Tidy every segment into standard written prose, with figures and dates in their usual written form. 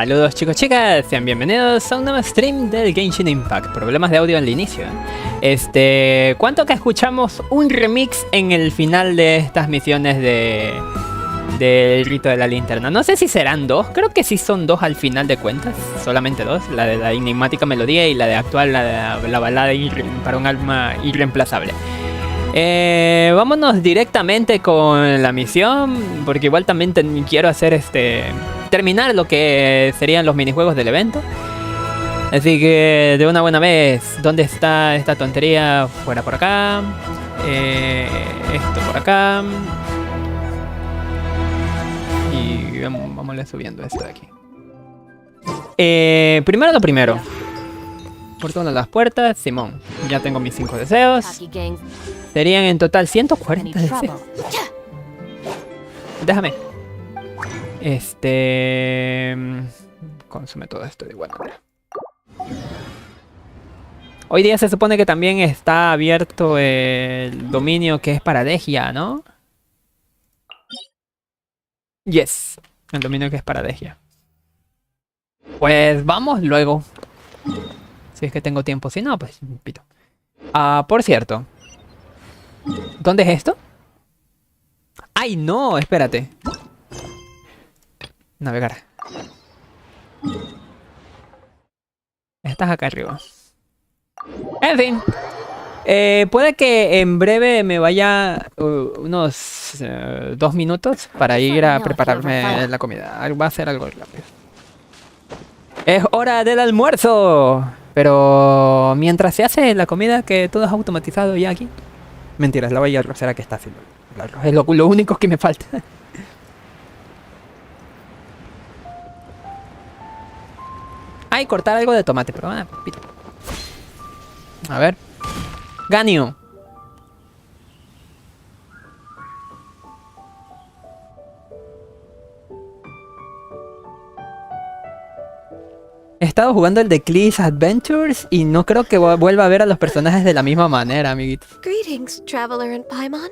Saludos chicos, chicas, sean bienvenidos a un nuevo stream del Genshin Impact. Problemas de audio en el inicio. ¿Cuánto que escuchamos un remix en el final de estas misiones del Rito de la linterna? No sé si serán dos, creo que sí son dos al final de cuentas, solamente dos. La de la enigmática melodía y la de actual, la de la balada para un alma irreemplazable. Vámonos directamente con la misión, porque igual también quiero hacer terminar lo que serían los minijuegos del evento. Así que de una buena vez, ¿dónde está esta tontería? Fuera por acá, esto por acá, y vámonos subiendo esto de aquí. Primero lo primero. Por todas las puertas, Simón. Ya tengo mis 5 deseos. Serían en total 140 deseos. Déjame. Consume todo esto de igual manera. Hoy día se supone que también está abierto el dominio que es para Degia, ¿no? Yes. El dominio que es para Degia. Pues vamos luego. Si es que tengo tiempo. Si no, pues pito. Por cierto. ¿Dónde es esto? ¡Ay, no! Espérate. Navegar. Estás acá arriba. En fin. Puede que en breve me vaya unos 2 minutos para ir a prepararme la comida. Va a ser algo rápido. ¡Es hora del almuerzo! Pero mientras se hace la comida, que todo es automatizado ya aquí. Mentiras, la olla arrocera que está haciendo. Es lo único que me falta. Ay, cortar algo de tomate, pero pito. A ver. Ganio. He estado jugando el de Crees Adventures y no creo que vuelva a ver a los personajes de la misma manera, amiguitos. Greetings, traveler in Paimon.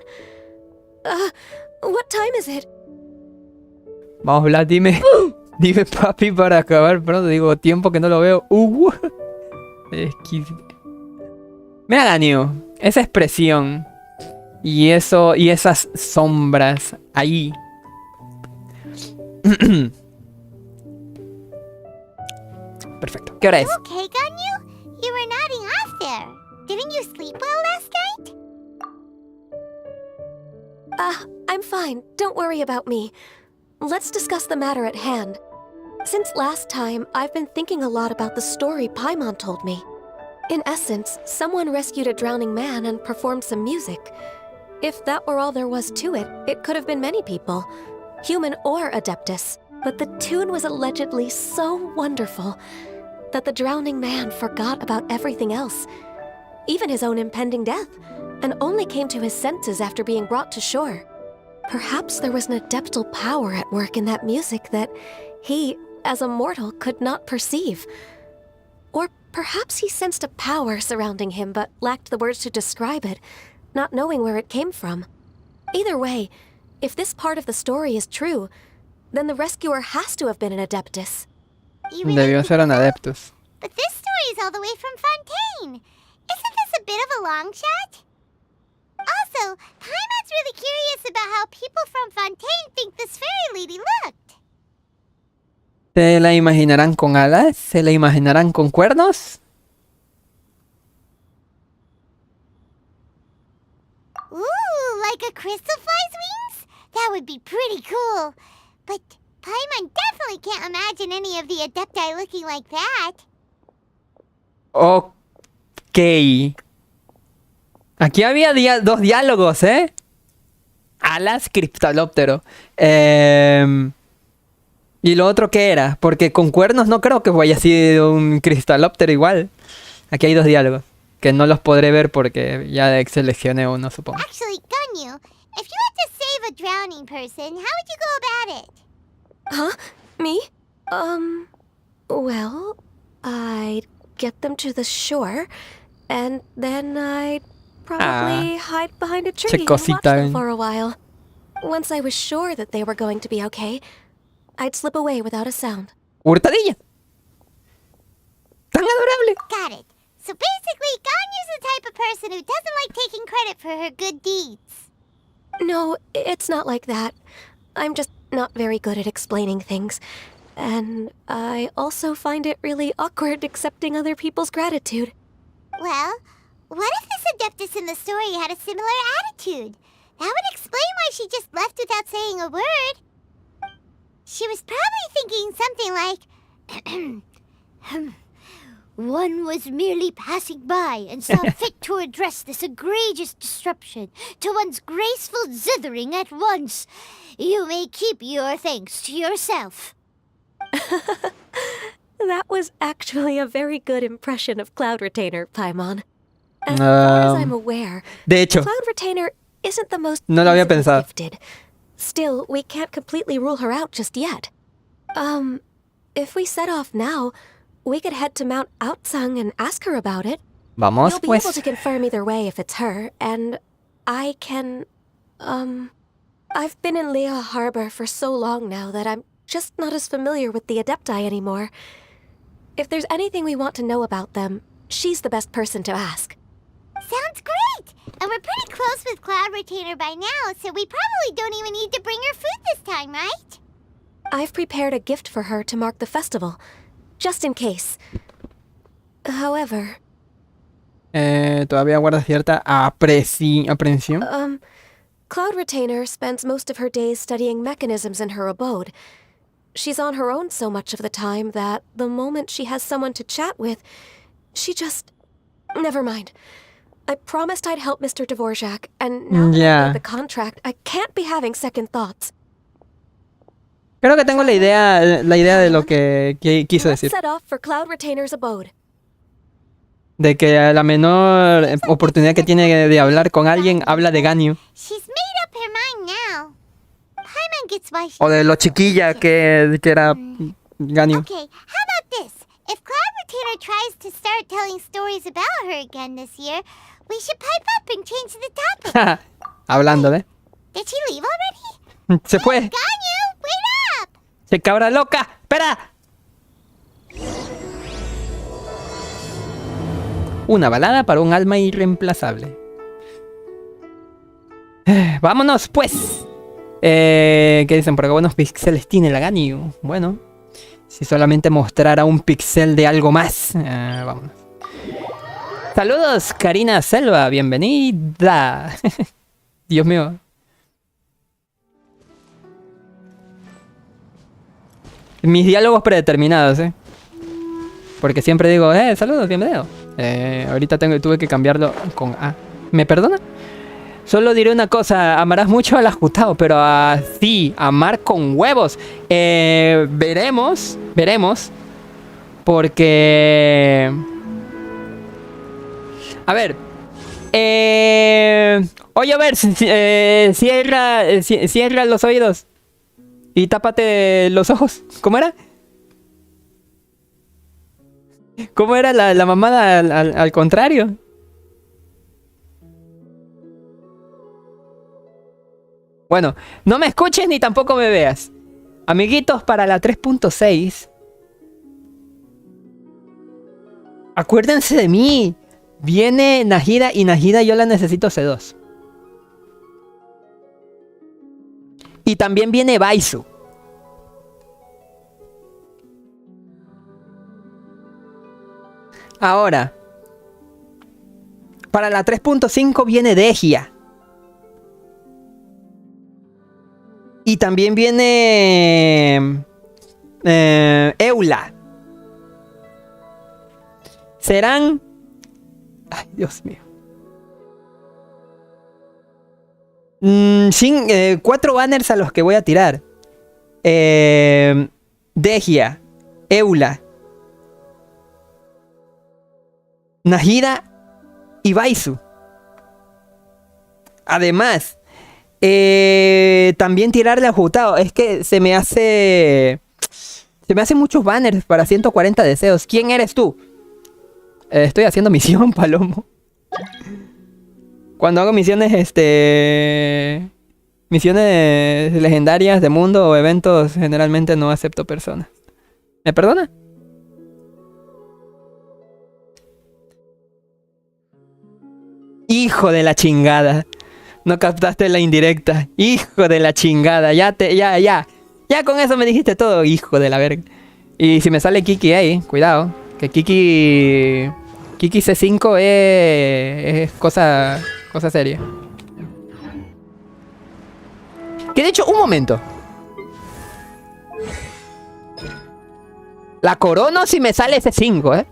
What time is it? Vamos a hablar, dime. Dime, papi, para acabar pronto. Digo, tiempo que no lo veo. Mira, Ganio, esa expresión y eso y esas sombras ahí. Perfecto. ¿Qué hora es? Okay, Ganyu? You were nodding off there. Didn't you sleep well last night? I'm fine. Don't worry about me. Let's discuss the matter at hand. Since last time, I've been thinking a lot about the story Paimon told me. In essence, someone rescued a drowning man and performed some music. If that were all there was to it, it could have been many people, human or Adeptus. But the tune was allegedly so wonderful that the drowning man forgot about everything else, even his own impending death, and only came to his senses after being brought to shore. Perhaps there was an adeptal power at work in that music that he, as a mortal, could not perceive. Or perhaps he sensed a power surrounding him but lacked the words to describe it, not knowing where it came from. Either way, if this part of the story is true, then the rescuer has to have been an Adeptus. Debió ser un Adeptus. But this story is all the way from Fontaine. Isn't this a bit of a long shot? Also, Paimon's really curious about how people from Fontaine think this fairy lady looked. ¿Se la imaginarán con alas? ¿Se la imaginarán con cuernos? Ooh, like a crystal fly's wings? That would be pretty cool. But Paimon definitely can't imagine any of the Adepti looking like that. Ok. Aquí había dos diálogos, ¿eh? Alas, criptalóptero. ¿Y lo otro qué era? Porque con cuernos no creo que haya sido un cristalóptero igual. Aquí hay 2 diálogos. Que no los podré ver porque ya seleccioné uno, supongo. Actually, Ganyu, if you had to save a drowning person, how would you go about it? Huh? Me? Well, I'd get them to the shore, and then I'd probably hide behind a tree and watch them for a while. Once I was sure that they were going to be okay, I'd slip away without a sound. Hurtadilla. Tan adorable. Got it. So basically, Ganyu's the type of person who doesn't like taking credit for her good deeds. No, it's not like that. I'm just not very good at explaining things. And I also find it really awkward accepting other people's gratitude. Well, what if this Adeptus in the story had a similar attitude? That would explain why she just left without saying a word. She was probably thinking something like, one was merely passing by and saw fit to address this egregious disruption to one's graceful zithering at once. You may keep your thanks to yourself. That was actually a very good impression of Cloud Retainer, Paimon. As far as I'm aware, De hecho, Cloud Retainer isn't the most no lo había easily pensado. gifted. Still, we can't completely rule her out just yet. If we set off now, we could head to Mount Outsung and ask her about it. Vamos, You'll be pues. able to confirm either way if it's her, and I can, I've been in Lea Harbor for so long now that I'm just not as familiar with the Adepti anymore. If there's anything we want to know about them, she's the best person to ask. Sounds great! And we're pretty close with Cloud Retainer by now, so we probably don't even need to bring her food this time, right? I've prepared a gift for her to mark the festival, just in case. However, Todavía guarda cierta aprensión. Cloud Retainer spends most of her days studying mechanisms in her abode. She's on her own so much of the time that the moment she has someone to chat with, she just... Never mind. I promised I'd help Mr. Dvorak, and now that Yeah. I made the contract, I can't be having second thoughts. Creo que tengo la idea de lo que quiso Let's decir. set off for Cloud Retainer's abode. De que a la menor oportunidad que tiene de hablar con alguien, habla de Ganyu. She's made up her mind now. Paimon gets why she... O de lo chiquilla que era Ganyu. Okay, how about this? If Cloud Retainer tries to start telling stories about her again this year, we should pipe up and change the topic. Hablando de... Did she leave already? Se fue. Ganyu, wait up! Se cabra loca. Espera. Una balada para un alma irreemplazable. Vámonos, pues. ¿Qué dicen por acá? Buenos píxeles tiene la Ganyu. Bueno, si solamente mostrara un píxel de algo más. Vámonos. Saludos, Karina Selva. Bienvenida. Dios mío. Mis diálogos predeterminados, porque siempre digo, saludos, bienvenido. Ahorita tuve que cambiarlo con A. ¿Me perdona? Solo diré una cosa, amarás mucho al ajustado, pero así, amar con huevos. Veremos, porque... A ver, oye, a ver, cierra los oídos y tápate los ojos. ¿Cómo era? ¿Cómo era la mamada al contrario? Bueno, no me escuches ni tampoco me veas. Amiguitos, para la 3.6. Acuérdense de mí. Viene Nahida y Nahida yo la necesito C2. Y también viene Baisu. Ahora, para la 3.5 viene Degia. Y también viene Eula. Serán... Ay, Dios mío. 4 banners a los que voy a tirar. Degia, Eula, Nahida y Baisu. Además, también tirarle a Jutao. Es que se me hacen muchos banners para 140 deseos. ¿Quién eres tú? Estoy haciendo misión, Palomo. Cuando hago misiones, misiones legendarias de mundo o eventos, generalmente no acepto personas. ¿Me perdona? Hijo de la chingada. No captaste la indirecta. Hijo de la chingada. Ya con eso me dijiste todo, hijo de la verga. Y si me sale Kiki ahí, cuidado. Que Kiki C5 es cosa seria. Que de hecho, un momento. La corono si me sale C5, ¿eh?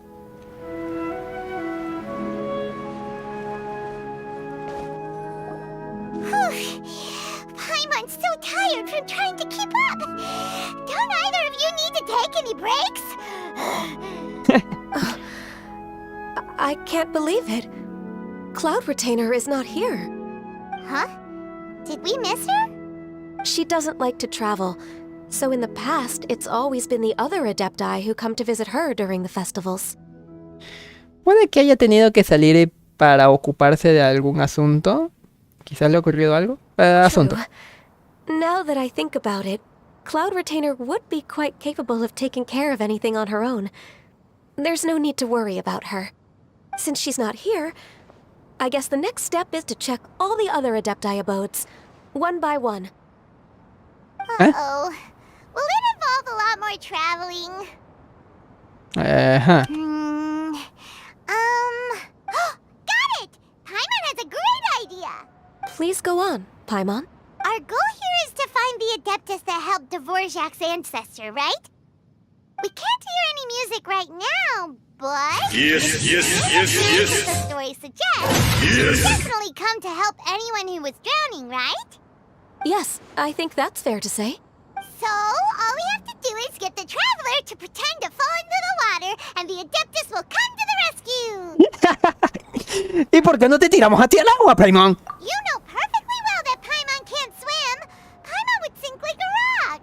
Paimon's so tired from trying to keep up. Don't either of you need to take any breaks? I can't believe it. Cloud Retainer is not here. Huh? Did we miss her? She doesn't like to travel, so in the past, it's always been the other Adepti who come to visit her during the festivals. Puede que haya tenido que salir para ocuparse de algún asunto. Quizás le ha ocurrido algo. Asunto. True. Now that I think about it, Cloud Retainer would be quite capable of taking care of anything on her own. There's no need to worry about her. Since she's not here, I guess the next step is to check all the other Adepti abodes, one by one. Uh-oh. Will it involve a lot more traveling? Ajá. Got it! Paimon has a great idea! Please go on, Paimon. Our goal here is to find the Adeptus that helped Dvorak's ancestor, right? We can't hear any music right now, but... Yes. The story suggests Yes. definitely come to help anyone who was drowning, right? Yes, I think that's fair to say. So, all we have to do is get the traveler to pretend to fall into the water, and the Adeptus will come to the rescue! ¿Y por qué no te tiramos a ti al agua, Paimon? You know perfectly well that Paimon can't swim! Paimon would sink like a rock!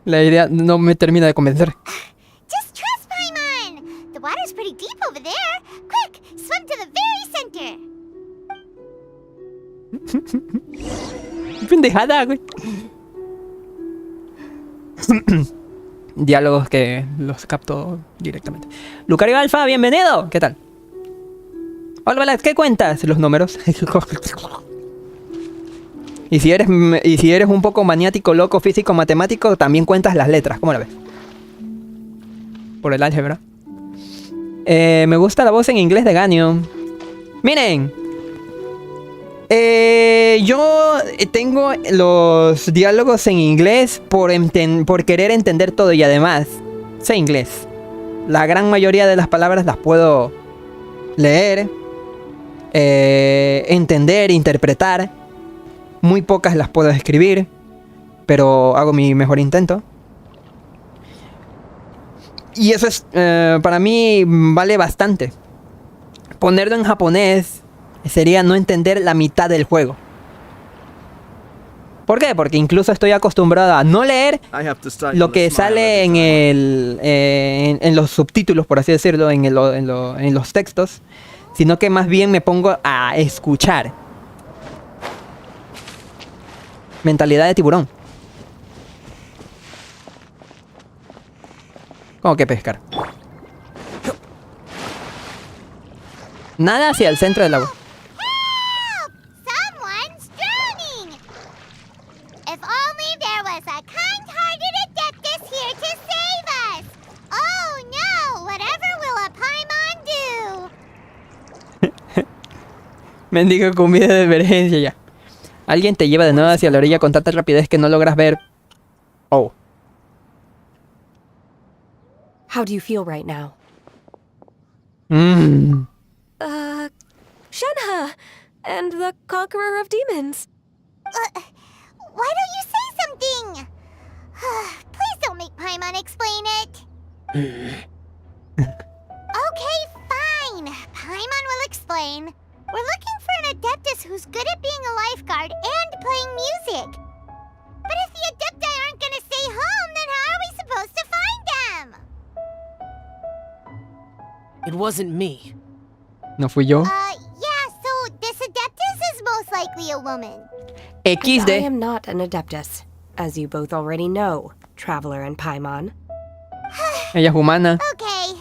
La idea no me termina de convencer. Just trust Paimon! The water's pretty deep over there! Quick, swim to the very center! Pendejada, güey. Diálogos que los capto directamente. Lucario Alfa, bienvenido. ¿Qué tal? Hola, Balad, ¿qué cuentas? Los números. Y si eres un poco maniático, loco, físico, matemático, también cuentas las letras. ¿Cómo la ves? Por el álgebra. Me gusta la voz en inglés de Ganyo. Miren. Yo tengo los diálogos en inglés por querer entender todo y además sé inglés. La gran mayoría de las palabras las puedo leer, entender, interpretar. Muy pocas las puedo escribir, pero hago mi mejor intento. Y eso es, para mí, vale bastante. Ponerlo en japonés sería no entender la mitad del juego. ¿Por qué? Porque incluso estoy acostumbrado a no leer lo que sale en los subtítulos, por así decirlo, en los textos, sino que más bien me pongo a escuchar. Mentalidad de tiburón. ¿Cómo que pescar? Nada hacia el centro del agua. Someone's drowning! If only there was a kind-hearted Adeptus here to save us! Oh no! Whatever will a Paimon do? Mendigo comida de emergencia ya. Alguien te lleva de nuevo hacia la orilla con tanta rapidez que no logras ver. Oh. How do you feel right now? Shenhe, and the Conqueror of Demons. Why don't you say something? Please don't make Paimon explain it. Okay, fine. Paimon will explain. We're looking for an Adeptus who's good at being a lifeguard and playing music. But if the Adepti aren't gonna stay home, then how are we supposed to find them? It wasn't me. No fui yo. Yeah, so this Adeptus is most likely a woman. I XD. am not an Adeptus. as you both already know, Traveler and Paimon. Ella es humana. Okay,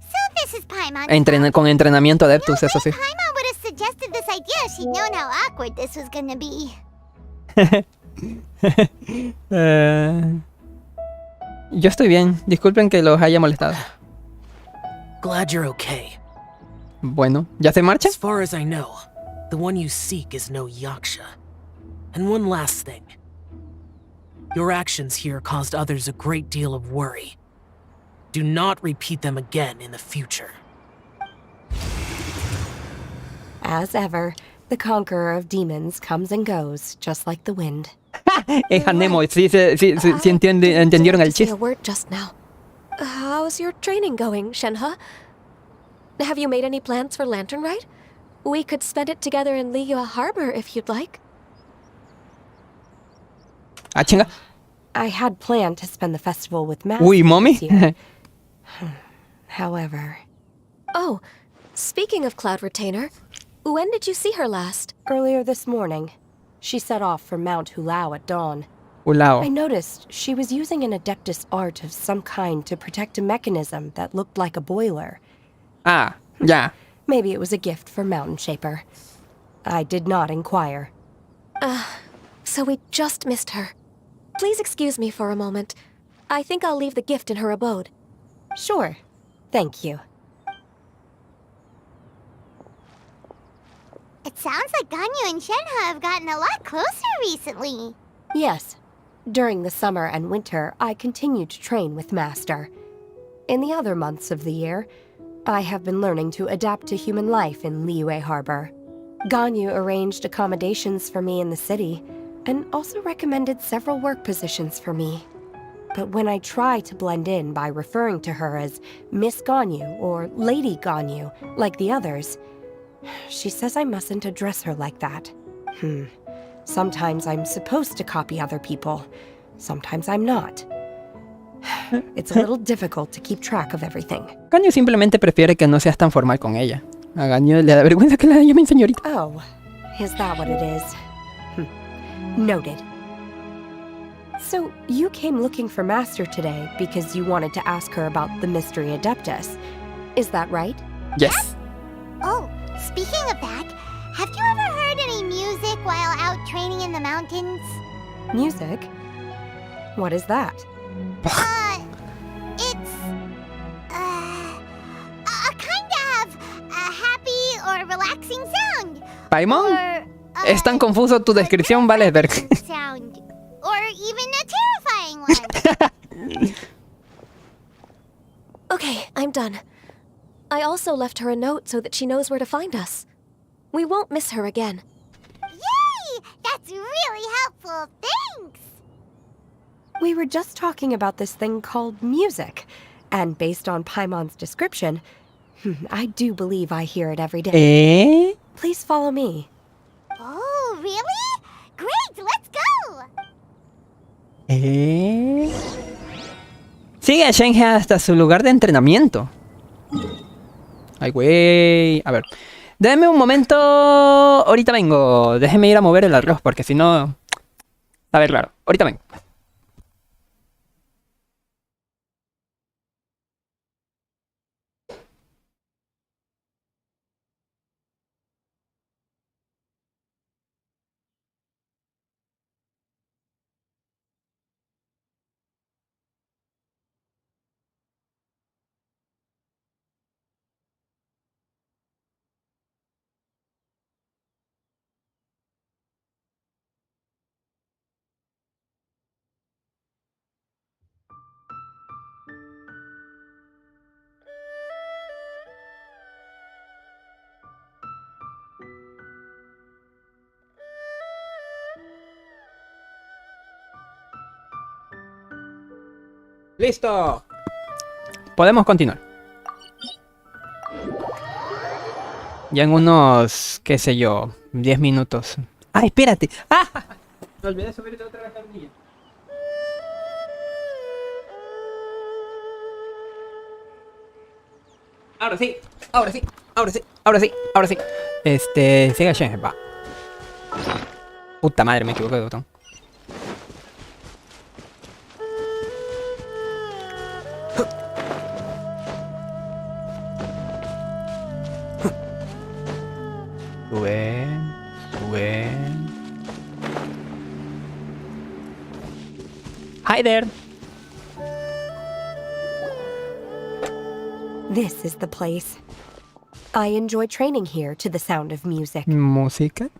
so this is Paimon. Con entrenamiento adeptus, eso sí. Paimon would have suggested this idea if she'd known how awkward this was gonna be. Yo estoy bien. Disculpen que los haya molestado. Glad you're okay. Bueno, ¿ya se marcha? As far as I know, the one you seek is no Yaksha. And one last thing. Your actions here caused others a great deal of worry. Do not repeat them again in the future. As ever, the conqueror of demons comes and goes, just like the wind. Es Nemo, sí entendieron el To say a chiste. word just now. How's your training going, Shenhe? Have you made any plans for Lantern Ride? We could spend it together in Liyue Harbor if you'd like. Ah, chinga. I had planned to spend the festival with Master Uy, mommy. this year. However, Oh, speaking of Cloud Retainer, when did you see her last? earlier this morning, she set off for Mount Hulao at dawn. I Ulao. noticed she was using an Adeptus art of some kind to protect a mechanism that looked like a boiler. Ah, ya. Maybe it was a gift for Mountain Shaper. I did not inquire. So we just missed her. Please excuse me for a moment. I think I'll leave the gift in her abode. Sure. Thank you. It sounds like Ganyu and Shenhe have gotten a lot closer recently. Yes. During the summer and winter, I continued to train with Master. In the other months of the year, I have been learning to adapt to human life in Liyue Harbor. Ganyu arranged accommodations for me in the city, and also recommended several work positions for me. But when I try to blend in by referring to her as Miss Ganyu or Lady Ganyu, like the others, she says I mustn't address her like that. Sometimes I'm supposed to copy other people. Sometimes I'm not. It's a little difficult to keep track of everything. Ganyu simplemente prefiere que no seas tan formal con ella. A Ganyu le da vergüenza que la llamen señorita. Oh, is that what it is? Noted. So, you came looking for Master today because you wanted to ask her about the Mystery Adeptus. Is that right? Yes. Oh, speaking of that, have you ever heard any music while out training in the mountains? Music? What is that? It's a kind of a happy or relaxing sound. Paimon, Or es tan confuso tu descripción, vale ver. sound. Or even a terrifying one. Okay, I'm done. I also left her a note so that she knows where to find us. We won't miss her again. Yay! That's really helpful. Thanks. We were just talking about this thing called music, and based on Paimon's description, I do believe I hear it every day. ¿Eh? Please follow me. Oh, really? Great, let's go. ¿Eh? Sigue a Shenhe hasta su lugar de entrenamiento. Ay, güey. A ver. Déjeme un momento. Ahorita vengo. Déjeme ir a mover el arroz porque si no... A ver, claro. Ahorita vengo. ¡Listo! Podemos continuar. Ya en unos, qué sé yo, 10 minutos. ¡Ah, espérate! ¡Ah! Me olvidé de subirte otra vez la ardilla. Ahora sí, ahora sí, ahora sí, ahora sí, ahora sí. Siga Shenhe, va. Puta madre, me equivoqué de botón. Sube. Sube. Hi there. This is the place. I enjoy training here to the sound of music. Música.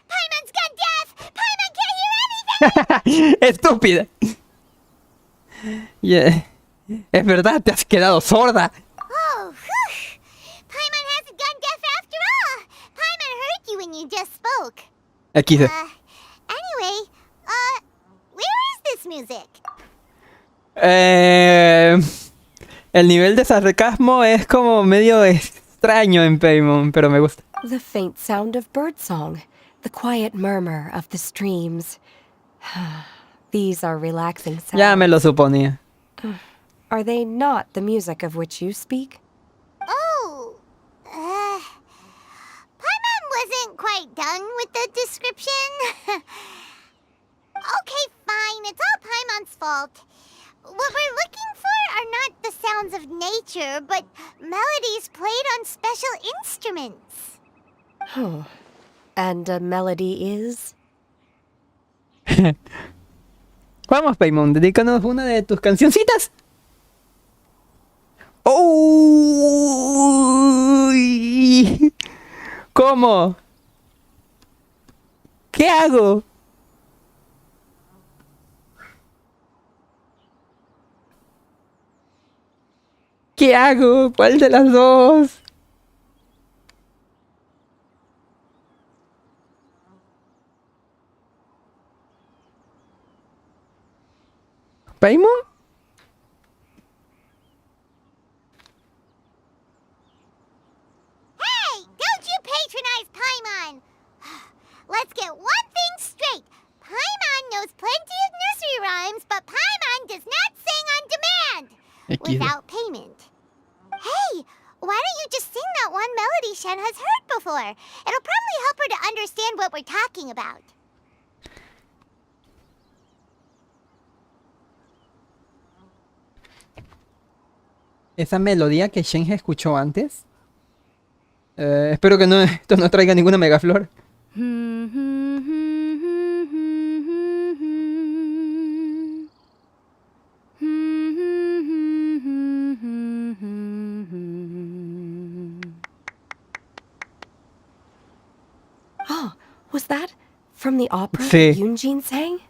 Paimon's gone deaf! Paimon can't hear anything! Estúpida. Yeah. Es verdad, te has quedado sorda. Oh, whew! Paimon hasn't gone deaf after all! Paimon heard you when you just spoke. Aquí. Anyway, where is this music? El nivel de sarcasmo es como medio extraño en Paimon, pero me gusta. The faint sound of birdsong, the quiet murmur of the streams. These are relaxing sounds. Ya me lo suponía. Are they not the music of which you speak? Oh, Paimon wasn't quite done with the description. Okay, fine, it's all Paimon's fault. What we're looking for are not the sounds of nature, but melodies played on special instruments. Oh. And a melody is? Vamos, Paimon, dedícanos una de tus cancioncitas. ¡Oh! ¿Cómo? ¿Qué hago? ¿Qué hago? ¿Cuál de las dos? ¿Paimon? Hey, don't you patronize Paimon! Let's get one thing straight. Paimon knows plenty of nursery rhymes, but Paimon does not sing on demand. Without payment. Hey, why don't you just sing that one melody Shen has heard before? It'll probably help her to understand what we're talking about. Esa melodía que Shen escuchó antes. Espero que no, esto no traiga ninguna megaflor. Oh, was that from the opera Sí. Yunjin sang?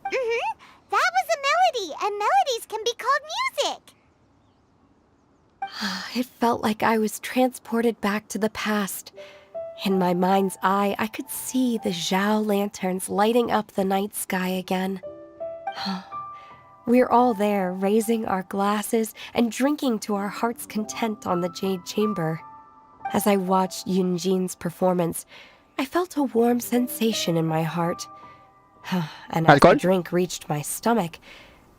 Mm-hmm. That was a melody, and melodies can be called music. It felt like I was transported back to the past. In my mind's eye, I could see the Zhao lanterns lighting up the night sky again. We're all there, raising our glasses and drinking to our heart's content on the Jade Chamber. As I watched Yunjin's performance, I felt a warm sensation in my heart. And as the ¿Alcohol? drink reached my stomach,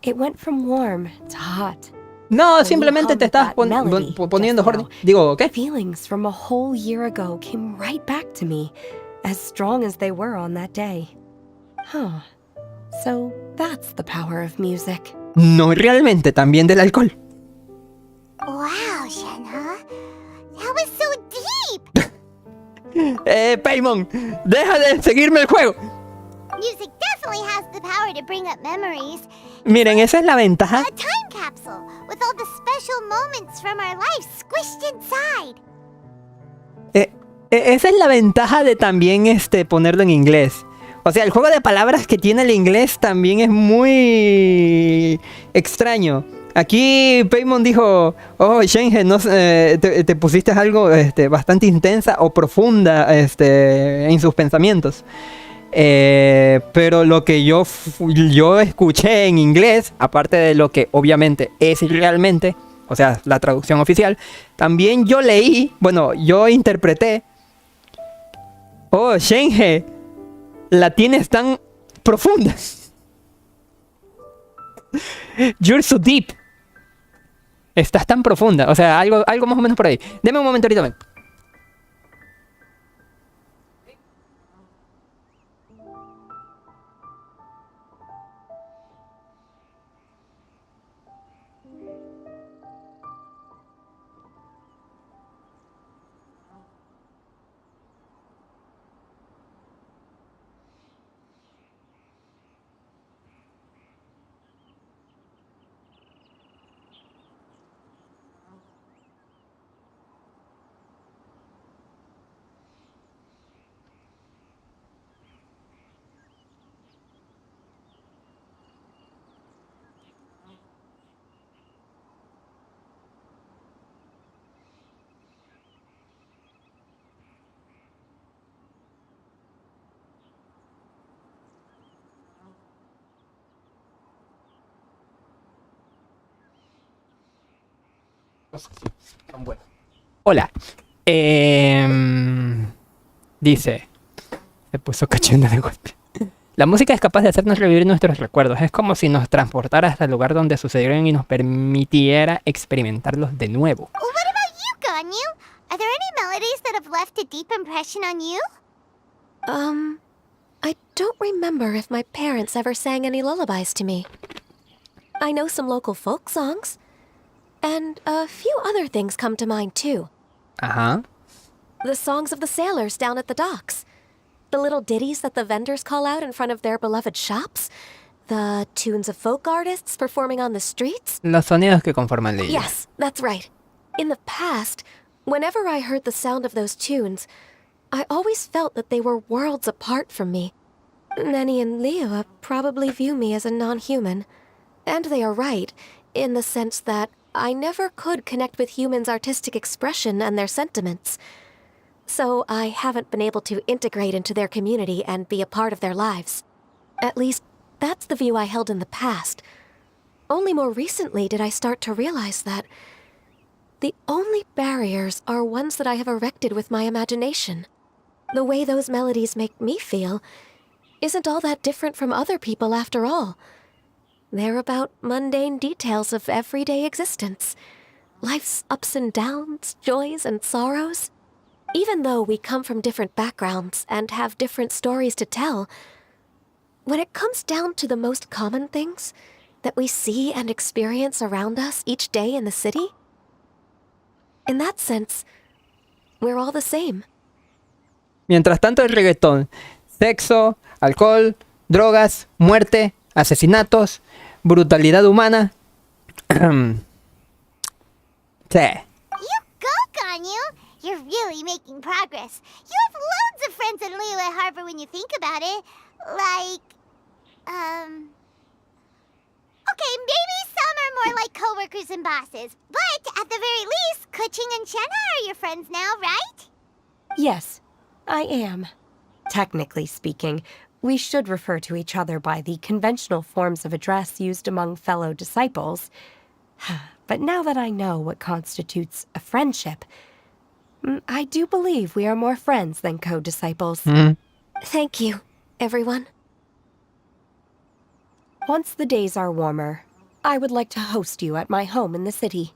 it went from warm to hot. No, simplemente te estás poniendo horny. Digo, ¿qué? Feelings from a whole year ago came right back to me, as strong as they were on that day. So that's the power of music. No, realmente, también del alcohol. Wow, Shenhe. That was so deep! Paimon, deja de seguirme el juego. Music definitely has the power to bring up memories. Miren, esa es la ventaja. A time capsule with all the special moments from our lives squished inside. Esa es la ventaja de también ponerlo en inglés. O sea, el juego de palabras que tiene el inglés también es muy extraño. Aquí Paimon dijo, oh, Shenhe, no, te pusiste algo bastante intensa o profunda en sus pensamientos. Pero lo que yo escuché en inglés, aparte de lo que obviamente es realmente, o sea, la traducción oficial, también yo leí, bueno, yo interpreté, oh, Shenhe, la tienes tan profunda. You're so deep. Estás tan profunda, o sea, algo más o menos por ahí. Deme un momento ahorita, ven. Son buenos. Hola. Dice. Se puso cachonda de golpe. La música es capaz de hacernos revivir nuestros recuerdos. Es como si nos transportara hasta el lugar donde sucedieron y nos permitiera experimentarlos de nuevo. Well, what about you, Ganyu? Are there any melodies that have left a deep impression on you? I don't remember if my parents ever sang any lullabies to me. I know some local folk songs. And a few other things come to mind, too. Ajá. The songs of the sailors down at the docks. The little ditties that the vendors call out in front of their beloved shops. The tunes of folk artists performing on the streets. Los sonidos que conforman la isla. Yes, that's right. In the past, whenever I heard the sound of those tunes, I always felt that they were worlds apart from me. Nenny and Leo probably view me as a non-human. And they are right, in the sense that I never could connect with humans' artistic expression and their sentiments. So I haven't been able to integrate into their community and be a part of their lives. At least, that's the view I held in the past. Only more recently did I start to realize that the only barriers are ones that I have erected with my imagination. The way those melodies make me feel isn't all that different from other people after all. They're about mundane details of everyday existence. Life's ups and downs, joys and sorrows. Even though we come from different backgrounds and have different stories to tell, when it comes down to the most common things that we see and experience around us each day in the city, in that sense, we're all the same. Mientras tanto, el reggaetón. Sexo, alcohol, drogas, muerte, asesinatos, brutalidad humana. Sí. You go, Ganyu! You're really making progress. You have loads of friends in Liyue Harbor when you think about it. Like, okay, maybe some are more like coworkers and bosses. But at the very least, Kuching and Shenna are your friends now, right? Yes, I am. Technically speaking, we should refer to each other by the conventional forms of address used among fellow disciples. But now that I know what constitutes a friendship, I do believe we are more friends than co-disciples. Thank you, everyone. Once the days are warmer, I would like to host you at my home in the city.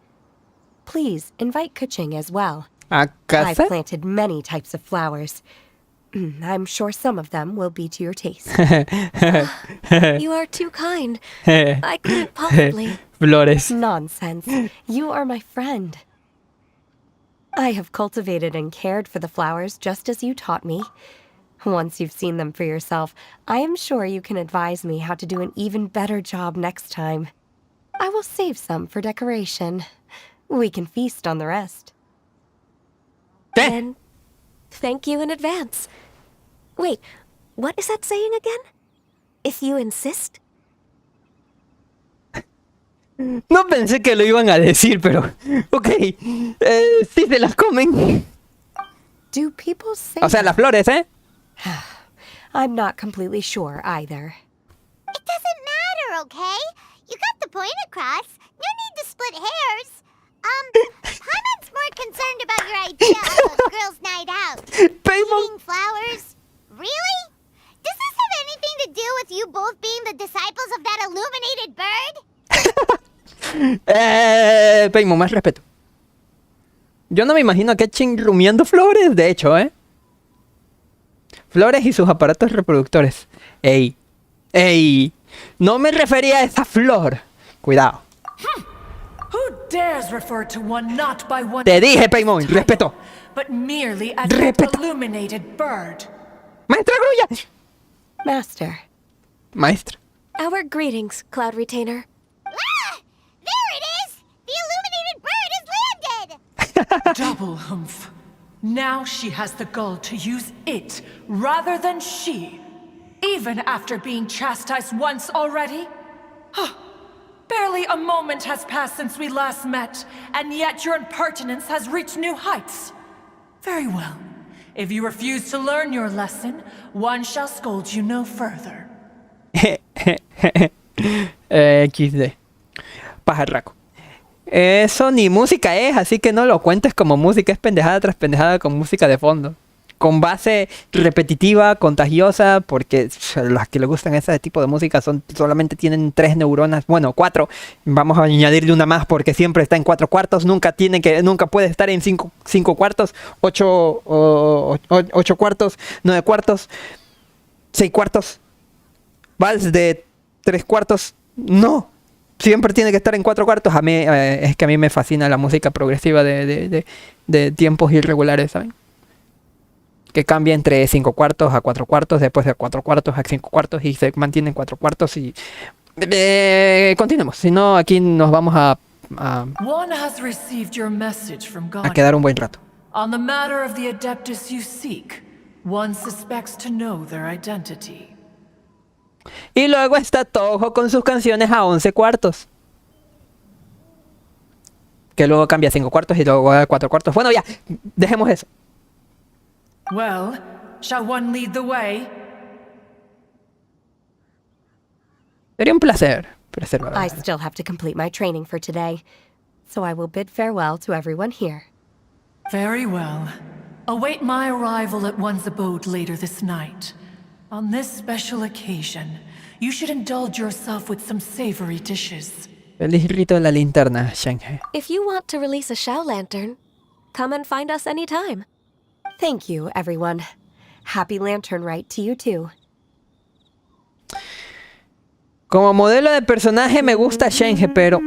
Please invite Kuching as well. ¿A I've casa? planted many types of flowers. I'm sure some of them will be to your taste. You are too kind. I couldn't possibly. Flores. Nonsense. You are my friend. I have cultivated and cared for the flowers just as you taught me. Once you've seen them for yourself, I am sure you can advise me how to do an even better job next time. I will save some for decoration. We can feast on the rest. Then, thank you in advance. Wait, what is that saying again? If you insist? No pensé que lo iban a decir, pero... Ok. Sí se las comen. Do people say O sea, las flores, ¿eh? I'm not completely sure either. It doesn't matter, okay? You got the point across. No need to split hairs. Paimon's more concerned about your idea of a girls' night out. Paimon. Eating flowers? Really? Does this have anything to do with you both being the disciples of that illuminated bird? Paimon, más respeto. Yo no me imagino a Ketching rumiando flores, de hecho, ¿eh? Flores y sus aparatos reproductores. ¡Ey! ¡Ey! No me refería a esa flor. Cuidado. Who dares refer to one not by one Te dije, Paimon, respeto. but merely as Respeto. an illuminated bird? ¡Maestra Grulla! Master, Maestra. Our greetings, Cloud Retainer. Ah! There it is! The illuminated bird has landed! Double humph. Now she has the gall to use it rather than she. Even after being chastised once already? Barely a moment has passed since we last met, and yet your impertinence has reached new heights. Very well. If you refuse to learn your lesson, one shall scold you no further. XD. Pajarraco. Eso ni música es, así que no lo cuentes como música, es pendejada tras pendejada con música de fondo. Con base repetitiva, contagiosa, porque las que le gustan ese tipo de música solamente tienen 3 neuronas, bueno, 4. Vamos a añadirle una más porque siempre está en 4 cuartos, nunca puede estar en 5 cuartos, 8 cuartos, 9 cuartos, 6 cuartos, vals de 3 cuartos, no. Siempre tiene que estar en 4 cuartos. A mí, es que a mí me fascina la música progresiva de tiempos irregulares, ¿saben? Que cambia entre 5 cuartos a 4 cuartos, después de 4 cuartos a 5 cuartos y se mantiene en 4 cuartos y... continuemos, si no aquí nos vamos a One has received your message from God. quedar un buen rato. On the matter of the adeptus you seek, one suspects to know their identity. Y luego está Toho con sus canciones a 11 cuartos. Que luego cambia a 5 cuartos y luego a 4 cuartos. Bueno, ya, dejemos eso. Well, shall one lead the way? Sería un placer. I still have to complete my training for today, so I will bid farewell to everyone here. Very well. Await my arrival at one's abode later this night. On this special occasion, you should indulge yourself with some savory dishes. Feliz Rito de la linterna, Shenhe. If you want to release a Shao lantern, come and find us anytime. Thank you, everyone. Happy Lantern Rite to you too. Como modelo de personaje me gusta Shenhe, pero...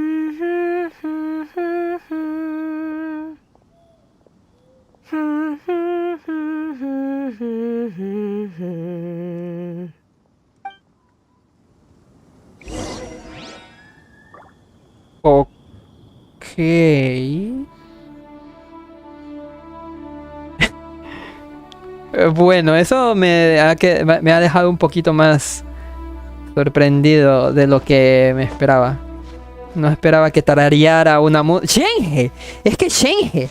Ok. Bueno, eso me ha dejado un poquito más sorprendido de lo que me esperaba. No esperaba que tarareara una música. ¡Shenhe! ¡Es que Shenhe!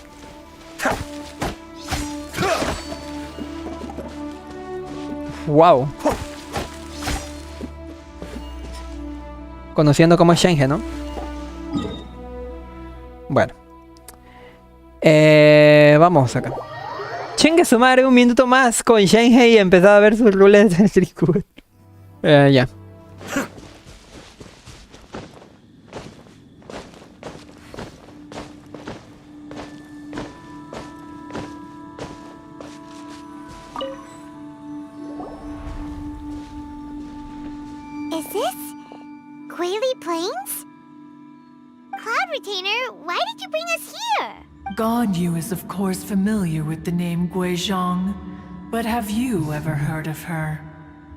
¡Wow! Conociendo cómo es Shenhe, ¿no? Bueno. Vamos acá. Chingue su madre, un minuto más con Shenhe y empezaba a ver sus rules de Street. Ya. Is this Quaily Plains? Cloud Retainer, why did you bring us here? Ganyu is of course familiar with the name Guizhong, but have you ever heard of her?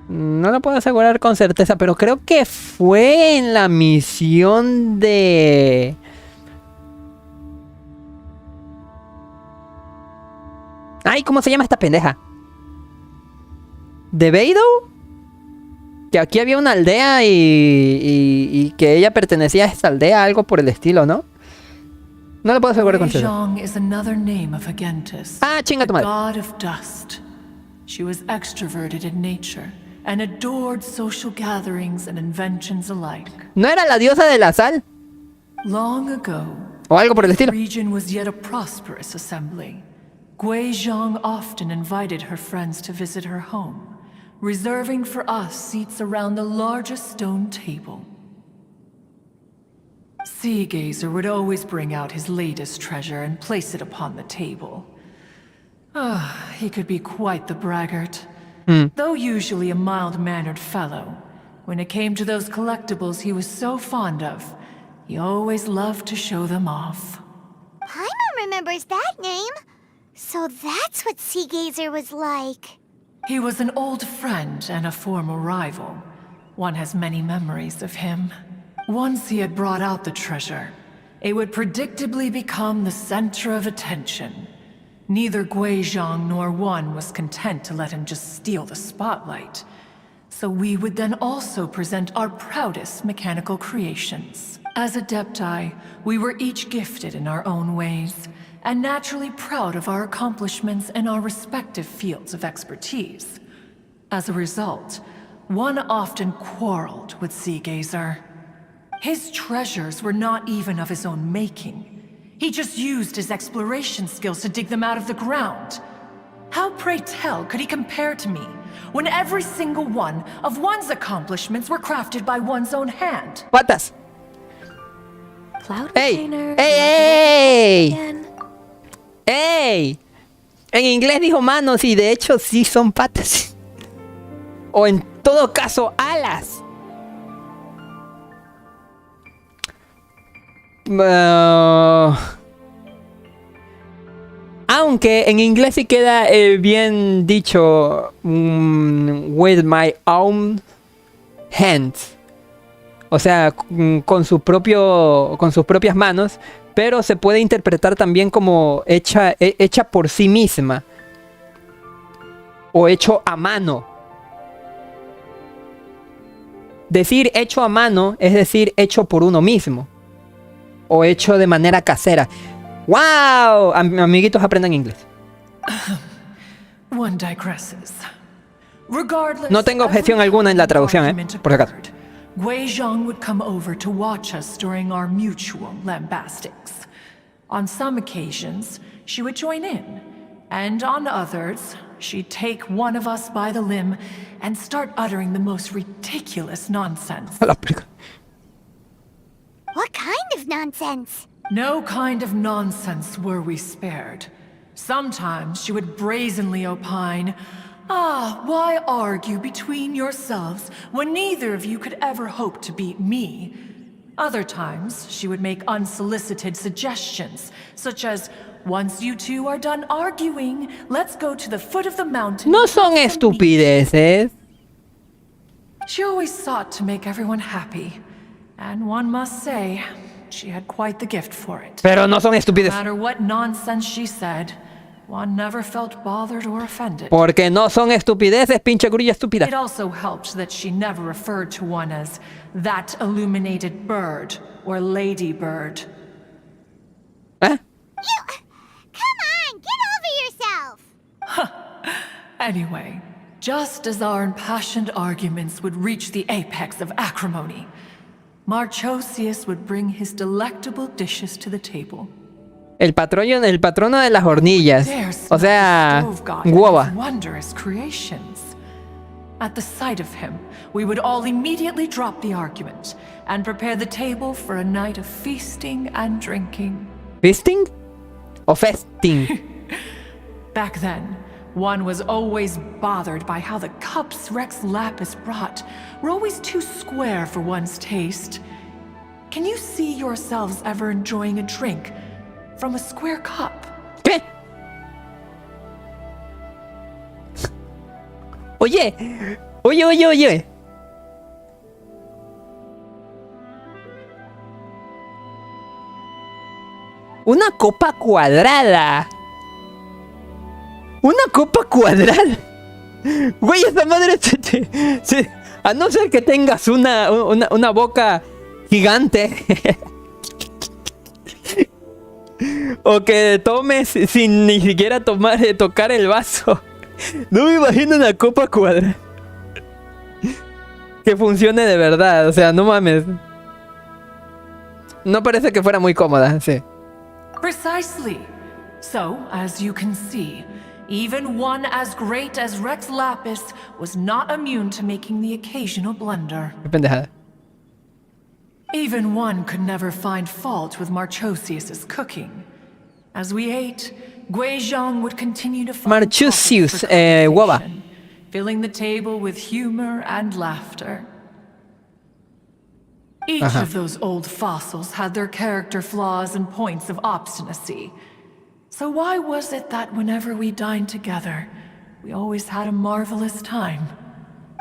No lo puedo asegurar con certeza, pero creo que fue en la misión de... Ay, ¿cómo se llama esta pendeja? ¿De Beidou? Que aquí había una aldea y que ella pertenecía a esta aldea, algo por el estilo, ¿no? No lo puedo asegurar con certeza. Guizhong is another name of Agentis, Ah, chinga tu the madre. god of dust. She was extroverted in nature and adored social gatherings and inventions alike. ¿No era la diosa de la sal? Long ago, O algo por el the estilo. region was yet a prosperous assembly. Guizhong often invited her friends to visit her home, reserving for us seats around the largest stone table. Sea Gazer would always bring out his latest treasure and place it upon the table. He could be quite the braggart. Though usually a mild-mannered fellow, when it came to those collectibles he was so fond of, he always loved to show them off. Paimon remembers that name. So that's what Sea Gazer was like. He was an old friend and a former rival. One has many memories of him. Once he had brought out the treasure, it would predictably become the center of attention. Neither Guizhong nor one was content to let him just steal the spotlight. So we would then also present our proudest mechanical creations. As Adepti, we were each gifted in our own ways, and naturally proud of our accomplishments in our respective fields of expertise. As a result, one often quarreled with Sea Gazer. His treasures were not even of his own making. He just used his exploration skills to dig them out of the ground. How, pray tell, could he compare to me, when every single one of one's accomplishments were crafted by one's own hand? Patas. Cloud ¡Ey! container. ¡Ey, ey! Again. ¡Ey! En inglés dijo manos y de hecho sí son patas. O en todo caso, alas. Aunque en inglés sí queda bien dicho with my own hands. O sea, con sus propias manos. Pero se puede interpretar también como hecha por sí misma. O hecho a mano. Decir hecho a mano es decir hecho por uno mismo. O hecho de manera casera. ¡Wow! Amiguitos, aprendan inglés. One digresses. Regardless, No tengo objeción alguna en la traducción, por si acaso. Guizhong would come over to watch us during our mutual lambastics. On some occasions, she would join in, and on others, she'd take one of us by the limb and start uttering the most ridiculous nonsense. What kind of nonsense? No kind of nonsense were we spared. Sometimes she would brazenly opine, why argue between yourselves when neither of you could ever hope to beat me? Other times, she would make unsolicited suggestions, such as, once you two are done arguing, let's go to the foot of the mountain. No son estupideces. She always sought to make everyone happy, and one must say, she had quite the gift for it. Pero no son No estupideces. matter what nonsense she said, one never felt bothered or offended. Porque no son estupideces, pinche grulla estúpida. It also helped that she never referred to one as that illuminated bird or lady bird. ¿Eh? Come on, get over yourself! Anyway, just as our impassioned arguments would reach the apex of acrimony, Marchosius would bring his delectable dishes to the table. El patrono de las hornillas. There's O sea, stove god and guava. his wondrous creations. At the sight of him, we would all immediately drop the argument and prepare the table for a night of feasting and drinking. ¿Feasting? ¿O festing? Back then, one was always bothered by how the cups Rex Lapis brought were always too square for one's taste. Can you see yourselves ever enjoying a drink from a square cup? ¿Qué? Oye. Una copa cuadrada. Una copa cuadrada. Güey, esa madre a no ser que tengas una boca gigante. O que tomes sin ni siquiera tocar el vaso. No me imagino una copa cuadrada que funcione de verdad. O sea, no mames. No parece que fuera muy cómoda, sí. Precisely. So, as you can see, even one as great as Rex Lapis was not immune to making the occasional blunder. Qué pendejada. Even one could never find fault with Marchosius's cooking. As we ate, Guizhong would continue to find Marchosius, topics for guava. conversation, filling the table with humor and laughter. Each of those old fossils had their character flaws and points of obstinacy. So why was it that whenever we dined together, we always had a marvelous time?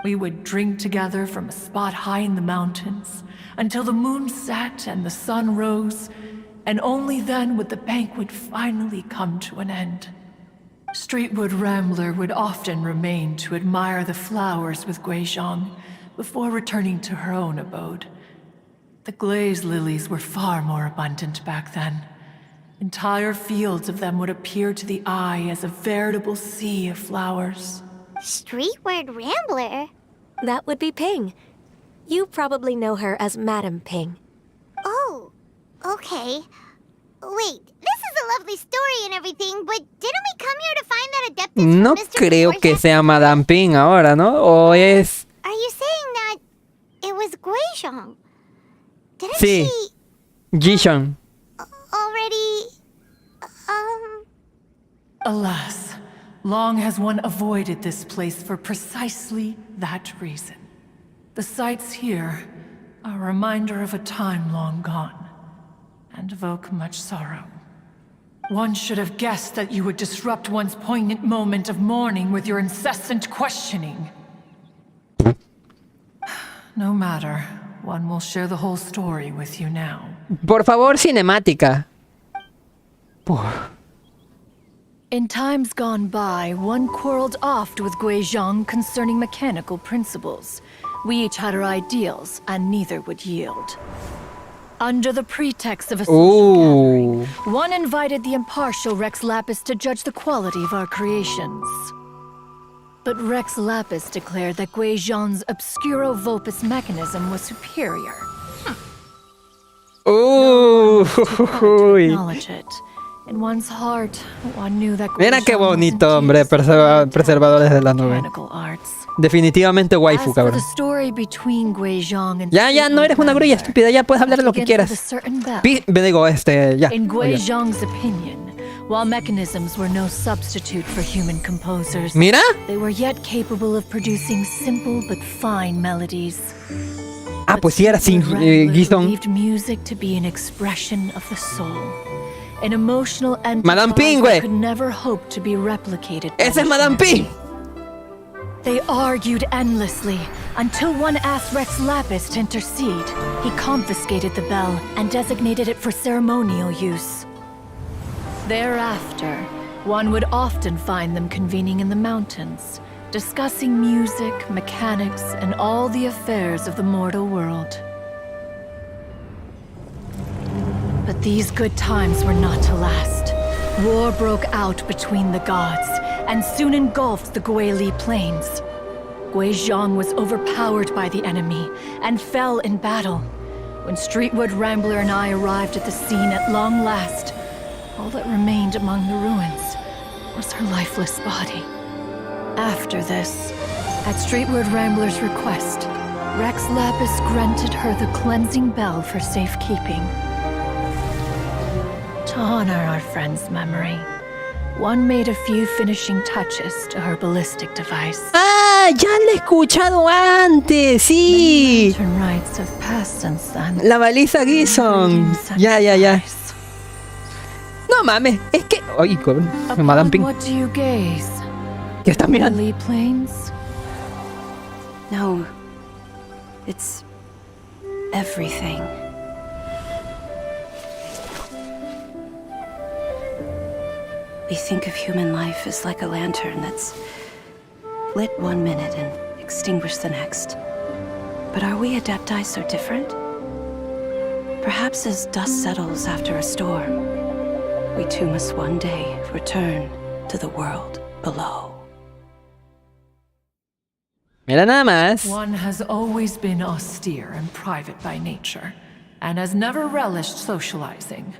We would drink together from a spot high in the mountains, until the moon set and the sun rose, and only then would the banquet finally come to an end. Streetwood Rambler would often remain to admire the flowers with Guizhong before returning to her own abode. The glaze lilies were far more abundant back then. Entire fields of them would appear to the eye as a veritable sea of flowers. Streetward Rambler? That would be Ping. You probably know her as Madam Ping. Okay. Wait, this is a lovely story and everything, but didn't we come here to find that adeptus from No Mr. creo que Dvorak? sea Madame Ping ahora, ¿no? O es... Are you saying that it was Guizhong? Didn't Sí. she Gishon. already... Alas, long has one avoided this place for precisely that reason. The sights here are a reminder of a time long gone, and evoke much sorrow. One should have guessed that you would disrupt one's poignant moment of mourning with your incessant questioning. No matter, one will share the whole story with you now. Por favor, cinemática. In times gone by, one quarreled oft with Guizhong concerning mechanical principles. We each had our ideals, and neither would yield. Under the pretext of a social gathering, one invited the impartial Rex Lapis to judge the quality of our creations. But Rex Lapis declared that Guizhong's obscuro vulpus mechanism was superior. Acknowledge it. In one's heart, one knew that Mira qué Guizhong was bonito, hombre, infused with preservadores de la nube. mechanical arts. Definitivamente waifu, As for cabrón. the story between Guizhong and Ya, no eres una grulla estúpida, ya puedes hablar de lo que begins with a quieras. certain bell. Ya. In Oye. Guizhong's opinion, while mechanisms were no substitute for human composers, Mira. they were yet capable of producing simple but fine melodies. Ah, pues sí era sin Gizon. Believed music to be an expression of the soul. An emotional Madame Ping, enterprise güey. that could never hope to be replicated. by Esa es the Madame Ping. humanity. They argued endlessly until one asked Rex Lapis to intercede. He confiscated the bell and designated it for ceremonial use. Thereafter, one would often find them convening in the mountains, discussing music, mechanics, and all the affairs of the mortal world. But these good times were not to last. War broke out between the gods, and soon engulfed the Guili plains. Guizhong was overpowered by the enemy, and fell in battle. When Streetwood Rambler and I arrived at the scene at long last, all that remained among the ruins was her lifeless body. After this, at Streetwood Rambler's request, Rex Lapis granted her the cleansing bell for safekeeping. To honor our friend's memory, one made a few finishing touches to her ballistic device. Ah, ya la he escuchado antes, sí. Lantern rites have passed since then. La baliza Gizon. Ya. No mames, es que... Ay, cabrón. Madame Upon Ping. what do you gaze? ¿Qué estás mirando? Guili plains? No. It's everything. We think of human life as like a lantern that's lit one minute and extinguished the next. But are we Adepti so different? Perhaps as dust settles after a storm, we too must one day return to the world below. Mira nada más. One has always been austere and private by nature, and has never relished socializing.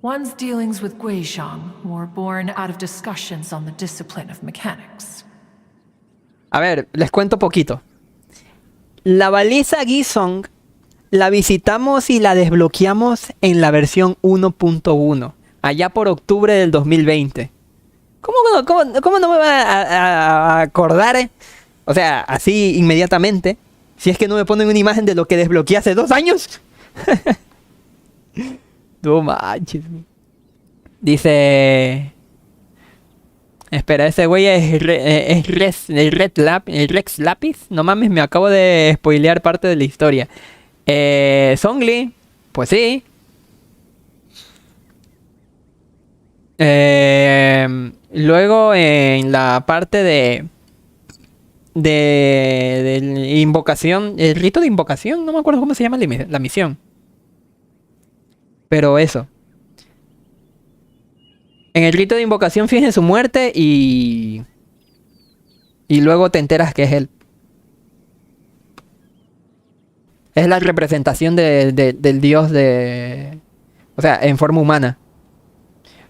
One's dealings with Guizhong were born out of discussions on the discipline of mechanics. A ver, les cuento poquito. La baliza Gizon la visitamos y la desbloqueamos en la versión 1.1, allá por octubre del 2020. ¿Cómo no me va a acordar? O sea, así inmediatamente, si es que no me ponen una imagen de lo que desbloqueé hace 2 años. No manches. Dice... Espera, ese güey es Rex Lapis. No mames, me acabo de spoilear parte de la historia. Songli, pues sí. Luego en la parte de invocación, el rito de invocación, no me acuerdo cómo se llama la misión. Pero eso. En el rito de invocación fingen su muerte y luego te enteras que es él. Es la representación del dios de O sea, en forma humana.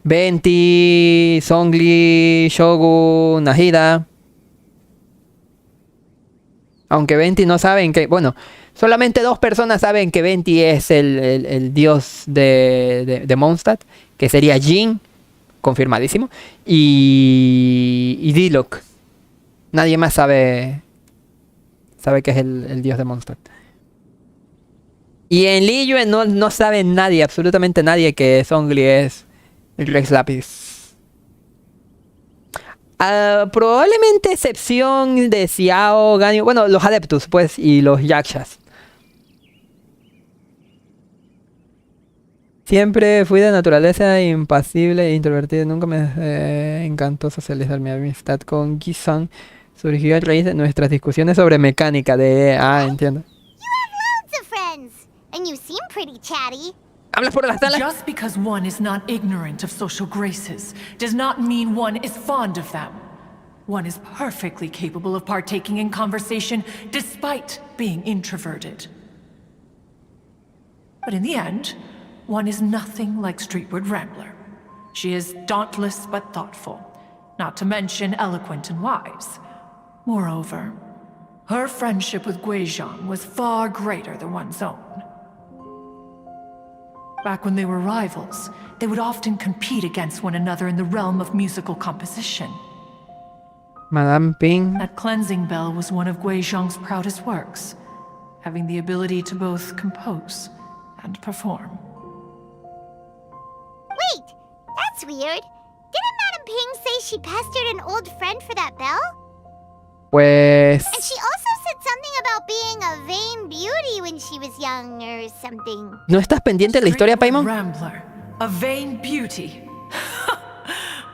Venti, Songli, Shogu, Nahida. Aunque Venti no saben que... Bueno, solamente 2 personas saben que Venti es el dios de Mondstadt. Que sería Jin, confirmadísimo. Y Diluc. Nadie más sabe que es el dios de Mondstadt. Y en Liyue no sabe nadie, absolutamente nadie, que Songli es el Rex Lapis. Probablemente excepción de Xiao, Ganyu, bueno, los adeptos, pues, y los yakshas. Siempre fui de naturaleza impasible e introvertido. Nunca me encantó socializar. Mi amistad con Gi-san surgió a raíz de nuestras discusiones sobre mecánica de... entiendo. Lots of friends, and you seem pretty chatty. ¿Hablas por las talas? Just because one is not ignorant of social graces does not mean one is fond of them. One is perfectly capable of partaking in conversation despite being introverted. But in the end, one is nothing like Streetward Rambler. She is dauntless but thoughtful, not to mention eloquent and wise. Moreover, her friendship with Guizhong was far greater than one's own. Back when they were rivals, they would often compete against one another in the realm of musical composition. Madame Ping. That cleansing bell was one of Guizhong's proudest works, having the ability to both compose and perform. Wait, that's weird. Didn't Madame Ping say she pestered an old friend for that bell? Pues... And she also said something about being a vain beauty when she was young or something. ¿No estás pendiente de la historia, Paimon? Rambler, a vain beauty.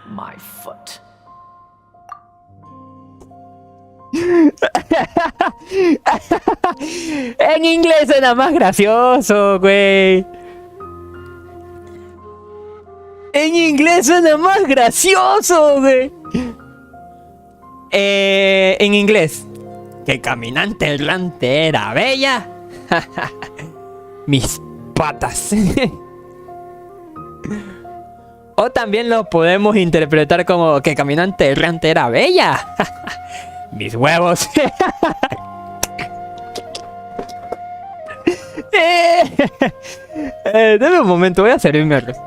My foot. En inglés era más gracioso, güey. En inglés suena más gracioso, güey. En inglés. Que caminante errante era bella. Mis patas. O también lo podemos interpretar como que caminante errante era bella. Mis huevos. Dame un momento, voy a servirme arroz.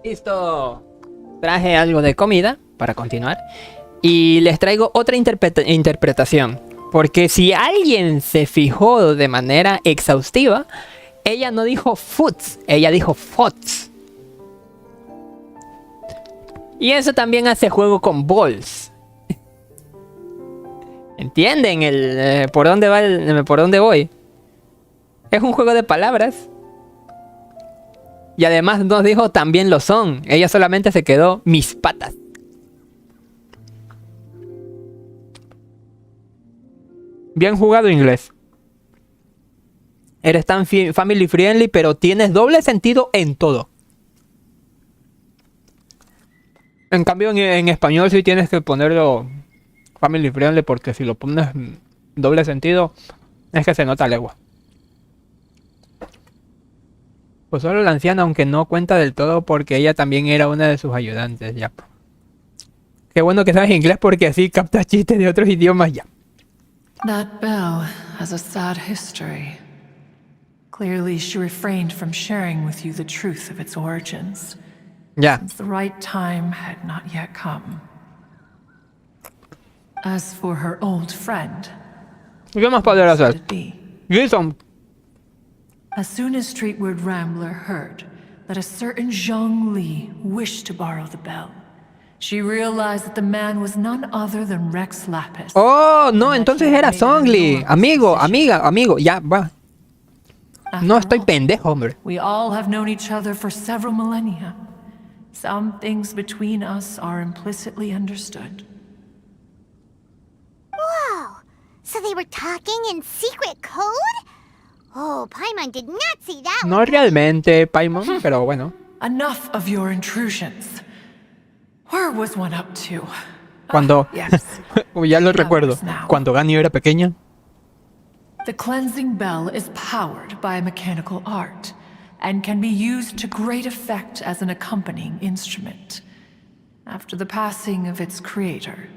Listo. Traje algo de comida para continuar. Y les traigo otra interpretación. Porque si alguien se fijó de manera exhaustiva, ella no dijo foods, ella dijo fots. Y eso también hace juego con balls. ¿Entienden por dónde va por dónde voy? Es un juego de palabras. Y además nos dijo también lo son. Ella solamente se quedó mis patas. Bien jugado, inglés. Eres tan family friendly, pero tienes doble sentido en todo. En cambio, en español sí tienes que ponerlo family friendly porque si lo pones en doble sentido es que se nota legua. Pues solo la anciana, aunque no cuenta del todo porque ella también era una de sus ayudantes, ya. Qué bueno que sabes inglés porque así captas chistes de otros idiomas, ya. That bell has a sad history. Clearly, she refrained from sharing with you the truth of its origins, Ya. since the right time had not yet come. As for her old friend, ¿Qué más podría what hacer? should it be? Gilson. As soon as Streetward Rambler heard that a certain Zhang Li wished to borrow the bell, she realized that the man was none other than Rex Lapis. Oh, no, and that entonces he had era made an Songli. enormous Amigo, decision. amigo. Ya, va. No After estoy all, pendejo, hombre. we all have known each other for several millennia. Some things between us are implicitly understood. Whoa! So they were talking in secret code? Oh, Paimon did not see that No one. realmente, Paimon, pero bueno. Enough of your intrusions. Where was one up to? Cuando... Yes. ya lo recuerdo. Hours now. Cuando Gani era pequeña. The cleansing bell is powered by a mechanical art and can be used to great effect as an accompanying instrument. After the passing of its creator,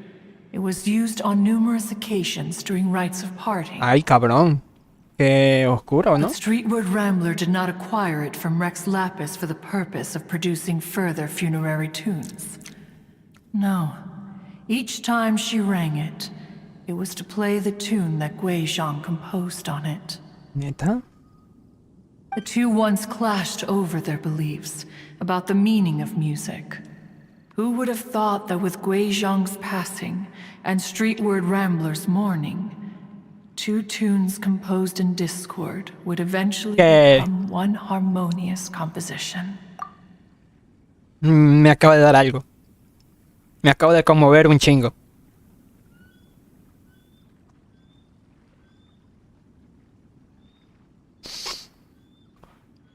it was used on numerous occasions during rites of parting. Ay, cabrón. Qué oscuro, ¿no? But Streetward Rambler did not acquire it from Rex Lapis for the purpose of producing further funerary tunes. No. Each time she rang it, it was to play the tune that Gui Zhang composed on it. ¿Neta? The two once clashed over their beliefs about the meaning of music. Who would have thought that with Gui Zhang's passing and Streetward Rambler's mourning, two tunes composed in discord would eventually become one harmonious composition? Me acaba de dar algo. Me acabo de conmover un chingo.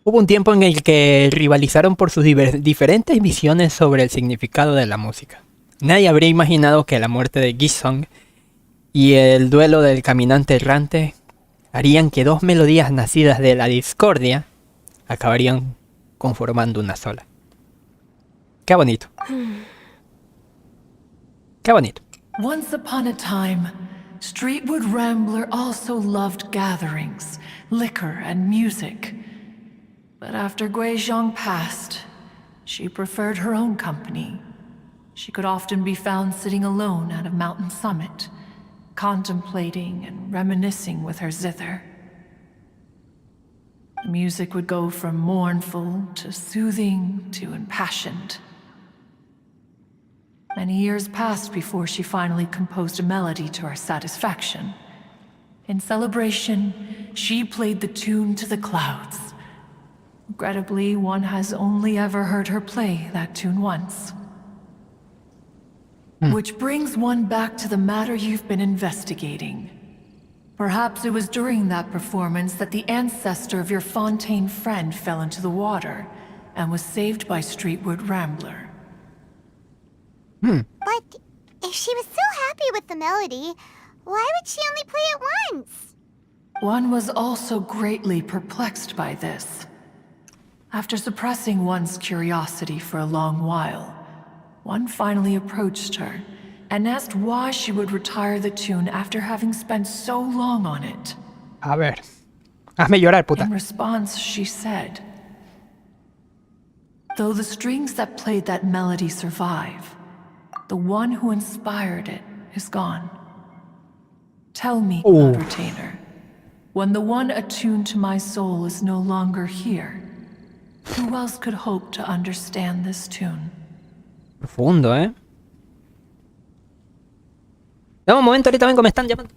Hubo un tiempo en el que rivalizaron por sus diferentes visiones sobre el significado de la música. Nadie habría imaginado que la muerte de Gizong y el duelo del caminante errante harían que dos melodías nacidas de la discordia acabarían conformando una sola. Qué bonito. Qué bonito. Once upon a time, Streetwood Rambler also loved gatherings, liquor, and music. But after Gui Zhang passed, she preferred her own company. She could often be found sitting alone at a mountain summit, contemplating and reminiscing with her zither. The music would go from mournful to soothing to impassioned. Many years passed before she finally composed a melody to her satisfaction. In celebration, she played the tune to the clouds. Regrettably, one has only ever heard her play that tune once. Which brings one back to the matter you've been investigating. Perhaps it was during that performance that the ancestor of your Fontaine friend fell into the water and was saved by Streetwood Rambler. But if she was so happy with the melody, why would she only play it once? One was also greatly perplexed by this. After suppressing one's curiosity for a long while, one finally approached her and asked why she would retire the tune after having spent so long on it. A ver. Hazme llorar, puta. In response, she said, "Though the strings that played that melody survive, the one who inspired it is gone. Tell me, Cloud Retainer, when the one attuned to my soul is no longer here, who else could hope to understand this tune?" Profundo, ¿eh? Dame un momento, ahorita vengo, me están llamando.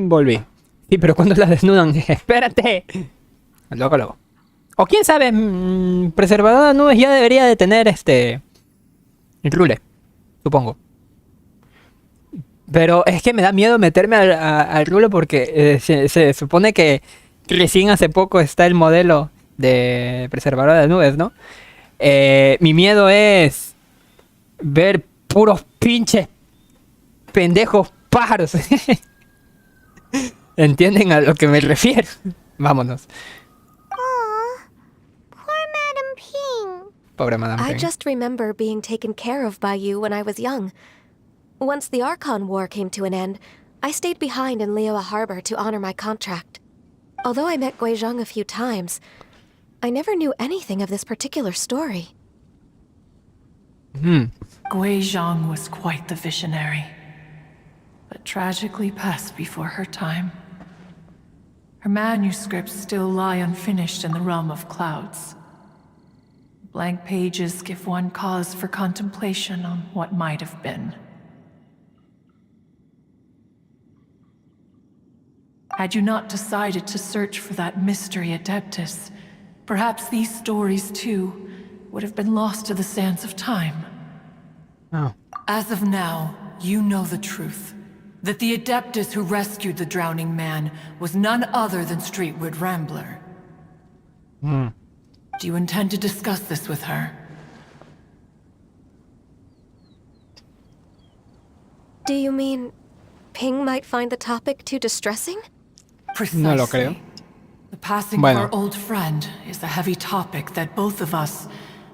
Volví. Sí, pero cuando la desnudan, espérate. Luego. O quién sabe, preservador de nubes ya debería de tener el rule, supongo. Pero es que me da miedo meterme al rule porque se supone que recién hace poco está el modelo de preservador de nubes, ¿no? Mi miedo es ver puros pinches pendejos pájaros. ¿Entienden a lo que me refiero? Vámonos. Aw, poor Madam Ping. Pobre Madame I Ping. just remember being taken care of by you when I was young. Once the Archon War came to an end, I stayed behind in Liyue Harbor to honor my contract. Although I met Guizhong a few times, I never knew anything of this particular story. Guizhong was quite the visionary, but tragically passed before her time. Her manuscripts still lie unfinished in the realm of clouds. Blank pages give one cause for contemplation on what might have been. Had you not decided to search for that mystery Adeptus, perhaps these stories, too, would have been lost to the sands of time. Oh. As of now, you know the truth. That the Adeptus who rescued the drowning man was none other than Streetwood Rambler. Do you intend to discuss this with her? Do you mean Ping might find the topic too distressing? Precisely. No lo creo. The passing Bueno. of our old friend is a heavy topic that both of us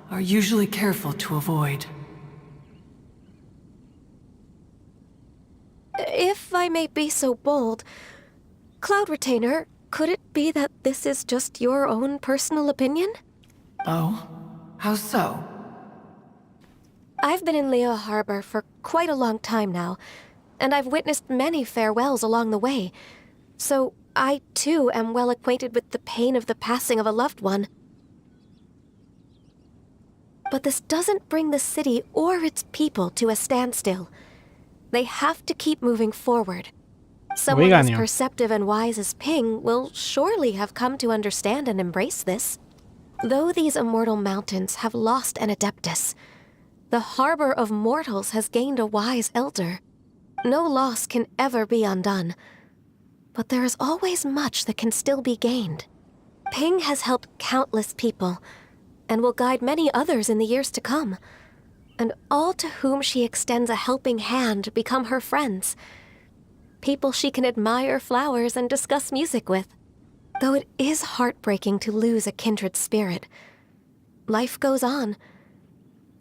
are usually careful to avoid. If I may be so bold, Cloud Retainer, could it be that this is just your own personal opinion? Oh? How so? I've been in Liyue Harbor for quite a long time now, and I've witnessed many farewells along the way, so I too am well acquainted with the pain of the passing of a loved one. But this doesn't bring the city or its people to a standstill. They have to keep moving forward. Someone as Oigan, perceptive and wise as Ping will surely have come to understand and embrace this. Though these immortal mountains have lost an Adeptus, the harbor of mortals has gained a wise elder. No loss can ever be undone, but there is always much that can still be gained. Ping has helped countless people, and will guide many others in the years to come. And all to whom she extends a helping hand become her friends. People she can admire flowers and discuss music with. Though it is heartbreaking to lose a kindred spirit, life goes on,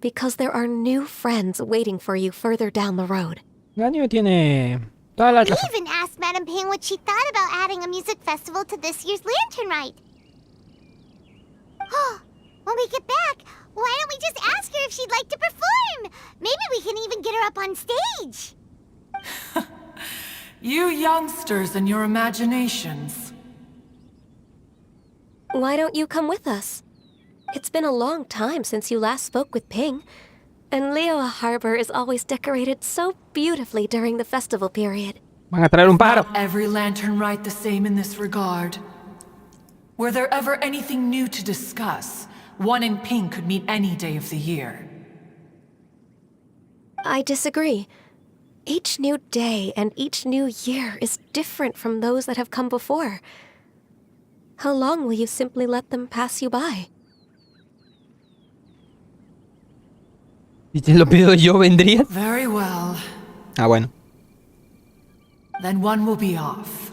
because there are new friends waiting for you further down the road. Ganyu tiene toda la We razón. even asked Madam Ping what she thought about adding a music festival to this year's Lantern Rite. When we get back, why don't we just ask her if she'd like to perform? Maybe we can even get her up on stage. You youngsters and your imaginations. Why don't you come with us? It's been a long time since you last spoke with Ping, and Liyue Harbor is always decorated so beautifully during the festival period. Van a traer un pájaro. Not every lantern rite the same in this regard. Were there ever anything new to discuss, one in Ping could meet any day of the year. I disagree. Each new day and each new year is different from those that have come before. How long will you simply let them pass you by? Si te lo pido yo, ¿vendrías? Very well. Ah, bueno. Then one will be off.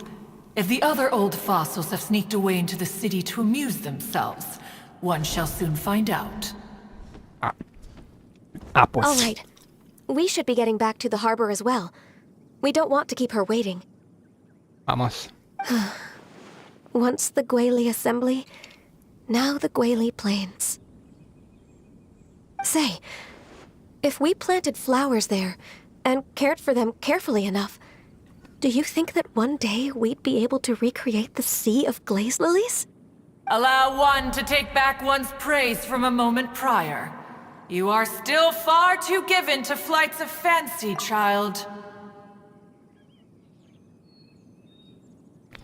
If the other old fossils have sneaked away into the city to amuse themselves, one shall soon find out. Ah, pues. All right. We should be getting back to the harbor as well. We don't want to keep her waiting. Vamos. Once the Guili Assembly, now the Guili Plains. Say, if we planted flowers there and cared for them carefully enough, do you think that one day we'd be able to recreate the sea of glaze lilies? Allow one to take back one's praise from a moment prior. You are still far too given to flights of fancy, child.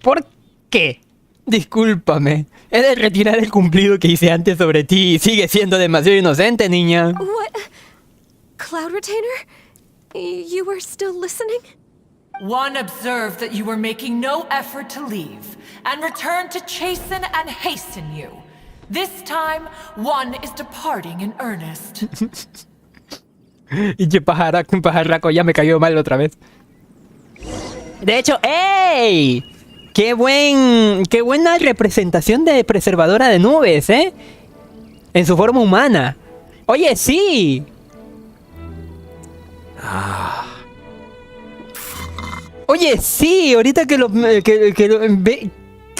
¿Por qué? Discúlpame. He de retirar el cumplido que hice antes sobre ti. Sigue siendo demasiado inocente, niña. What? Cloud Retainer? You were still listening? One observed that you were making no effort to leave, and returned to chasten and hasten you. This time, one is departing in earnest. Y pajarraco ya me cayó mal otra vez. De hecho, ¡ey! ¡Qué buena representación de preservadora de nubes, ¿eh? En su forma humana. ¡Oye, sí! Oye, sí, ahorita que lo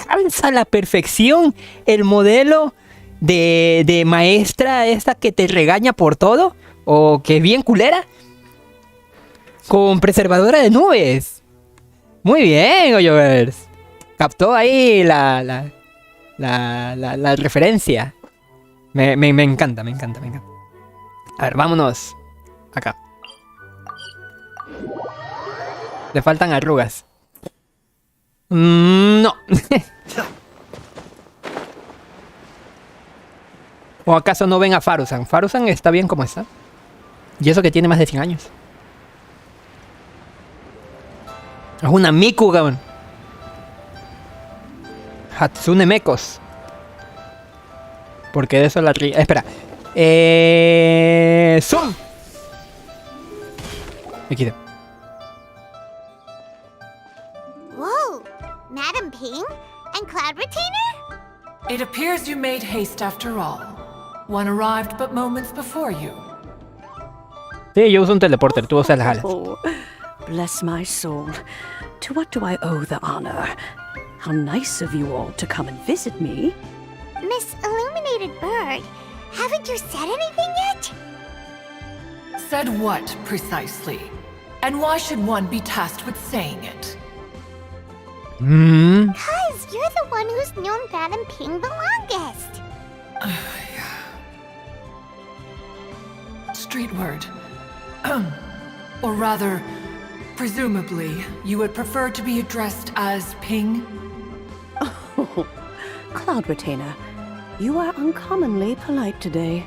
calza a la perfección el modelo de maestra esta que te regaña por todo, o que es bien culera, con preservadora de nubes. Muy bien, Oyovers. Captó ahí la referencia. Me encanta, me encanta, me encanta. A ver, vámonos. Acá. Le faltan arrugas. No. ¿O acaso no ven a Farusan? Farusan está bien como está. Y eso que tiene más de 100 años. Es una Miku, cabrón. Hatsune Mekos. Porque de eso la... Espera. Zoom. Me quité. Whoa! Madam Ping? And Cloud Retainer? It appears you made haste after all. One arrived but moments before you. Sí, yo uso un teleporter, tú usas las alas. Oh, bless my soul. To what do I owe the honor? How nice of you all to come and visit me. Miss Illuminated Bird, haven't you said anything yet? Said what, precisely? And why should one be tasked with saying it? Cause you're the one who's known Madam Ping the longest. Street word. Or rather, presumably, you would prefer to be addressed as Ping? Oh, Cloud Retainer, you are uncommonly polite today.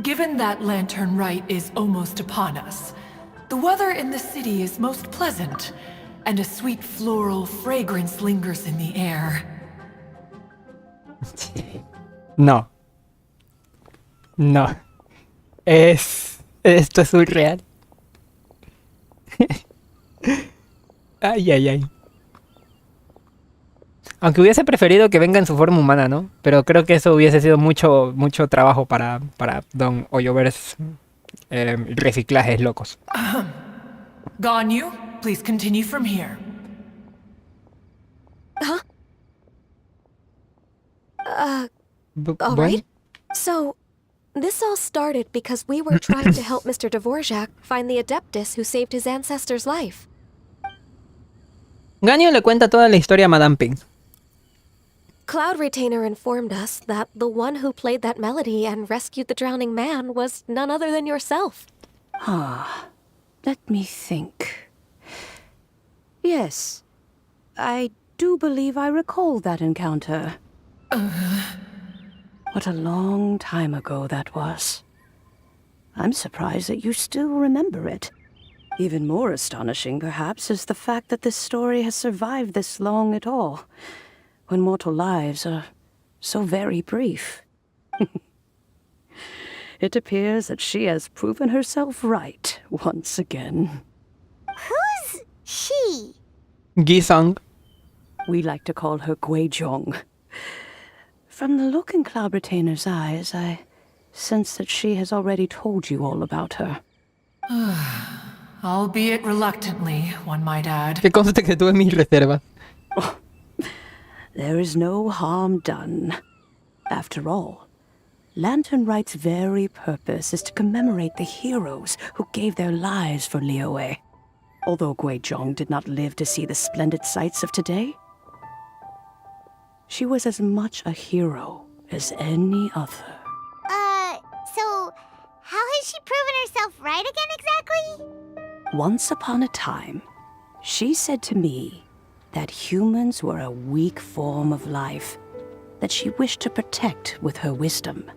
Given that Lantern Rite is almost upon us, the weather in the city is most pleasant, and a sweet floral fragrance lingers in the air. No. No. Esto es surreal. Ay, ay, ay. Aunque hubiese preferido que venga en su forma humana, ¿no? Pero creo que eso hubiese sido mucho trabajo para Don Oyovers reciclajes locos. Ganyu, please continue from here. Huh? All Bueno. right. So, this all started because we were trying to help Mr. Dvorak find the Adeptus who saved his ancestor's life. Ganyu le cuenta toda la historia a Madame Ping. Cloud Retainer informed us that the one who played that melody and rescued the drowning man was none other than yourself. Let me think. Yes, I do believe I recall that encounter. What a long time ago that was. I'm surprised that you still remember it. Even more astonishing, perhaps, is the fact that this story has survived this long at all, when mortal lives are so very brief. It appears that she has proven herself right once again. Who's she? Gisong. We like to call her Guizhong. From the look in Cloud Retainer's eyes, I sense that she has already told you all about her. Albeit reluctantly, one might add. Que conste que tuve mis reservas. There is no harm done. After all, Lantern Rite's very purpose is to commemorate the heroes who gave their lives for Liyue. Although Guizhong did not live to see the splendid sights of today, she was as much a hero as any other. So how has she proven herself right again exactly? Once upon a time, She said to me that humans were a weak form of life that she wished to protect with her wisdom.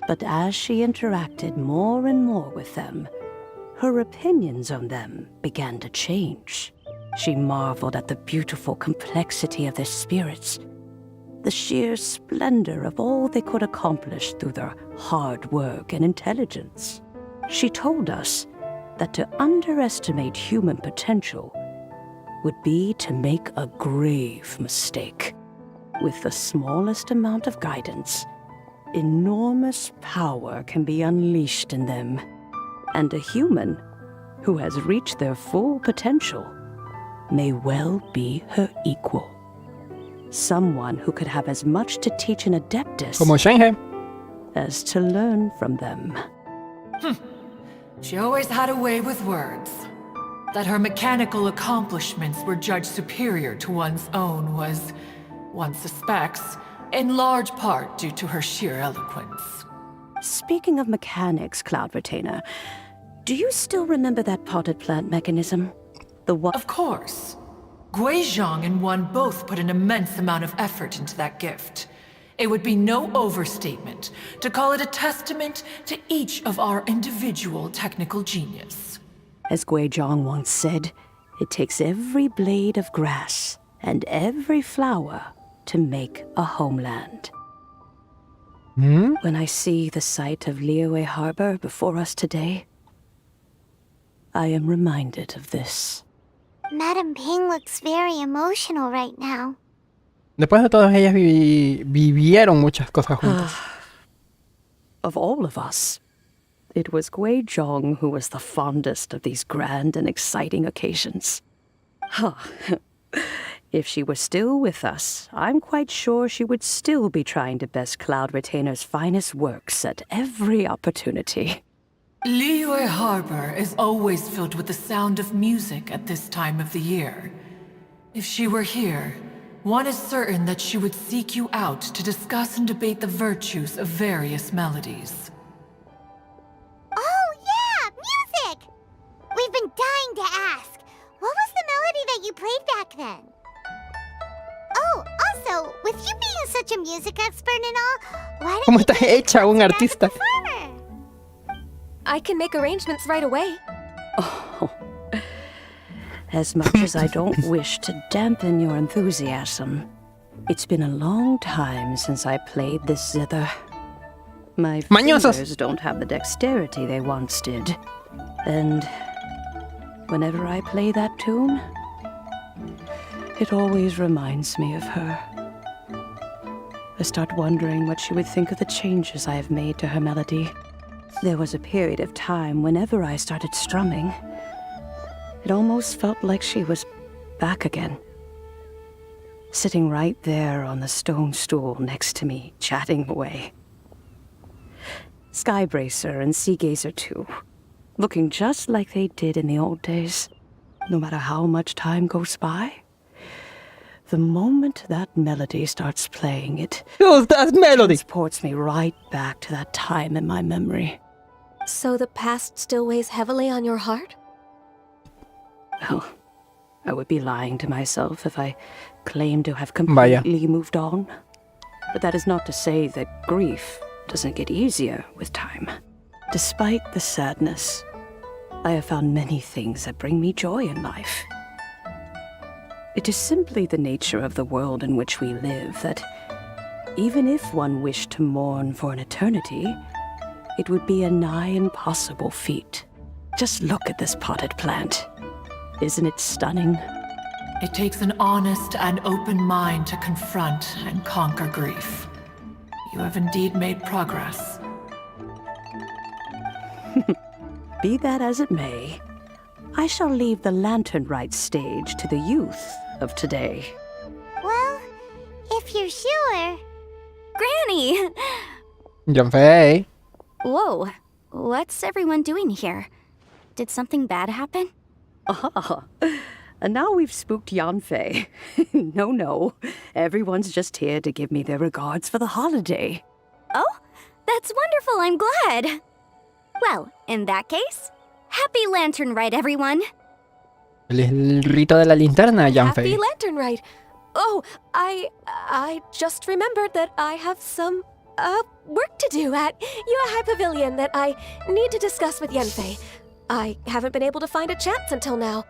But as she interacted more and more with them, her opinions on them began to change. She marveled at the beautiful complexity of their spirits, the sheer splendor of all they could accomplish through their hard work and intelligence. She told us that to underestimate human potential would be to make a grave mistake. With the smallest amount of guidance, enormous power can be unleashed in them. And a human who has reached their full potential may well be her equal. Someone who could have as much to teach an adeptus Como Shenhe. as to learn from them. She always had a way with words. That her mechanical accomplishments were judged superior to one's own was, one suspects, in large part due to her sheer eloquence. Speaking of mechanics, Cloud Retainer, do you still remember that potted plant mechanism? The one— Of course. Guizhong and one both put an immense amount of effort into that gift. It would be no overstatement to call it a testament to each of our individual technical genius. As Guizhong once said, it takes every blade of grass and every flower to make a homeland. When I see the sight of Liyue Harbor before us today, I am reminded of this. Madam Ping looks very emotional right now. Después de todas ellas vivieron muchas cosas juntas. Of all of us, it was Guizhong who was the fondest of these grand and exciting occasions. If she were still with us, I'm quite sure she would still be trying to best Cloud Retainer's finest works at every opportunity. Liyue Harbor is always filled with the sound of music at this time of the year. If she were here, one is certain that she would seek you out to discuss and debate the virtues of various melodies. Oh yeah, music! We've been dying to ask. What was the melody that you played back then? Oh, also, with you being such a music expert and all, why ¿Cómo don't you está hecha un as a artista? performer? I can make arrangements right away. Oh, as much as I don't wish to dampen your enthusiasm, it's been a long time since I played this zither. My Mañosos. fingers don't have the dexterity they once did. And whenever I play that tune, it always reminds me of her. I start wondering what she would think of the changes I have made to her melody. There was a period of time whenever I started strumming, it almost felt like she was back again. Sitting right there on the stone stool next to me, chatting away. Skybracer and Seagazer too, looking just like they did in the old days. No matter how much time goes by, the moment that melody starts playing, it Who's that melody? transports me right back to that time in my memory. So the past still weighs heavily on your heart? Well, I would be lying to myself if I claimed to have Vaya. completely moved on. But that is not to say that grief doesn't get easier with time. Despite the sadness, I have found many things that bring me joy in life. It is simply the nature of the world in which we live that even if one wished to mourn for an eternity, it would be a nigh impossible feat. Just look at this potted plant. Isn't it stunning? It takes an honest and open mind to confront and conquer grief. You have indeed made progress. Be that as it may, I shall leave the lantern rite stage to the youth of today. Well, if you're sure. Granny! Yanfei. Whoa, what's everyone doing here? Did something bad happen? Ah, and now we've spooked Yanfei. No, everyone's just here to give me their regards for the holiday. Oh, that's wonderful, I'm glad. Well, in that case, happy Lantern Rite, everyone. El rito de la linterna, Happy Yanfei. Lantern Rite. Oh, I just remembered that I have some work to do at Yuehai Pavilion that I need to discuss with Yanfei. I haven't been able to find a chance until now.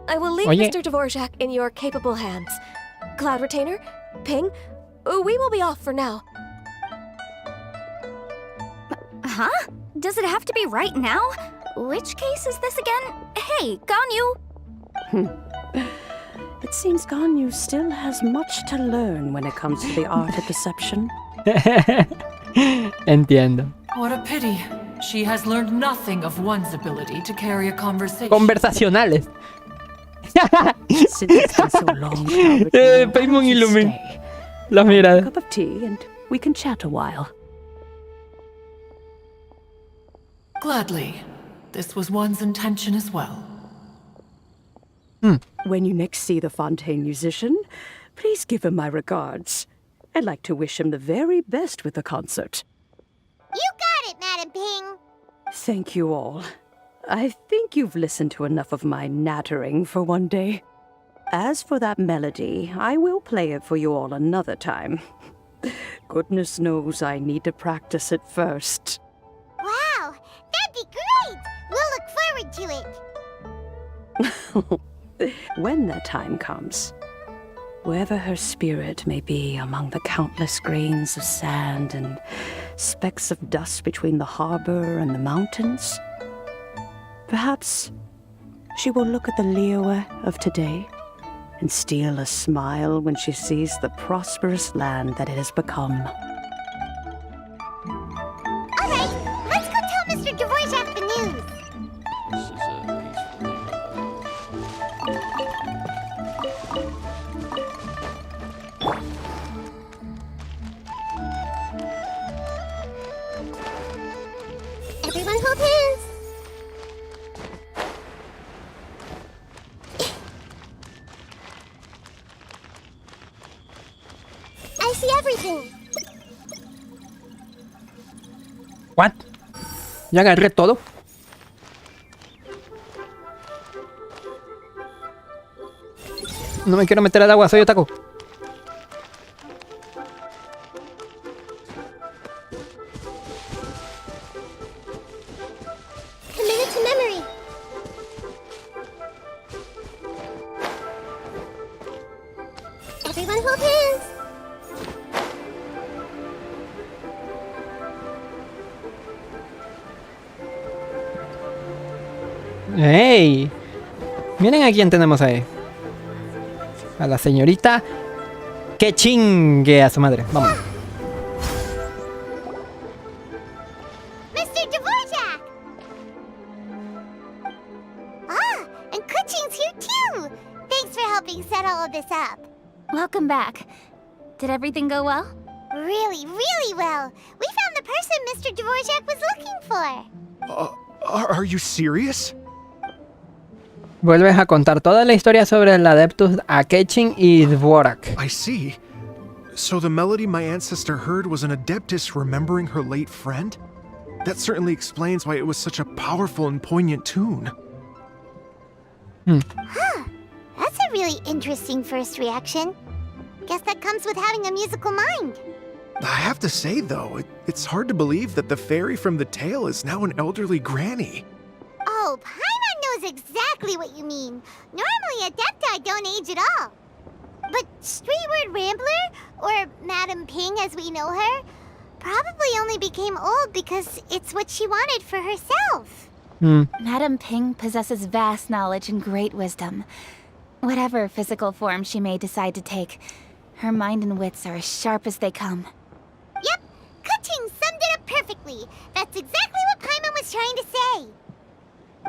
I will leave Oye. Mr. Dvorak in your capable hands. Cloud Retainer, Ping, we will be off for now. Huh? Does it have to be right now? Which case is this again? Hey, Ganyu! It seems Ganyu still has much to learn when it comes to the art of deception. Entiendo. What a pity. She has learned nothing of one's ability to carry a conversation. Conversacionales. Since it's been so long, Cloud Retainer, why Paimon don't you Illumin. stay? Las A miradas. cup of tea and we can chat a while. Gladly. This was one's intention as well. When you next see the Fontaine musician, please give him my regards. I'd like to wish him the very best with the concert. You got it, Madam Ping. Thank you all. I think you've listened to enough of my nattering for one day. As for that melody, I will play it for you all another time. Goodness knows I need to practice it first. Wow, that'd be great. We'll look forward to it. When that time comes, wherever her spirit may be among the countless grains of sand and specks of dust between the harbor and the mountains, perhaps she will look at the Liyue of today and steal a smile when she sees the prosperous land that it has become. All right, let's go tell Mr. Dvorak the news. Everyone hold hands. I see everything. What? Ya agarré todo. No me quiero meter al agua, soy otaku. Commit it to memory. Everyone hold hands. ¡Ey! Miren a quién tenemos ahí. A la señorita que chingue a su madre. Vamos. Mr. Dvorak! Ah, and Kuching's here too! Thanks for helping set all of this up. Welcome back. Did everything go well? Really, really well. We found the person Mr. Dvorak was looking for. Are you serious? Vuelves a contar toda la historia sobre el Adeptus Akechi y Dvorak. I see. So the melody my ancestor heard was an Adeptus remembering her late friend? That certainly explains why it was such a powerful and poignant tune. Huh. That's a really interesting first reaction. Guess that comes with having a musical mind. I have to say, though, it's hard to believe that the fairy from the tale is now an elderly granny. Oh, Paimon knows exactly what you mean. Normally, Adepti don't age at all. But Streetward Rambler, or Madam Ping as we know her, probably only became old because it's what she wanted for herself. Madame Ping possesses vast knowledge and great wisdom. Whatever physical form she may decide to take, her mind and wits are as sharp as they come. Yep, Kuching summed it up perfectly. That's exactly what Paimon was trying to say.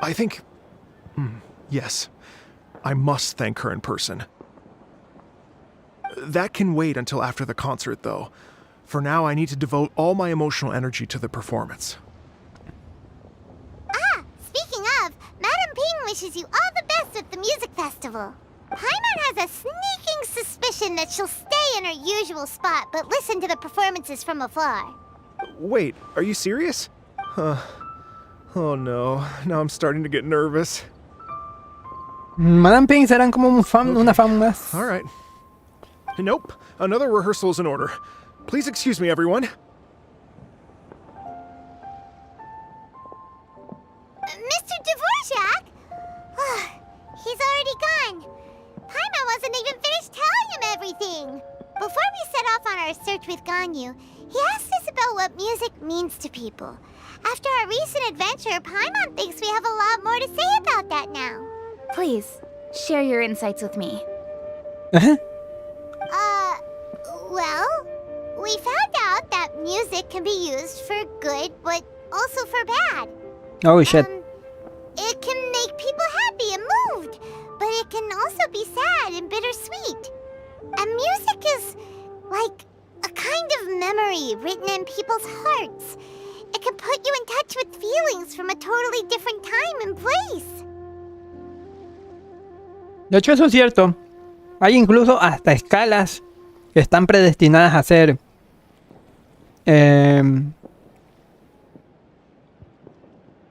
I think... yes. I must thank her in person. That can wait until after the concert, though. For now, I need to devote all my emotional energy to the performance. Ah, speaking of, Madam Ping wishes you all the best at the music festival. Paimon has a sneaking suspicion that she'll stay in her usual spot, but listen to the performances from afar. Wait, are you serious? Oh no, now I'm starting to get nervous. Madame Ping serán como un fan, una fan más. All right. Nope. Another rehearsal is in order. Please excuse me, everyone. Mr. Dvorak? He's already gone. Paimon wasn't even finished telling him everything. Before we set off on our search with Ganyu, he asked us about what music means to people. After our recent adventure, Paimon thinks we have a lot more to say about that now. Please, share your insights with me. Well, we found out that music can be used for good, but also for bad. Oh shit. It can make people happy and moved, but it can also be sad and bittersweet. And music is like a kind of memory written in people's hearts. It can put you in touch with feelings from a totally different time and place. De hecho, eso es cierto. Hay incluso hasta escalas que están predestinadas a ser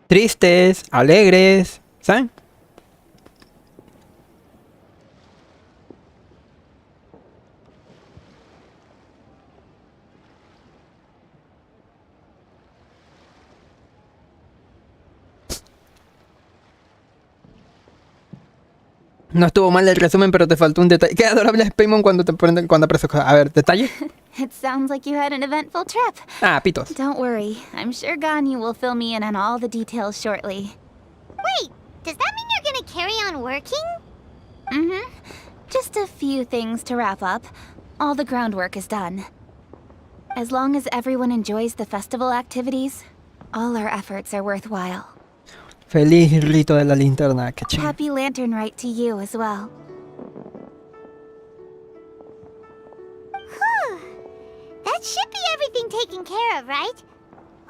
tristes, alegres, ¿saben? No estuvo mal el resumen, pero te faltó un detalle. Qué adorable es Paimon cuando te ponen cuando aparece cosas. A ver, detalle. It sounds like you had an eventful trip. Ah, pitos. Don't worry, I'm sure Ganyu will fill me in on all the details shortly. Wait, does that mean you're gonna carry on working? Mm-hmm. Just a few things to wrap up. All the groundwork is done. As long as everyone enjoys the festival activities, all our efforts are worthwhile. Feliz Rito de la linterna, qué chido. Happy Lantern Rite to you as well. That should be everything taken care of, right?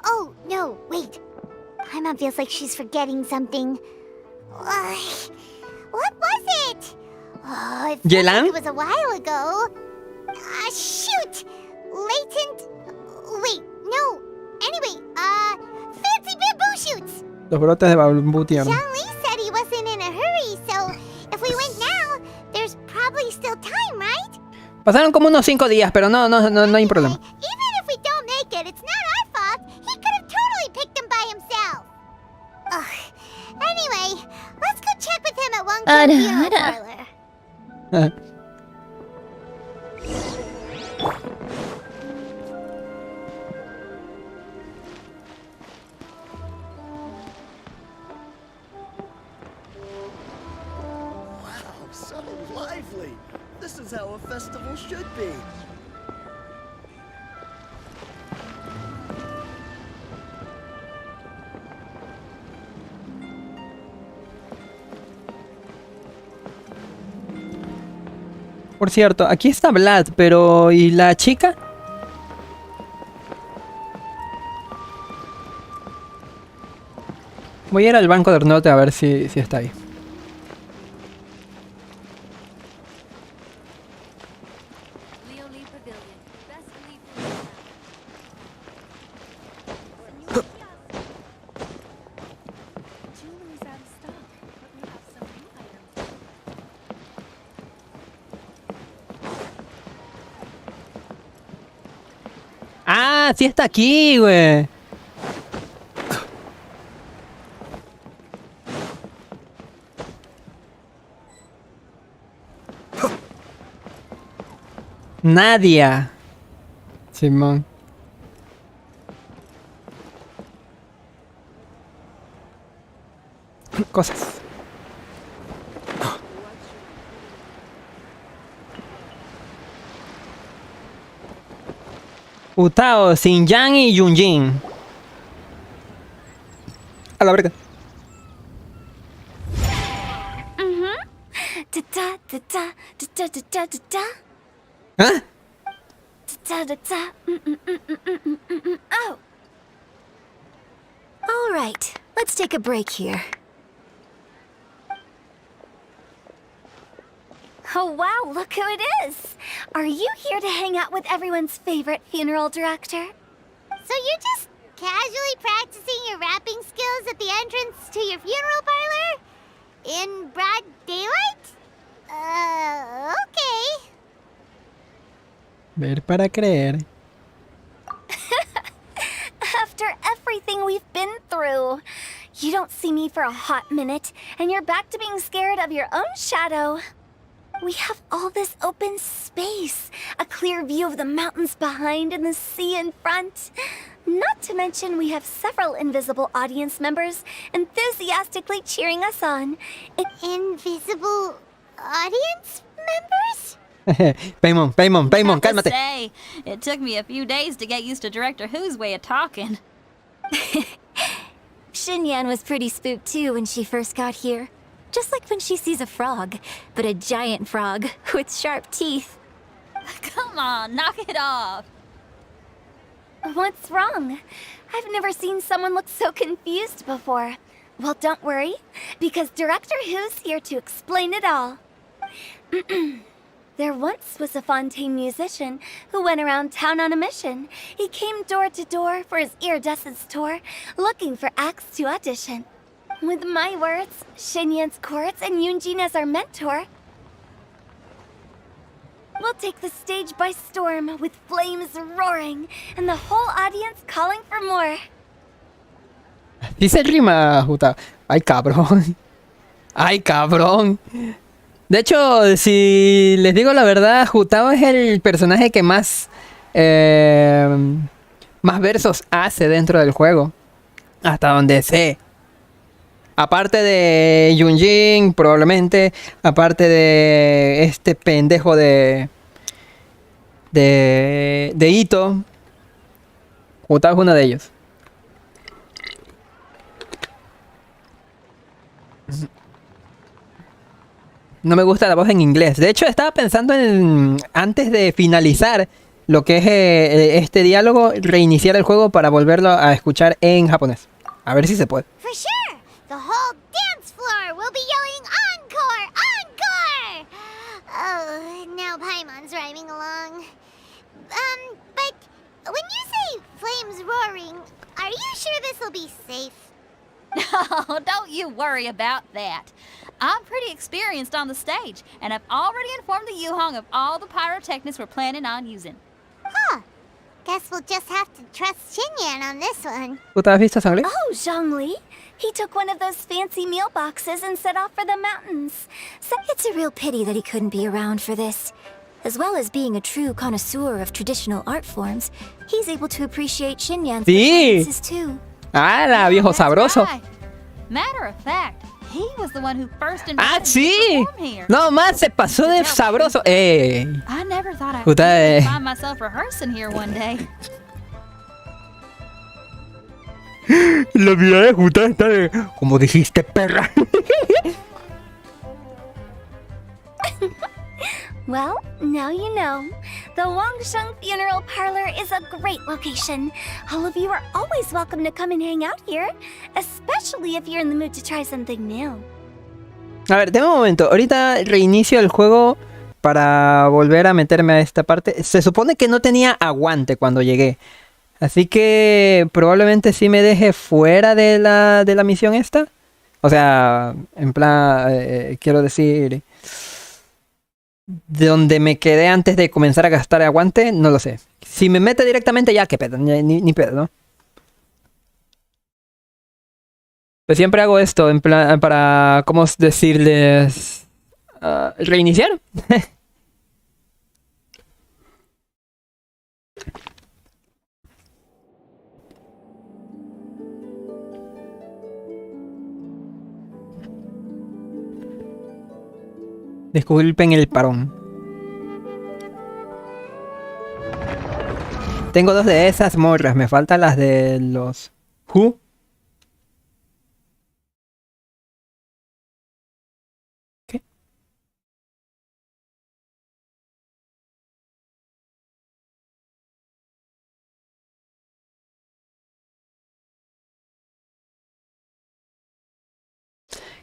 Oh, no, wait. Paimon feels like she's forgetting something. What was it? Oh, it felt like it was a while ago. Shoot! Latent... Wait, no. Anyway, fancy bamboo shoots! Los brotes de bambú tierno. Lee said he wasn't in a hurry, so if we went now, there's probably still time, right? Pasaron como unos 5 días, pero no hay problema. Even if we don't make it, it's not our fault. He could have totally picked them by himself. Ugh. Anyway, let's go check with him at one funeral parlor. So lively! This is how a festival should be. Por cierto, aquí está Vlad, pero ¿y la chica? Voy a ir al banco de norte a ver si está ahí. Ah, sí está aquí, güey. Nadia. Simón. Cosas. Utao, Xinjiang y Yunjin. A la verga. ¿Ah? Oh. All right, let's take a break here. Oh wow, look who it is! Are you here to hang out with everyone's favorite funeral director? So you're just casually practicing your rapping skills at the entrance to your funeral parlor? In broad daylight? Okay. Ver para creer. After everything we've been through, you don't see me for a hot minute, and you're back to being scared of your own shadow. We have all this open space, a clear view of the mountains behind and the sea in front. Not to mention we have several invisible audience members enthusiastically cheering us on. Invisible audience members? Paimon, cálmate. Say, it took me a few days to get used to Director Who's way of talking. Xinyan was pretty spooked too when she first got here. Just like when she sees a frog, but a giant frog with sharp teeth. Come on, knock it off. What's wrong? I've never seen someone look so confused before. Well, don't worry, because Director Who's here to explain it all. There once was a Fontaine musician who went around town on a mission. He came door to door for his iridescence tour, looking for acts to audition. With my words, Xinyan's chords, and Yunjin as our mentor, we'll take the stage by storm with flames roaring and the whole audience calling for more. Dice rima, Juta. Ay, cabrón. Ay, cabrón. De hecho, si les digo la verdad, Jutao es el personaje que más versos hace dentro del juego. Hasta donde sé. Aparte de Yunjin, probablemente. Aparte de este pendejo de Rito. Jutao es uno de ellos. No me gusta la voz en inglés. De hecho, estaba pensando en, antes de finalizar lo que es este diálogo, reiniciar el juego para volverlo a escuchar en japonés. A ver si se puede. For sure! The whole dance floor will be yelling encore! Encore! Oh, now Paimon's rhyming along. But when you say flames roaring, are you sure this will be safe? No, don't you worry about that. I'm pretty experienced on the stage, and I've already informed the Yuhong of all the pyrotechnics we're planning on using. Huh. Guess we'll just have to trust Xinyan on this one. ¿Tú te has visto, Zhongli? Oh, Zhongli. He took one of those fancy meal boxes and set off for the mountains. So It's a real pity that he couldn't be around for this. As well as being a true connoisseur of traditional art forms, he's able to appreciate Xinyan's Sí. performances too. ¡Hala, viejo That's sabroso! right. Matter of fact, he was the one who first ¡Ah, invited me sí! to perform here. No más, se pasó de sabroso. I never thought I'd Puta, find myself rehearsing here one day. La vida de Juta está de... Como dijiste, perra. Well, now you know. The Wangsheng Funeral Parlor is a great location. All of you are always welcome to come and hang out here, especially if you're in the mood to try something new. A ver, déjame un momento. Ahorita reinicio el juego para volver a meterme a esta parte. Se supone que no tenía aguante cuando llegué. Así que probablemente sí me deje fuera de la misión esta. O sea, en plan, quiero decir... De donde me quedé antes de comenzar a gastar aguante, no lo sé. Si me mete directamente ya, qué pedo, ni pedo, ¿no? Pues siempre hago esto en plan para, ¿cómo decirles? Reiniciar. Disculpen el parón. Tengo dos de esas morras. Me faltan las de los Who. ¿Qué?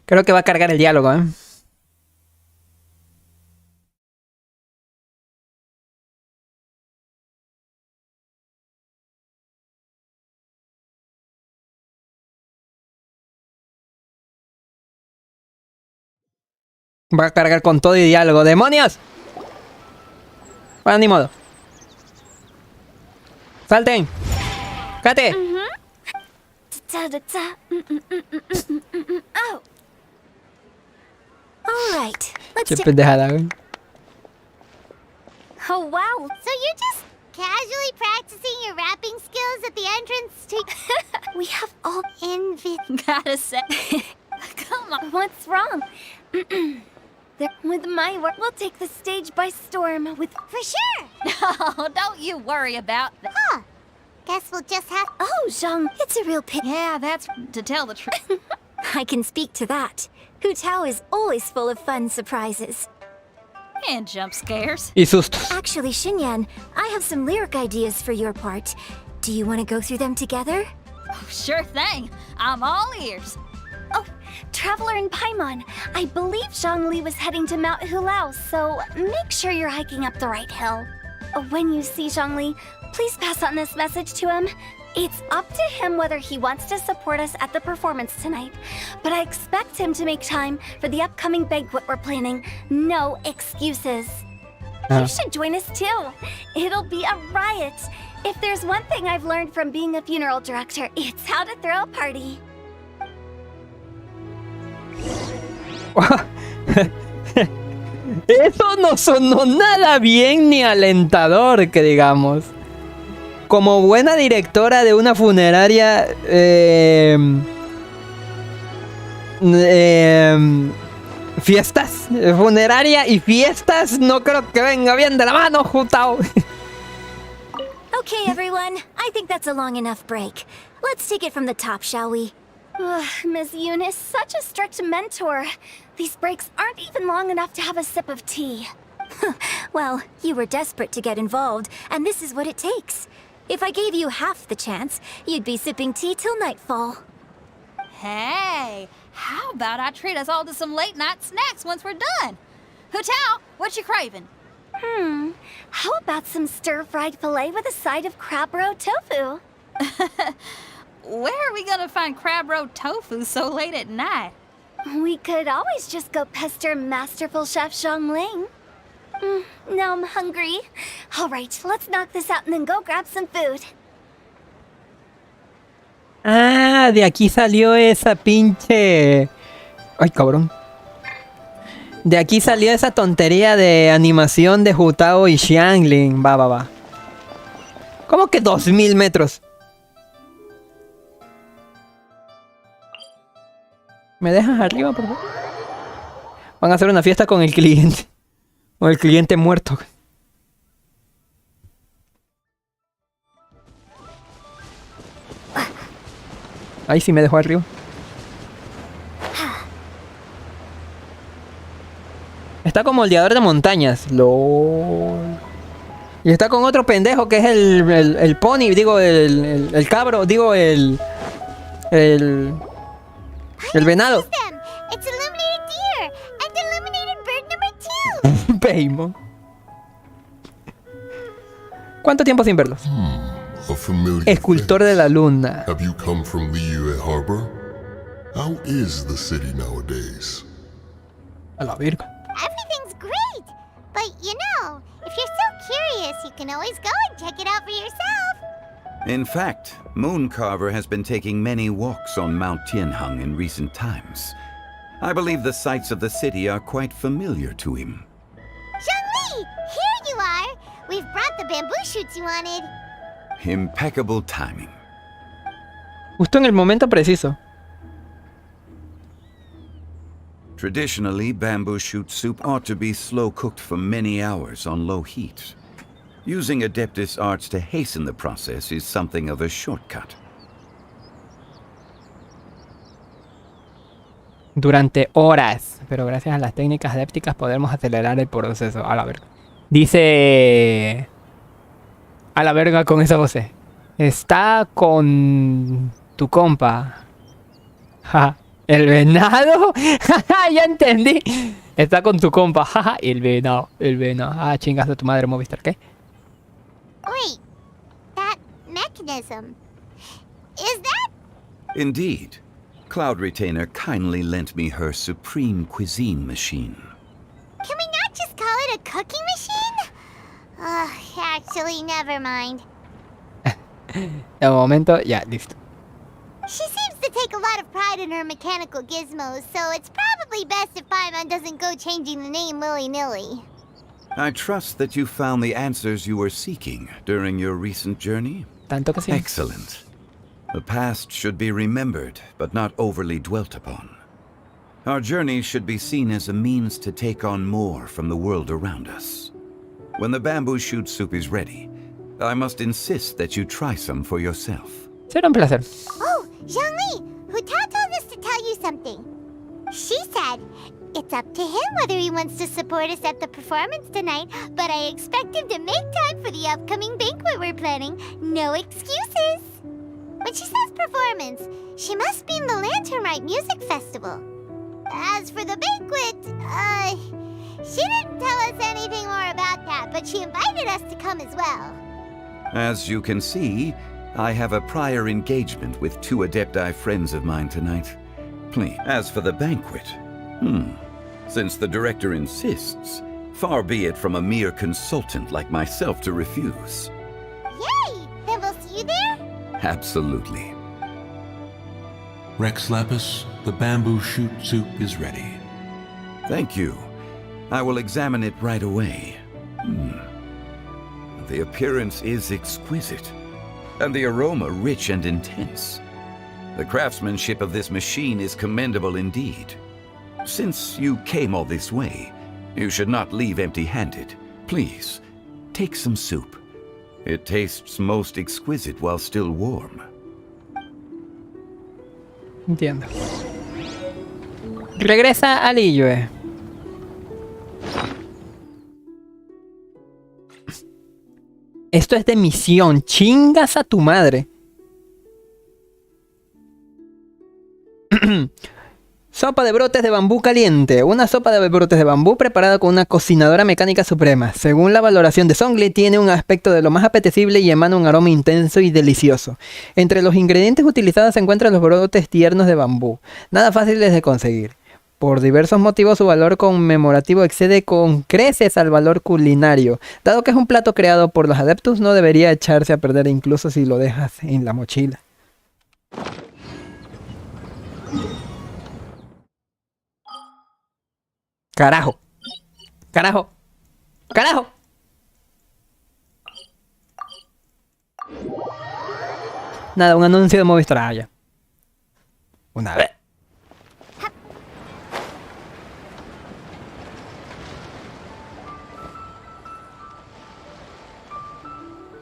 Creo que va a cargar el diálogo, ¿eh? Va a cargar con todo y diálogo. ¡Demonios! Bueno, ni modo. ¡Salten! ¡Cate! Oh. All right. Let's Qué do. pendejada, güey. Oh, wow. So you're just casually practicing your rapping skills at the entrance to... We have all. Gotta say. Come on. What's wrong? With my work, we'll take the stage by storm. With. For sure. No, don't you worry about that. Huh. Guess we'll just have... Oh, Zhang, it's a real pit. Yeah, that's to tell the truth. I can speak to that. Hu Tao is always full of fun surprises. And jump scares. Y sustos. Actually, Xinyan, I have some lyric ideas for your part. Do you want to go through them together? Oh, sure thing. I'm all ears. Oh, Traveler in Paimon. I believe Zhongli was heading to Mount Hulao, so make sure you're hiking up the right hill. When you see Zhongli, please pass on this message to him. It's up to him whether he wants to support us at the performance tonight, but I expect him to make time for the upcoming banquet we're planning. No excuses. You should join us too. It'll be a riot. If there's one thing I've learned from being a funeral director, it's how to throw a party. Eso no sonó nada bien ni alentador, que digamos. Como buena directora de una funeraria, fiestas, funeraria y fiestas, no creo que venga bien de la mano, Jutao. Okay, everyone. I think that's a long enough break. Let's take it from the top, shall we? Miss Eunice, such a strict mentor. These breaks aren't even long enough to have a sip of tea. Well, you were desperate to get involved, and this is what it takes. If I gave you half the chance, you'd be sipping tea till nightfall. Hey, how about I treat us all to some late night snacks once we're done? Hu Tao, what you craving? How about some stir-fried filet with a side of crab roe tofu? Where are we gonna find crab roe tofu so late at night? We could always just go pester Masterful Chef Zhongling. Now I'm hungry. All right, let's knock this out and then go grab some food. Ah, de aquí salió esa pinche... Ay, cabrón. De aquí salió esa tontería de animación de Jutao y Xiangling. Va. ¿Cómo que 2000 metros? ¿Me dejas arriba, por favor? Van a hacer una fiesta con el cliente. Con el cliente muerto. Ahí sí me dejó arriba. Está como moldeador de montañas. LOL. Y está con otro pendejo que es el pony. Digo, el cabro. Digo, el venado. It's illuminated deer and illuminated bird number 2. Paimon. ¿Cuánto tiempo sin verlos? A familiar Escultor de la luna. Have you come from Liyue Harbor? How is the city nowadays? A la verga. Everything's great. But you know, if you're so curious, you can always go and check it out for yourself. In fact, Mooncarver has been taking many walks on Mount Tianheng in recent times. I believe the sights of the city are quite familiar to him. Zhongli, here you are. We've brought the bamboo shoots you wanted. Impeccable timing. Justo en el momento preciso. Traditionally, bamboo shoot soup ought to be slow cooked for many hours on low heat. Using Adeptus arts to hasten the process is something of a shortcut. Durante horas. Pero gracias a las técnicas adépticas podemos acelerar el proceso. A la verga. Dice... A la verga con esa voz. Está con tu compa. Ja, ¿el venado? Ya entendí. Está con tu compa. Jaja, el venado. El venado. Ah, chingas de tu madre, Movistar. ¿Qué? Wait, that mechanism. Is that? Indeed. Cloud Retainer kindly lent me her supreme cuisine machine. cooking machine? Actually, never mind. De momento, ya, listo. She seems to take a lot of pride in her mechanical gizmos, so it's probably best if Paimon doesn't go changing the name willy-nilly. I trust that you found the answers you were seeking during your recent journey. Tanto que sí. Excellent. The past should be remembered, but not overly dwelt upon. Our journey should be seen as a means to take on more from the world around us. When the bamboo shoot soup is ready, I must insist that you try some for yourself. Será un placer. Oh, Zhongli, Hutao told us to tell you something. She said, it's up to him whether he wants to support us at the performance tonight, but I expect him to make time for the upcoming banquet we're planning. No excuses. When she says performance, she must mean the Lantern Rite Music Festival. As for the banquet, she didn't tell us anything more about that, but she invited us to come as well. As you can see, I have a prior engagement with 2 Adepti friends of mine tonight. Please. As for the banquet, since the director insists, far be it from a mere consultant like myself to refuse. Yay! Then we'll see you there? Absolutely. Rex Lapis, the bamboo shoot soup is ready. Thank you. I will examine it right away. The appearance is exquisite, and the aroma rich and intense. The craftsmanship of this machine is commendable indeed. Since you came all this way, you should not leave empty-handed. Please, take some soup. It tastes most exquisite while still warm. Entiendo. Regresa a Liyue. Esto es de misión. Chingas a tu madre. Sopa de brotes de bambú caliente. Una sopa de brotes de bambú preparada con una cocinadora mecánica suprema. Según la valoración de Zhongli, tiene un aspecto de lo más apetecible y emana un aroma intenso y delicioso. Entre los ingredientes utilizados se encuentran los brotes tiernos de bambú. Nada fáciles de conseguir. Por diversos motivos su valor conmemorativo excede con creces al valor culinario. Dado que es un plato creado por los adeptos, no debería echarse a perder incluso si lo dejas en la mochila. Carajo. Carajo. Carajo. Nada, un anuncio de Movistar. Ah, ya. Una vez.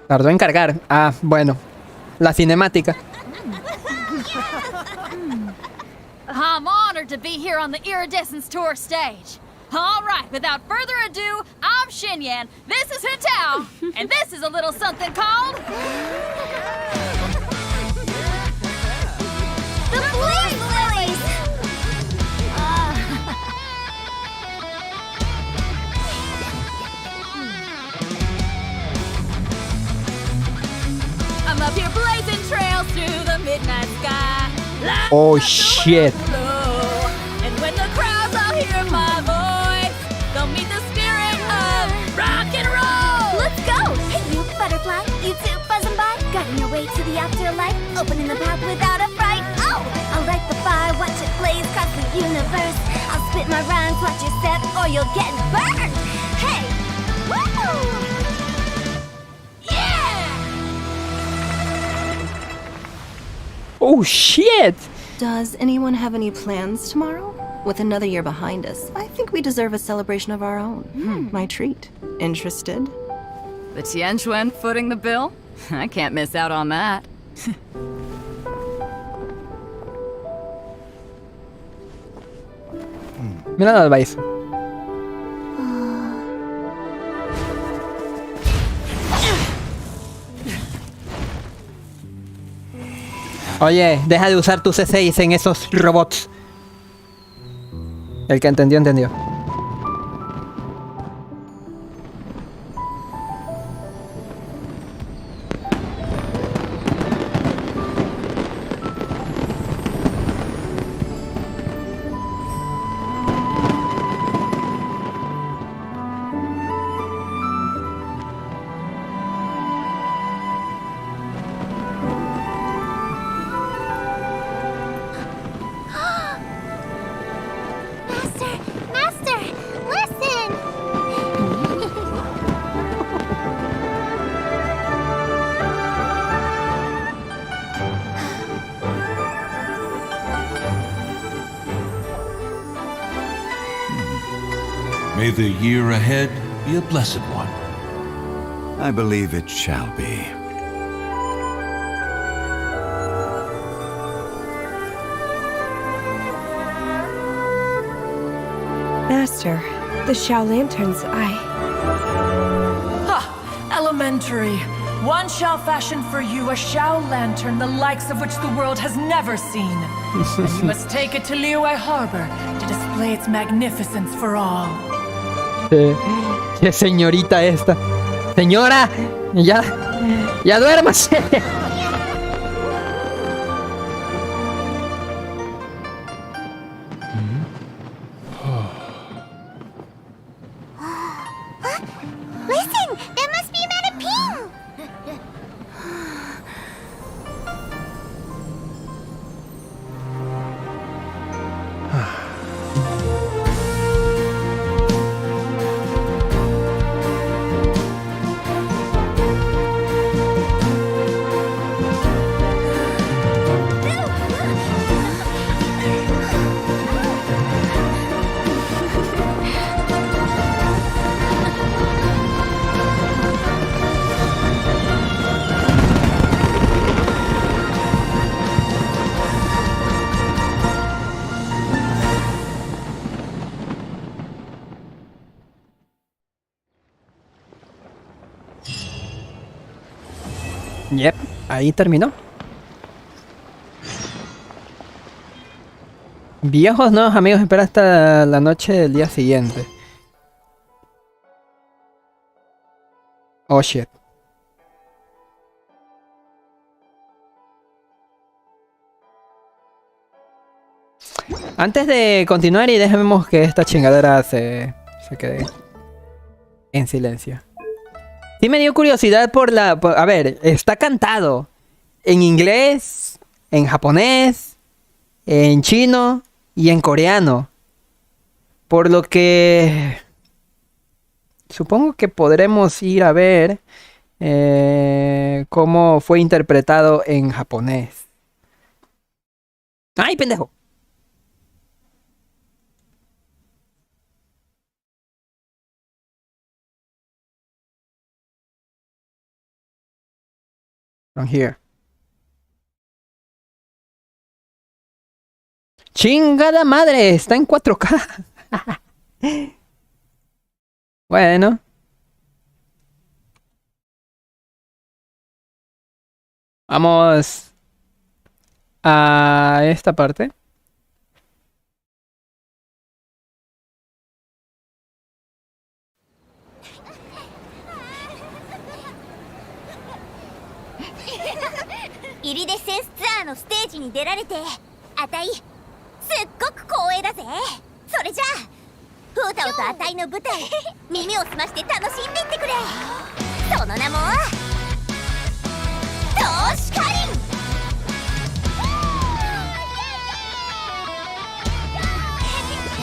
Tardó en cargar. Ah, bueno. La cinemática. I'm honored to be here on the Iridescence Tour stage. All right, without further ado, I'm Xinyan, this is Hutao, and this is a little something called... The Bling Lilies! I'm up here blazing trails through the midnight sky. Oh shit. And when the crowds all hear my voice, they'll meet the spirit of rock and roll. Let's go! Hey, you butterfly, you too buzzing by, guiding your way to the afterlife, opening the path without a fright. Oh, I'll light the fire, watch it blaze across the universe. I'll spit my rhymes, watch your step, or you'll get burned. Hey, woo! Oh shit! Does anyone have any plans tomorrow? With another year behind us, I think we deserve a celebration of our own. My treat. Interested? The Tianquan footing the bill? I can't miss out on that. Mira la Albaíz. Oye, deja de usar tu C6 en esos robots. El que entendió, entendió. May the year ahead be a blessed one. I believe it shall be. Master, the Shao lanterns, Elementary. One shall fashion for you a Shao lantern the likes of which the world has never seen. And you must take it to Liyue Harbor to display its magnificence for all. Qué señorita esta. Señora, ya duérmase. Listen, that must be Madame Ping! Yep, ahí terminó. Viejos nuevos amigos, espera hasta la noche del día siguiente. Oh shit. Antes de continuar y dejemos que esta chingadera se quede en silencio. Sí me dio curiosidad a ver, está cantado en inglés, en japonés, en chino y en coreano. Por lo que supongo que podremos ir a ver cómo fue interpretado en japonés. ¡Ay, pendejo! From here. ¡Chingada madre! Está en 4K. Bueno. Vamos a esta parte. Iridescence ツアーのステージに出られて、あたいすっごく光栄だぜ。それじゃあ、フータオとあたいの舞台、耳を澄まして楽しんでいってくれ。その名も、投資カリ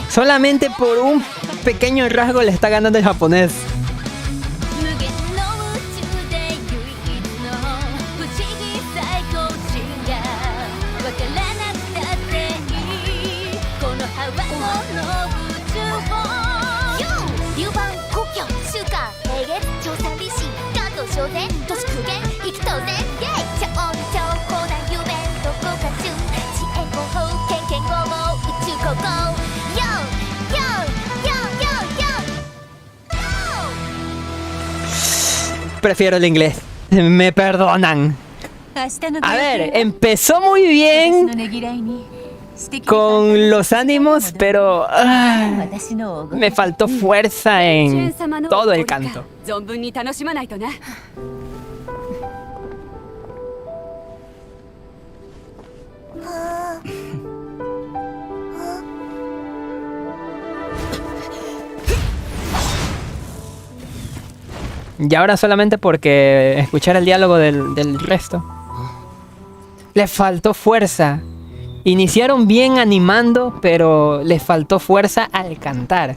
ン。Solamente por un pequeño rasgo le está ganando el japonés. Prefiero el inglés. Me perdonan. A ver, empezó muy bien con los ánimos, pero me faltó fuerza en todo el canto. Y ahora solamente porque escuchar el diálogo del resto. Le faltó fuerza. Iniciaron bien animando, pero les faltó fuerza al cantar.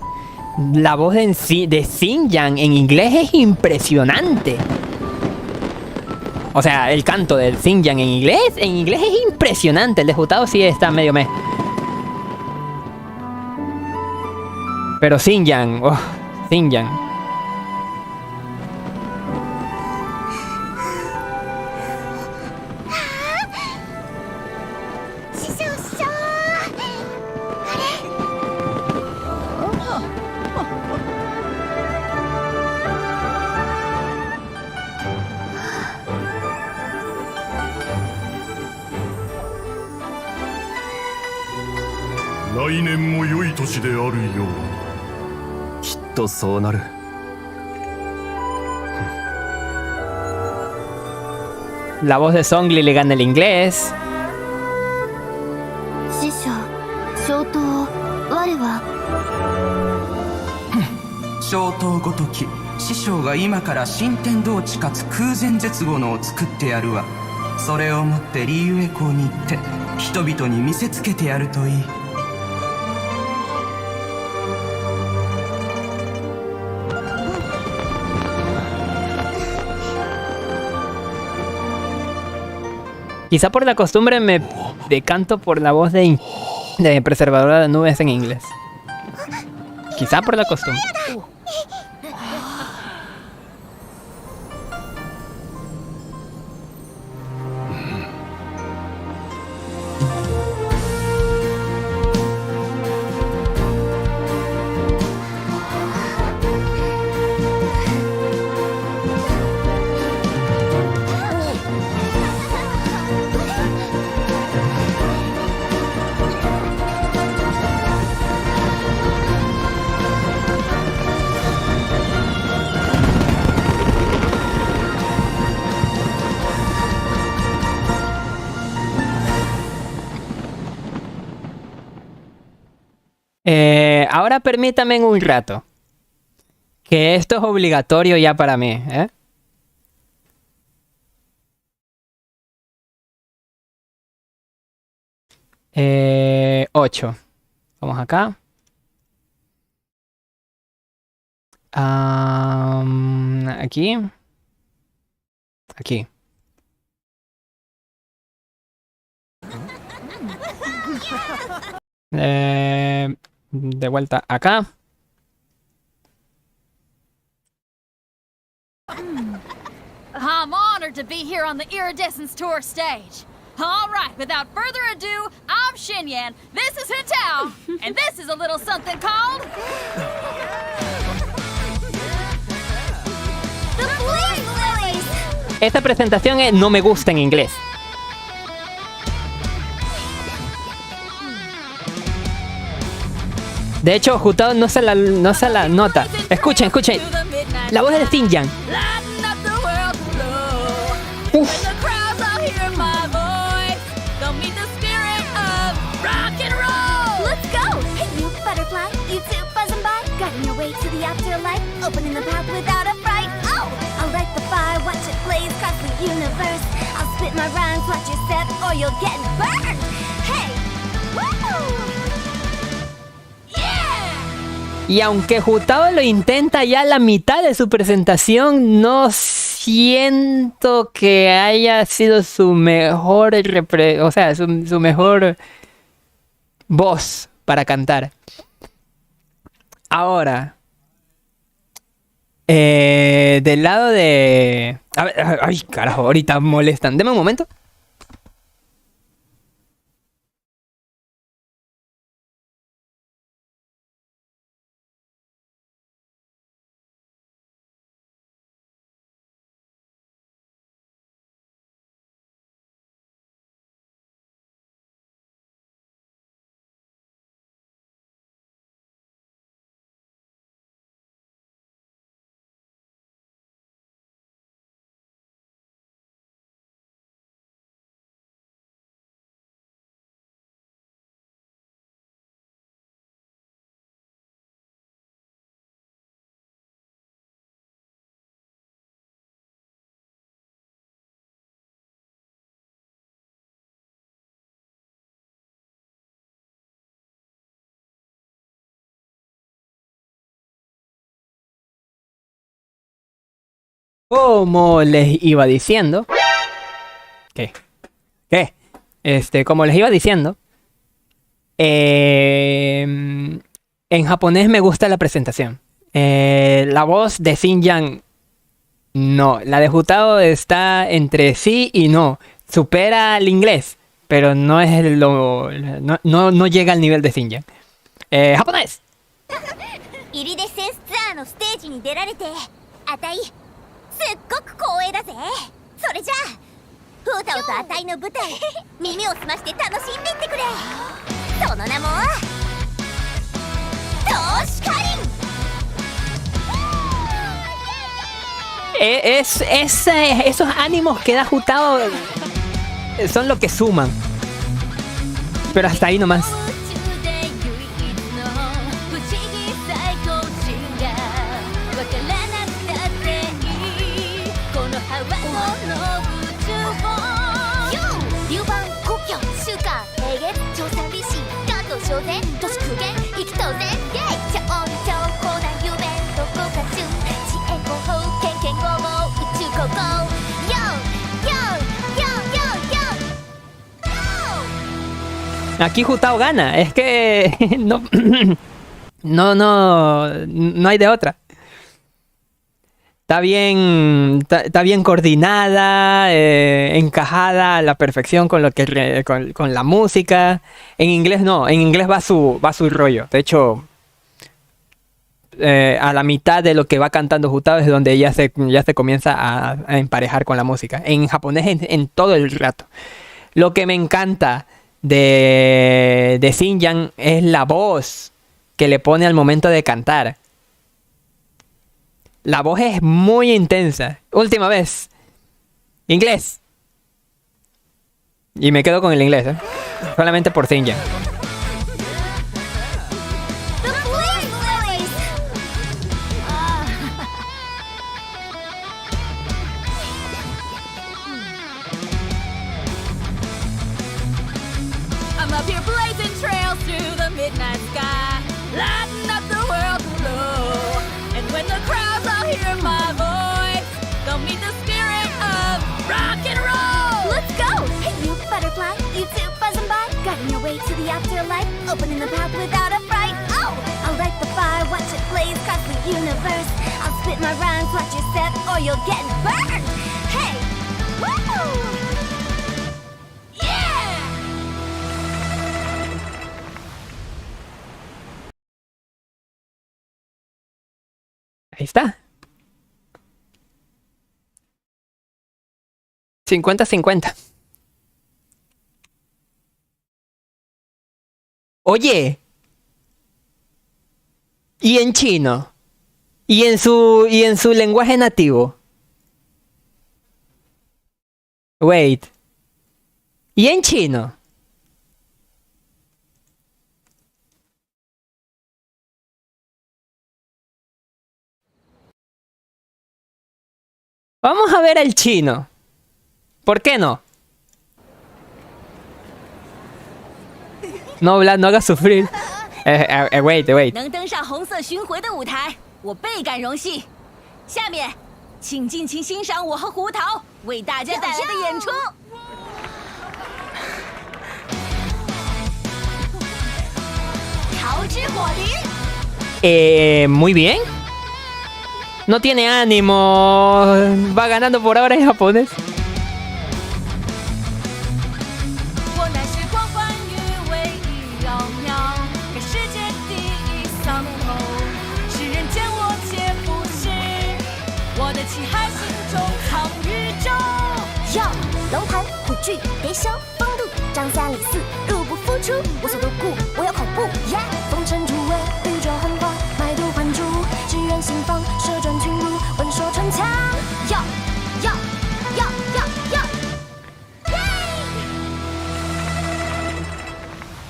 La voz de Xinjiang en inglés es impresionante. O sea, el canto del Xinjiang en inglés es impresionante. El de Jutao sí está medio meh. Pero Xinjiang, oh, Xinjiang. La voz de Songli le gana el inglés. 師匠消灯我は消灯ごとき師匠が今から新天道地かつ空前絶後のを作ってやるわ。それを持ってリーウェ港に行って人々に見せつけてやるといい。 Quizá por la costumbre me decanto por la voz de preservadora de nubes en inglés. Quizá por la costumbre. Ahora permítame un rato. Que esto es obligatorio ya para mí, ¿eh? Ocho. Vamos acá. Aquí. Aquí. De vuelta acá. I'm honored to be here on the Iridescence Tour stage. All right, without further ado, I'm Xinyan, this is Hintao, and this is a little something called... The Blaze Lilies! Esta presentación no me gusta en inglés. De hecho, Jutao no se la nota. Escuchen, escuchen. La voz de Xinjiang. Uf. Let's go! Hey, you butterfly, you two buzzing by, guiding your way to the afterlife, opening the path without a fright. Oh, I'll light the fire, watch it blaze across the universe. I'll spit my rhymes, watch your step, or you'll get burned. Hey, woo! Y aunque Jutao lo intenta ya a la mitad de su presentación, no siento que haya sido su mejor su mejor voz para cantar. Ahora, del lado de... A ver, ay, carajo, ahorita molestan. Deme un momento. Como les iba diciendo... ¿Qué? Como les iba diciendo... En japonés me gusta la presentación. La voz de Xinjiang, no. La de Jutao está entre sí y no. Supera al inglés, pero no es no llega al nivel de Xinjiang. Japonés. イリデセンスツアーのステージに出られてあたいすっごく光栄だぜ。それじゃあフータオとあたいの舞台耳を澄まして楽しんでいってくれ。その名も投資カリン。Esos ánimos que da Jutao son lo que suman. Pero hasta ahí nomás. Aquí Jutao gana, es que no hay de otra. Está bien coordinada, encajada a la perfección con con la música. En inglés no, en inglés va su rollo. De hecho, a la mitad de lo que va cantando Jutao es donde ya se comienza a emparejar con la música. En japonés en todo el rato. Lo que me encanta de Xinjiang es la voz que le pone al momento de cantar. La voz es muy intensa. Última vez. Inglés. Y me quedo con el inglés, ¿eh? Solamente por Xinjiang. I'm up here blazing trails through the midnight sky, lighting up the world below. And when the crowds all hear my voice, they'll meet the spirit of rock and roll. Let's go! Hey, you butterfly, you too buzzing by, guiding your way to the afterlife, opening the path without a fright. Oh, I'll light the fire, watch it blaze across the universe. I'll spit my rhymes, watch your step, or you'll get burned. Hey, woo! Ahí está. 50-50. Oye. ¿Y en chino? ¿Y en su lenguaje nativo? Wait. ¿Y en chino? Vamos a ver el chino. ¿Por qué no? No, Vlad, no hagas sufrir. Wait. 能登上红色巡回的舞台，我倍感荣幸。下面，请尽情欣赏我和胡桃为大家带来的演出。桃之火灵。Muy bien. No tiene ánimo. Va ganando por ahora en japonés.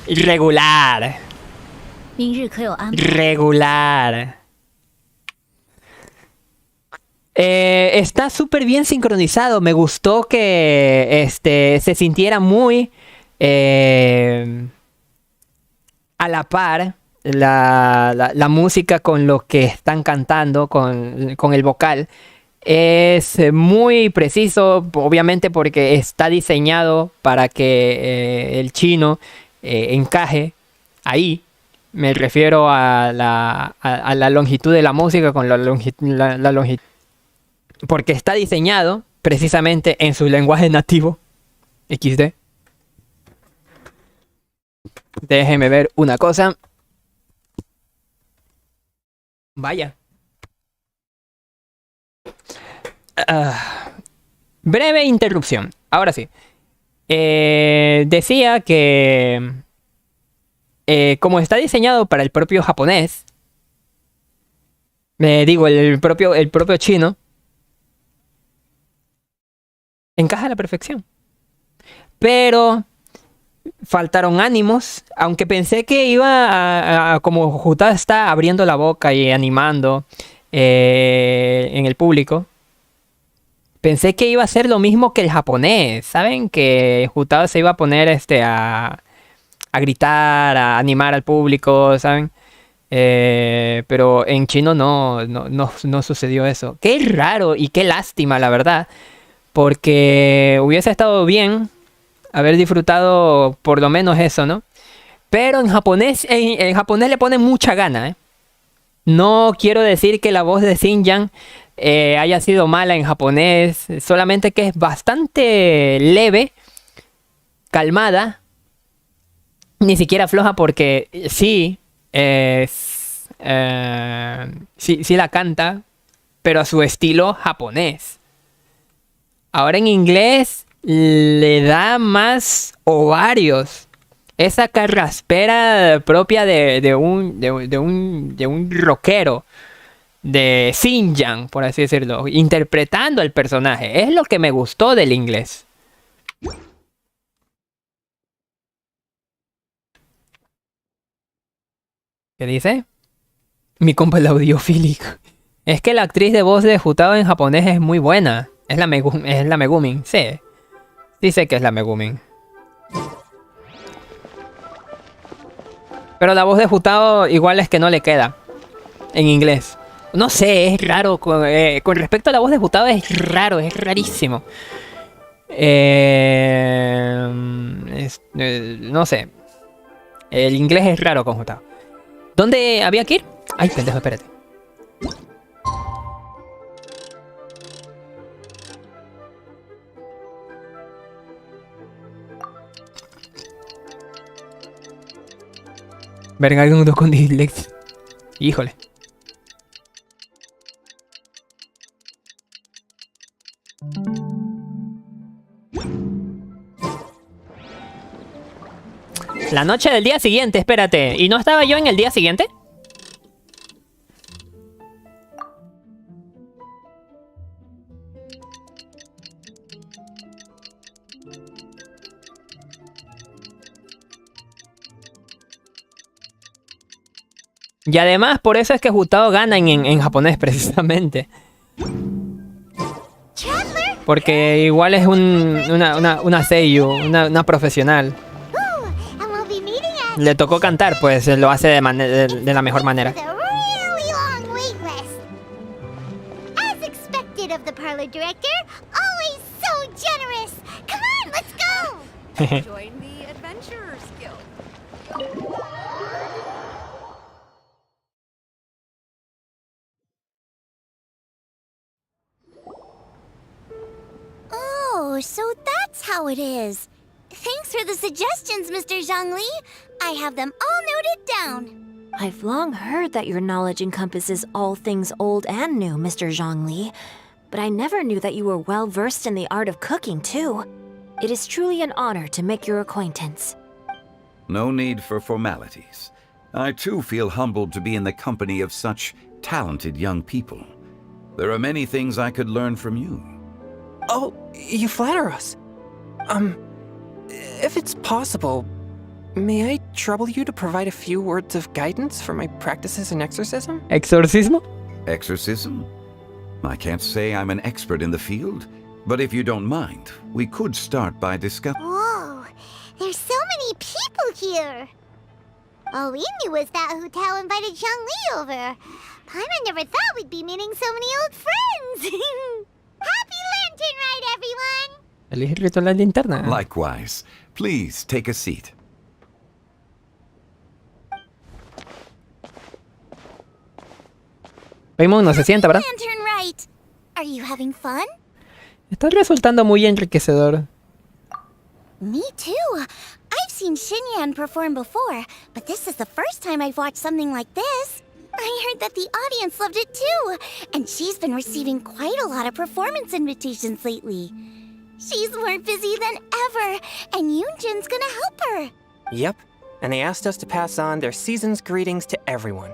Regular. 明日可有安排？ Regular. Está súper bien sincronizado. Me gustó que se sintiera muy a la par la música con lo que están cantando, con el vocal. Es muy preciso, obviamente porque está diseñado para que el chino encaje ahí. Me refiero a la longitud de la música con la longitud. Porque está diseñado precisamente en su lenguaje nativo. XD. Déjeme ver una cosa. Vaya. Breve interrupción. Ahora sí. Decía que como está diseñado para el propio japonés, digo, el propio chino, encaja a la perfección. Pero faltaron ánimos, aunque pensé que iba como Juta está abriendo la boca y animando en el público. Pensé que iba a ser lo mismo que el japonés, ¿saben? Que Jutao se iba a poner a gritar, a animar al público, ¿saben? Pero en chino no sucedió eso. Qué raro y qué lástima, la verdad. Porque hubiese estado bien haber disfrutado por lo menos eso, ¿no? Pero en japonés le ponen mucha gana, ¿eh? No quiero decir que la voz de Xinjiang haya sido mala en japonés, solamente que es bastante leve, calmada, ni siquiera floja, porque sí la canta, pero a su estilo japonés. Ahora en inglés le da más ovarios, esa carraspera propia de un rockero. De Xinjiang, por así decirlo, interpretando al personaje. Es lo que me gustó del inglés. ¿Qué dice? Mi compa el audiofílico. Es que la actriz de voz de Jutao en japonés es muy buena. Es la Megumin. Sí. Sí sé que es la Megumin. Pero la voz de Jutao igual es que no le queda en inglés. No sé, es raro. Con respecto a la voz de Jutao es raro, es rarísimo. No sé. El inglés es raro con Jutao. ¿Dónde había que ir? Ay, pendejo, espérate. Verga, alguno con dislexia. Híjole. La noche del día siguiente, espérate. ¿Y no estaba yo en el día siguiente? Y además, por eso es que Jutao gana en japonés, precisamente. Porque igual es una seiyuu, una profesional. Le tocó cantar, pues lo hace de la mejor manera. Oh, so that's how it is. Thanks for the suggestions, Mr. Zhongli. I have them all noted down. I've long heard that your knowledge encompasses all things old and new, Mr. Zhongli. But I never knew that you were well versed in the art of cooking, too. It is truly an honor to make your acquaintance. No need for formalities. I too feel humbled to be in the company of such talented young people. There are many things I could learn from you. Oh, you flatter us. If it's possible, may I trouble you to provide a few words of guidance for my practices in exorcism? ¿Exorcismo? Exorcism? I can't say I'm an expert in the field, but if you don't mind, we could start by discussing. Whoa, there's so many people here. All we knew was that Jutao invited Zhongli over. Paimon never thought we'd be meeting so many old friends. Happy Lantern Ride, everyone! Elige Rito la linterna. Likewise. Please take a seat. Paimon no se sienta, ¿verdad? Lantern right. Are you having fun? Está resultando muy enriquecedor. Me too. I've seen Xinyan perform before, but this is the first time I've watched something like this. I heard that the audience loved it too, and she's been receiving quite a lot of performance invitations lately. She's more busy than ever, and Yoonjin's gonna help her. Yep, and they asked us to pass on their season's greetings to everyone.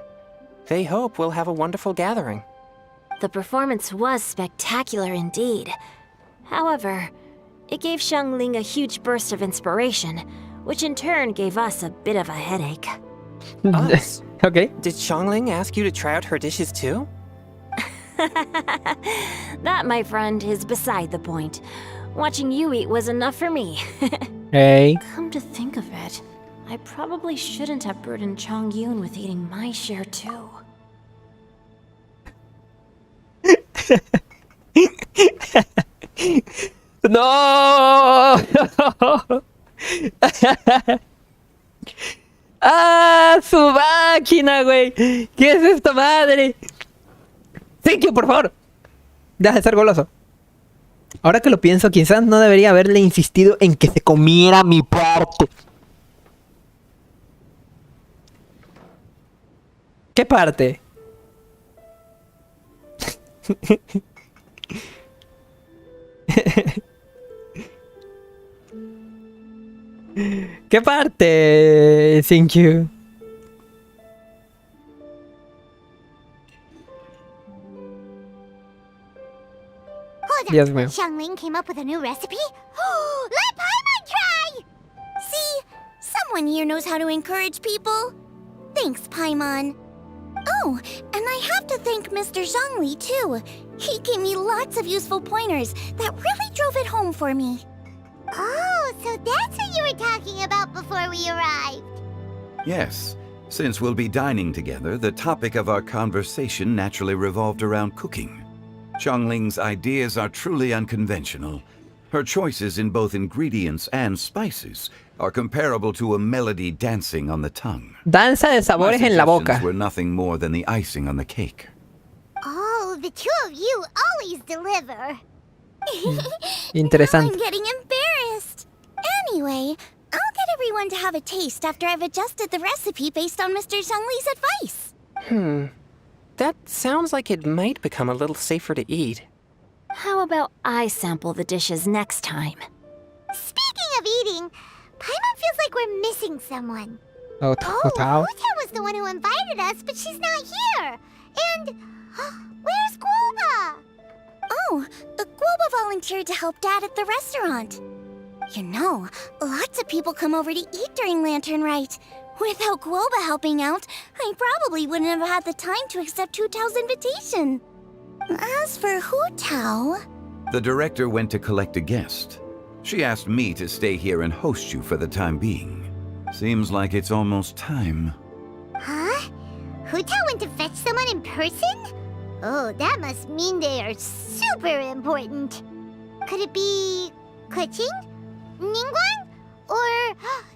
They hope we'll have a wonderful gathering. The performance was spectacular indeed. However, it gave Xiangling a huge burst of inspiration, which in turn gave us a bit of a headache. Us? Okay. Did Xiangling ask you to try out her dishes too? That, my friend, is beside the point. Watching you eat was enough for me. Hey. Come to think of it, I probably shouldn't have burdened Chongyun with eating my share too. ¡No! ¡Ah! ¡Su máquina, güey! ¿Qué es esta madre? ¡Thank you, por favor! Deja de ser goloso. Ahora que lo pienso, quizás no debería haberle insistido en que se comiera mi parte. ¿Qué parte? ¿Qué parte? Thank you. Dios mío. Xiangling came up with a new recipe? Let Paimon try! See? Someone here knows how to encourage people. Thanks, Paimon. Oh, and I have to thank Mr. Zhongli, too. He gave me lots of useful pointers that really drove it home for me. Oh, so that's what you were talking about before we arrived. Yes. Since we'll be dining together, the topic of our conversation naturally revolved around cooking. Xiangling's ideas are truly unconventional. Her choices in both ingredients and spices are comparable to a melody dancing on the tongue. Danza de sabores en la boca. Were nothing more than the icing on the cake. Oh, the two of you always deliver. Interesante. I'm getting embarrassed. Anyway, I'll get everyone to have a taste after I've adjusted the recipe based on Mr. Zhongli's advice. That sounds like it might become a little safer to eat. How about I sample the dishes next time? Speaking of eating, Paimon feels like we're missing someone. Oh, Huta was the one who invited us, but she's not here. And where's Guoba? Oh, Guoba volunteered to help Dad at the restaurant. You know, lots of people come over to eat during Lantern Rite. Without Guoba helping out, I probably wouldn't have had the time to accept Hu Tao's invitation. As for Hu Tao... The director went to collect a guest. She asked me to stay here and host you for the time being. Seems like it's almost time. Huh? Hu Tao went to fetch someone in person? Oh, that must mean they are super important. Could it be... Kuching? Ningguang? Or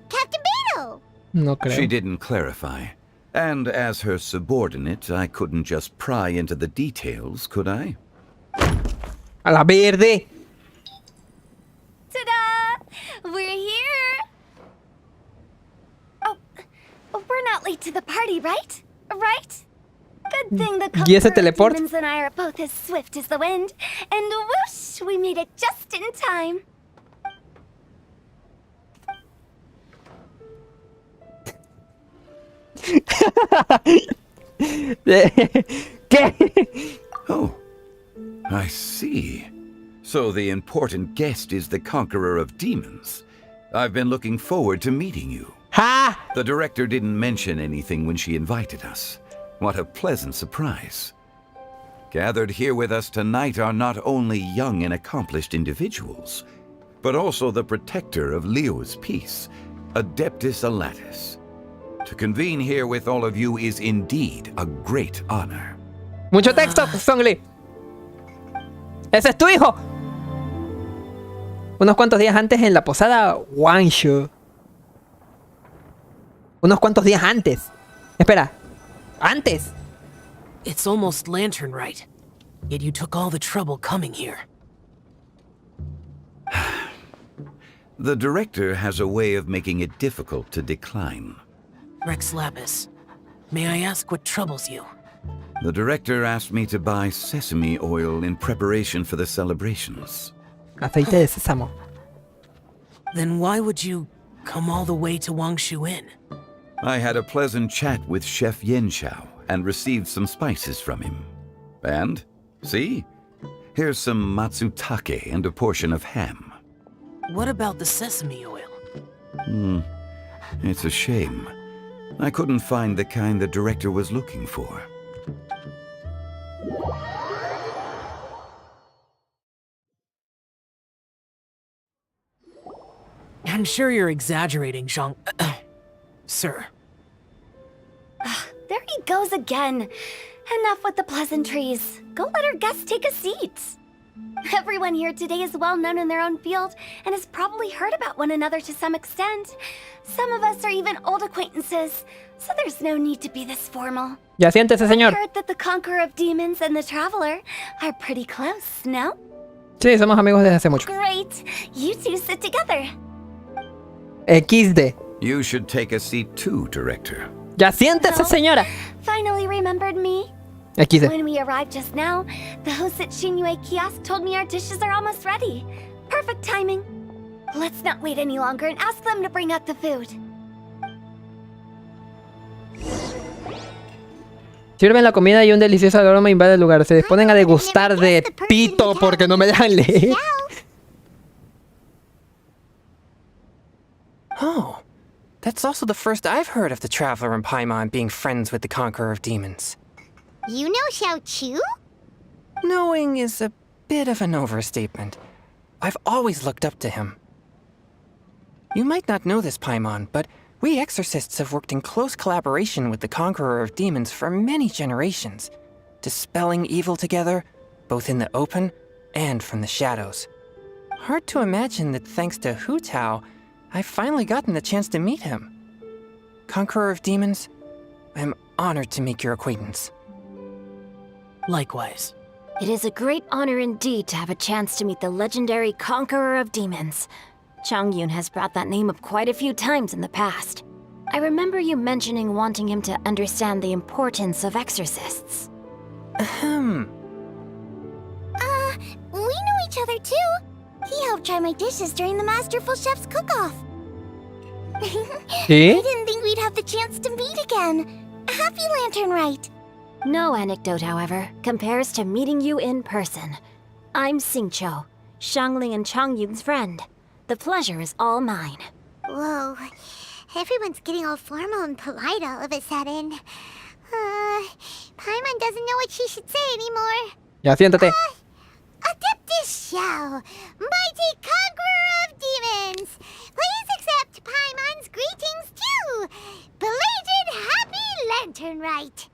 Captain Beto? No creo. She didn't clarify. And as her subordinate, I couldn't just pry into the details, could I? A la verde. Ta-da! We're here! Oh, we're not late to the party, right? Right? Good thing the ¿Y ese couple teleport? demons and I are both as swift as the wind. And whoosh, we made it just in time. ¿Qué? Oh, I see. So the important guest is the conqueror of demons. I've been looking forward to meeting you. Ha! The director didn't mention anything when she invited us. What a pleasant surprise. Gathered here with us tonight are not only young and accomplished individuals, but also the protector of Leo's peace, Adeptus Alatus. To convene here with all of you is indeed a great honor. Mucho texto, Zhongli. Ese es tu hijo. Unos cuantos días antes en la posada Wanshu. Unos cuantos días antes. Espera. Antes. It's almost lantern right. Yet you took all the trouble coming here. The director has a way of making it difficult to decline. Rex Lapis, may I ask what troubles you? The director asked me to buy sesame oil in preparation for the celebrations. Aceite de sésamo. Then why would you come all the way to Wangshu Inn? I had a pleasant chat with Chef Yenshao and received some spices from him. And, see? Here's some matsutake and a portion of ham. What about the sesame oil? It's a shame. I couldn't find the kind the director was looking for. I'm sure you're exaggerating, Zhang... Sir. There he goes again. Enough with the pleasantries. Go let our guests take a seat. Everyone here today is well known in their own field and has probably heard about one another to some extent. Some of us are even old acquaintances, so there's no need to be this formal. Ya siéntese, señor. I heard that the Conqueror of Demons and the Traveler are pretty close, no? Sí, somos amigos desde hace mucho. Great. You two sit together. XD. You should take a seat too, director. Ya siéntese, señora. Finally remembered me. XD. When we arrived just now, the host at Shinyue Kiosk told me our dishes are almost ready. Perfect timing. Let's not wait any longer and ask them to bring out the food. Sirven la comida y un delicioso aroma invade el lugar. Se disponen a degustar de pito porque no me dejan leer. Oh, that's also the first I've heard of the Traveler and Paimon being friends with the Conqueror of Demons. You know Xiao Chu? Knowing is a bit of an overstatement. I've always looked up to him. You might not know this, Paimon, but we exorcists have worked in close collaboration with the Conqueror of Demons for many generations, dispelling evil together, both in the open and from the shadows. Hard to imagine that thanks to Hu Tao, I've finally gotten the chance to meet him. Conqueror of Demons, I'm honored to make your acquaintance. Likewise. It is a great honor indeed to have a chance to meet the legendary Conqueror of Demons. Changyun has brought that name up quite a few times in the past. I remember you mentioning wanting him to understand the importance of exorcists. We know each other too. He helped try my dishes during the Masterful Chef's cook-off. ¿Sí? I didn't think we'd have the chance to meet again. Happy Lantern Rite. No anecdote, however, compares to meeting you in person. I'm Xingqiu, Shangling and Changyun's friend. The pleasure is all mine. Whoa. Everyone's getting all formal and polite all of a sudden. Paimon doesn't know what she should say anymore. Ya siéntate. Adeptus Xiao, mighty Conqueror of Demons, please accept Paimon's greetings too. Belated Happy Lantern Rite.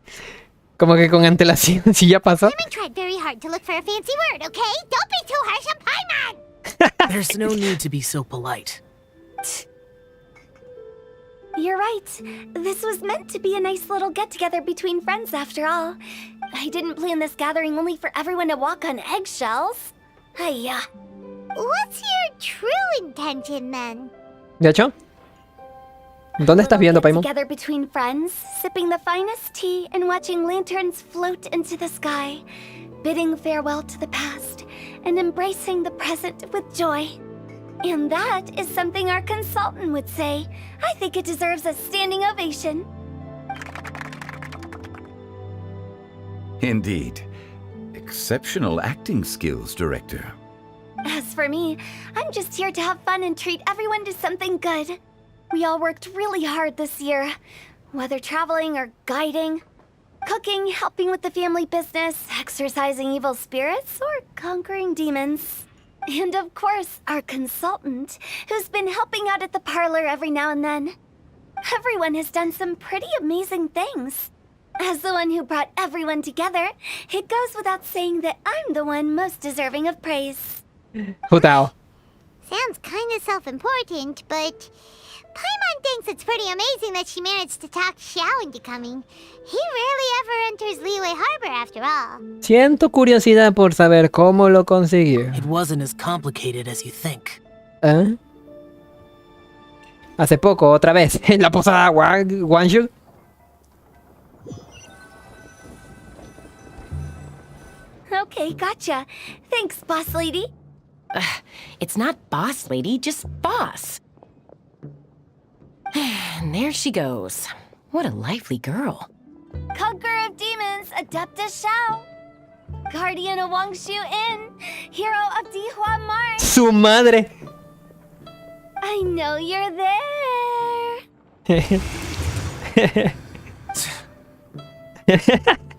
Como que con antelación, si ya pasó. Paimon tried very hard to look for a fancy word, okay? Don't be too harsh on Paimon. There's no need to be so polite. You're right. This was meant to be a nice little get-together between friends after all. I didn't plan this gathering only for everyone to walk on eggshells. Hiya. What's your true intention then? De hecho, ¿dónde estás viendo, Paimon? Together between friends, sipping the finest tea and watching lanterns float into the sky, bidding farewell to the past and embracing the present with joy. And that is something our consultant would say. I think it deserves a standing ovation. Indeed. Exceptional acting skills, director. As for me, I'm just here to have fun and treat everyone to something good. We all worked really hard this year, whether traveling or guiding, cooking, helping with the family business, exorcising evil spirits, or conquering demons. And of course, our consultant, who's been helping out at the parlor every now and then. Everyone has done some pretty amazing things. As the one who brought everyone together, it goes without saying that I'm the one most deserving of praise. Hu Tao. Sounds kind of self-important, but Paimon thinks it's pretty amazing that she managed to talk Xiao into coming. He rarely ever enters Liyue Harbor after all. Siento curiosidad por saber cómo lo consiguió. It wasn't as complicated as you think. ¿Eh? Hace poco, otra vez, en la posada Wanshu. Okay, gotcha. Thanks, boss lady. It's not boss lady, just boss. And there she goes. What a lively girl. Conqueror of demons, Adeptus Xiao. Guardian of Wangshu Inn. Hero of Dihua Mart. Su madre. I know you're there.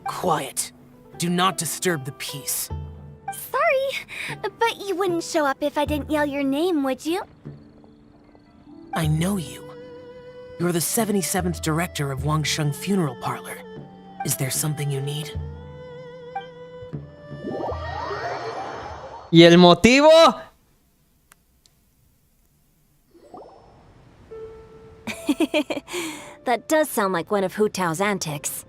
Quiet. Do not disturb the peace. Sorry, but you wouldn't show up if I didn't yell your name, would you? I know you. You're the 77th director of Wangsheng Funeral Parlor. Is there something you need? ¿Y el motivo? That does sound like one of Hu Tao's antics.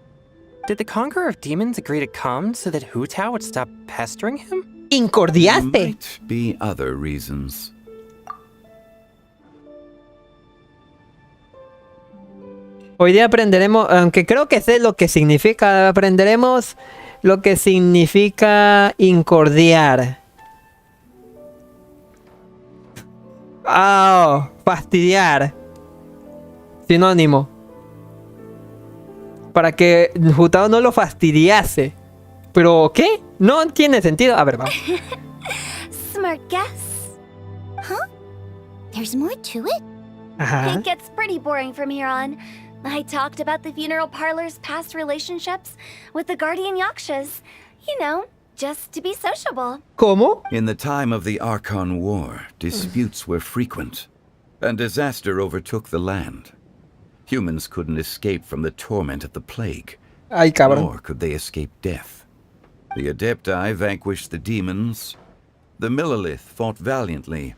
Did the Conqueror of Demons agree to come so that Hu Tao would stop pestering him? Incordiaste. Might be other reasons. Hoy día aprenderemos, aunque creo que sé lo que significa, aprenderemos lo que significa incordiar. Ah, fastidiar. Sinónimo. Para que Hu Tao no lo fastidiase. ¿Pero qué? No tiene sentido. A ver, vamos. Smart guess. Huh? There's more to it? Ajá. It gets pretty boring from here on. I talked about the funeral parlor's past relationships with the guardian yakshas. You know, just to be sociable. ¿Cómo? In the time of the Archon War, disputes were frequent, and disaster overtook the land. Humans couldn't escape from the torment of the plague, Ay, cabrón. nor could they escape death. The Adepti vanquished the demons, the Millelith fought valiantly,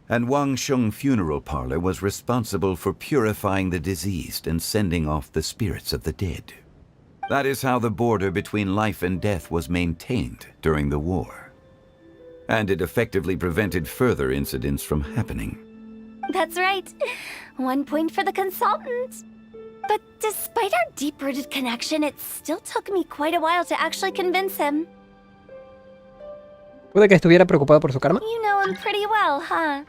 and Wangsheng Funeral Parlor was responsible for purifying the diseased and sending off the spirits of the dead. That is how the border between life and death was maintained during the war. And it effectively prevented further incidents from happening. That's right. 1 point for the consultant. But despite our deep-rooted connection, it still took me quite a while to actually convince him. ¿Puede que estuviera preocupado por su karma? You know him pretty well, huh?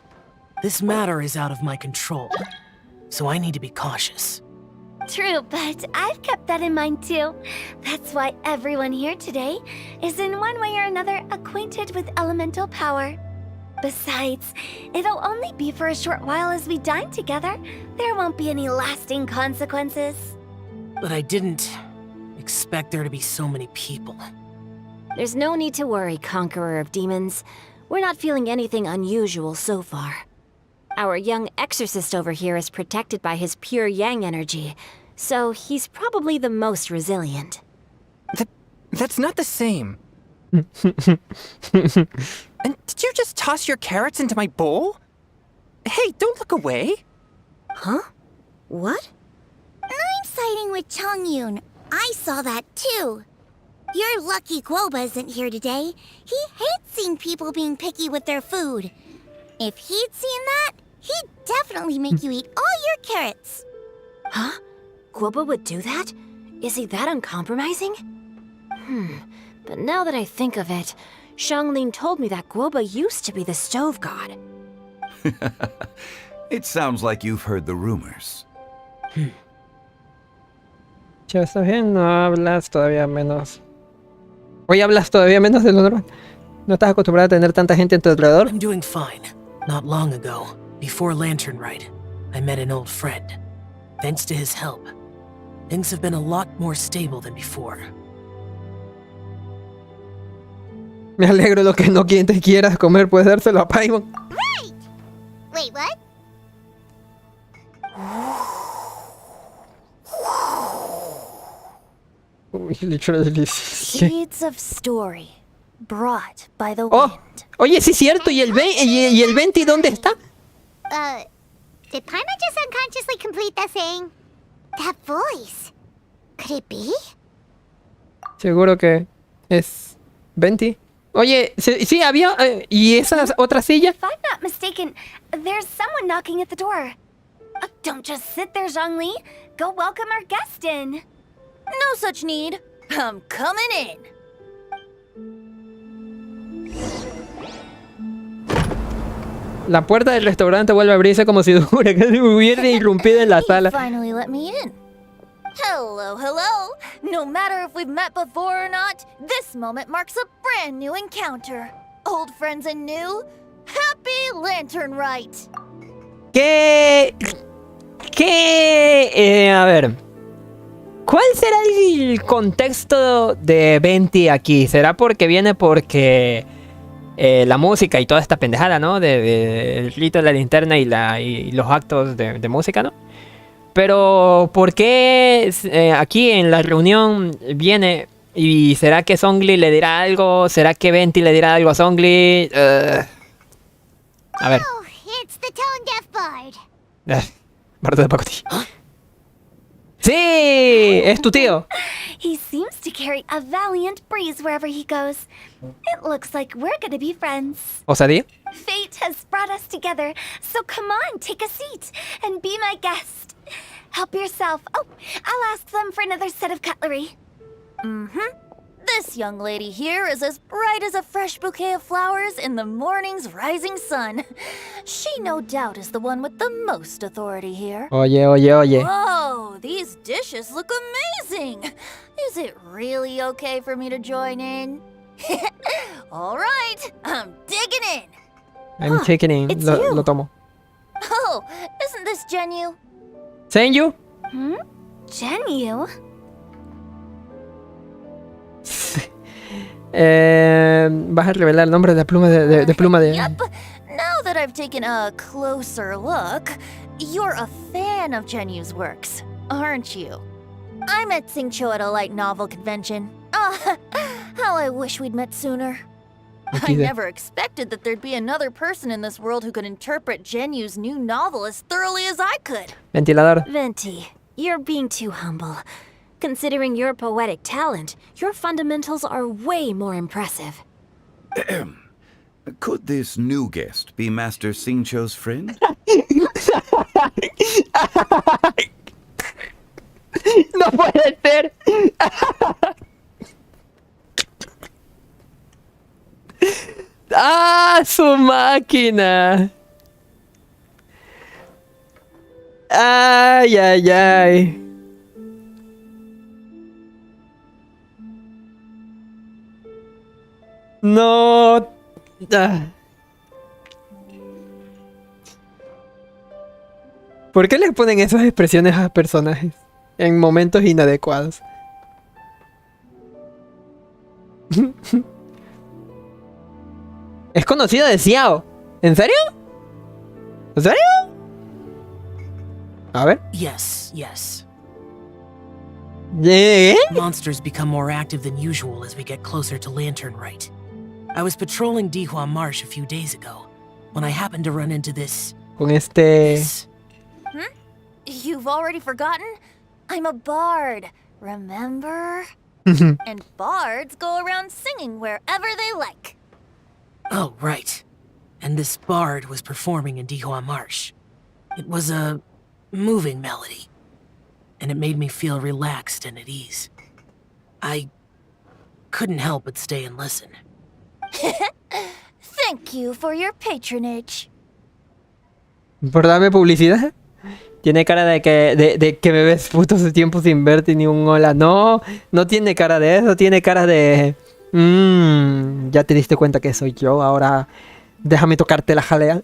This matter is out of my control, so I need to be cautious. True, but I've kept that in mind too. That's why everyone here today is in one way or another acquainted with elemental power. Besides, it'll only be for a short while as we dine together. There won't be any lasting consequences. But I didn't expect there to be so many people. There's no need to worry, Conqueror of Demons. We're not feeling anything unusual so far. Our young exorcist over here is protected by his pure yang energy, so he's probably the most resilient. That's not the same. And did you just toss your carrots into my bowl? Hey, don't look away. Huh? What? I'm siding with Chongyun. I saw that too. You're lucky Guoba isn't here today. He hates seeing people being picky with their food. If he'd seen that, he'd definitely make you eat all your carrots. Huh? Guoba would do that? Is he that uncompromising? But now that I think of it, Xianglin told me that Guoba used to be the stove god. It sounds like you've heard the rumors. Ya está bien, no hablas todavía menos. Hoy hablas todavía menos de lo normal. ¿No estás acostumbrado a tener tanta gente en tu alrededor? I'm doing fine. Not long ago, before Lantern Rite, I met an old friend. Thanks to his help, things have been a lot more stable than before. Me alegro. Lo que no te quieras comer, puedes dárselo a Paimon. Right! Wait, what? Uy, literally. Seeds of story brought by the Oh, wind. oye, sí es cierto. ¿Y el Venti dónde está? Did Paimon just unconsciously complete that saying? That voice. Could it be? Seguro que es 20. Oye, sí, había... ¿Y esa otra silla? If I'm not mistaken, there's someone knocking at the door. Don't just sit there, Zhongli. Go welcome our guest in. No such need. I'm coming in. La puerta del restaurante vuelve a abrirse como si hubiera irrumpido en la sala. Finally let me in. Hello, hello. No matter if we've met before or not, this moment marks a brand new encounter. Old friends and new. Happy Lantern Rite. A ver. ¿Cuál será el contexto de 20 aquí? ¿Será porque la música y toda esta pendejada, ¿no? El Rito de la linterna y los actos de música, ¿no? Pero, ¿por qué aquí en la reunión viene? ¿Y será que Zhongli le dirá algo? ¿Será que 20 le dirá algo a Zhongli? A ver. Oh, it's the tone deaf bard. Bardo de pacotilla. ¡Sí! ¡Es tu tío! He seems to carry a valiant breeze wherever he goes. It looks like we're gonna be friends. ¿Osadía? Fate has brought us together, so come on, take a seat and be my guest. Help yourself. Oh, I'll ask them for another set of cutlery. This young lady here is as bright as a fresh bouquet of flowers in the morning's rising sun. She no doubt is the one with the most authority here. Oye. Whoa, these dishes look amazing. Is it really okay for me to join in? All right, I'm digging in. I'm taking in. It's you. Lo tomo. Oh, isn't this Genyu? ¿Senyu? Genyu? Vas a revelar el nombre de pluma de pluma de... Yep. Now that I've taken a closer look, you're a fan of Genyu's works, aren't you? I met Xingqiu at a light novel convention. How I wish we'd met sooner. I never expected that there'd be another person in this world who could interpret Genyu's new novel as thoroughly as I could. Ventilador. Venti, you're being too humble. Considering your poetic talent, your fundamentals are way more impressive. Could this new guest be Master Xingqiu's friend? No puede ser. ¡Ah, su máquina! Ay. No. ¿Por qué les ponen esas expresiones a personajes en momentos inadecuados? Es conocido de Xiao. ¿En serio? ¿En serio? A ver. Yes. ¿Eh? Monsters become more active than usual as we get closer to Lantern Rite. I was patrolling Dihua Marsh a few days ago when I happened to run into this. Con este. You've already forgotten? I'm a bard, remember? And bards go around singing wherever they like. Oh, right. And this bard was performing in Dihua Marsh. It was a moving melody, and it made me feel relaxed and at ease. I couldn't help but stay and listen. Thank you for your patronage. ¿Por darme publicidad? Tiene cara de que me ves puto hace tiempo sin verte ni un hola. No tiene cara de eso, tiene cara de... ya te diste cuenta que soy yo, ahora déjame tocarte la jalea.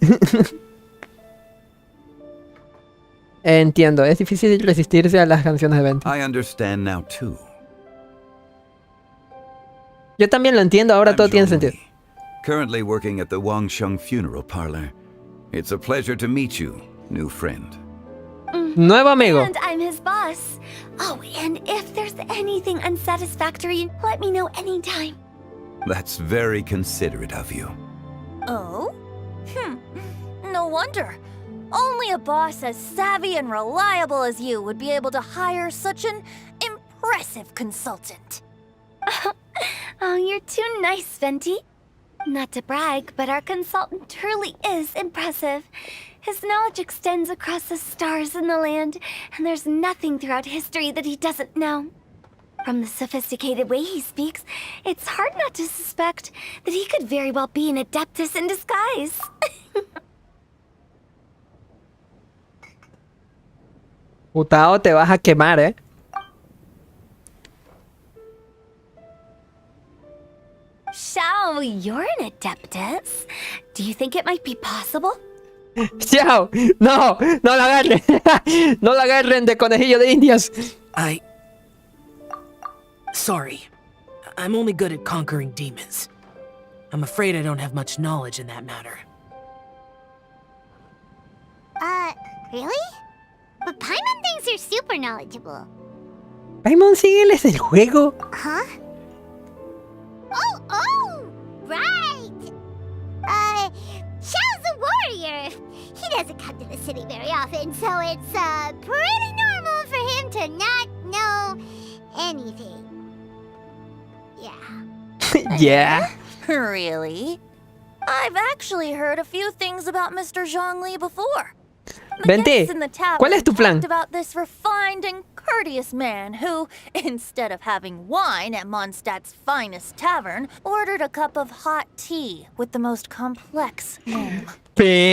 Entiendo, es difícil resistirse a las canciones de Venti. I understand now too. Yo también lo entiendo, ahora todo tiene sentido. Currently working at the Wangsheng Funeral Parlor. It's a pleasure to meet you, new friend. Nuevo amigo. And I'm his boss. Oh, and if there's anything unsatisfactory, let me know anytime. That's very considerate of you. Oh? No wonder. Only a boss as savvy and reliable as you would be able to hire such an impressive consultant. Oh, you're too nice, Venti. Not to brag, but our consultant truly is impressive. His knowledge extends across the stars and the land, and there's nothing throughout history that he doesn't know. From the sophisticated way he speaks, it's hard not to suspect that he could very well be an adeptus in disguise. Putao, te vas a quemar, ¿eh? Xiao, you're an adeptus. Do you think it might be possible? ¡Xiao! ¡No! ¡No la agarren! ¡No la agarren de conejillo de indias! Sorry. I'm only good at conquering demons. I'm afraid I don't have much knowledge in that matter. Really? But Paimon thinks you're super knowledgeable. ¿Paimon sígueles el juego? Huh? Oh, right! Xiao's a warrior. He doesn't come to the city very often, so it's, pretty normal for him to not know anything. Yeah. Yeah. Really? I've actually heard a few things about Mr. Zhongli before. Vente, ¿cuál es tu plan? Talked about this refined and courteous man who, instead of having wine at Mondstadt's finest tavern, ordered a cup of hot tea with the most complex name. ¡Pendejo!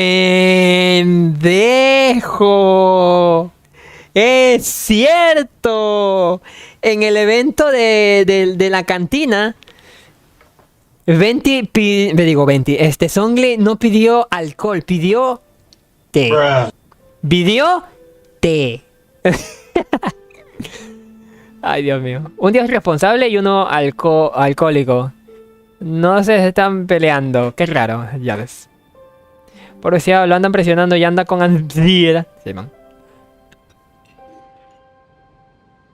¡Es cierto! En el evento de la cantina, Zhongli no pidió alcohol, pidió té. Pidió té. Ay, Dios mío. Un dios responsable y uno alcohólico. No se están peleando. Qué raro, ya ves. Por si lo andan presionando y anda con ansiedad. Sí, man.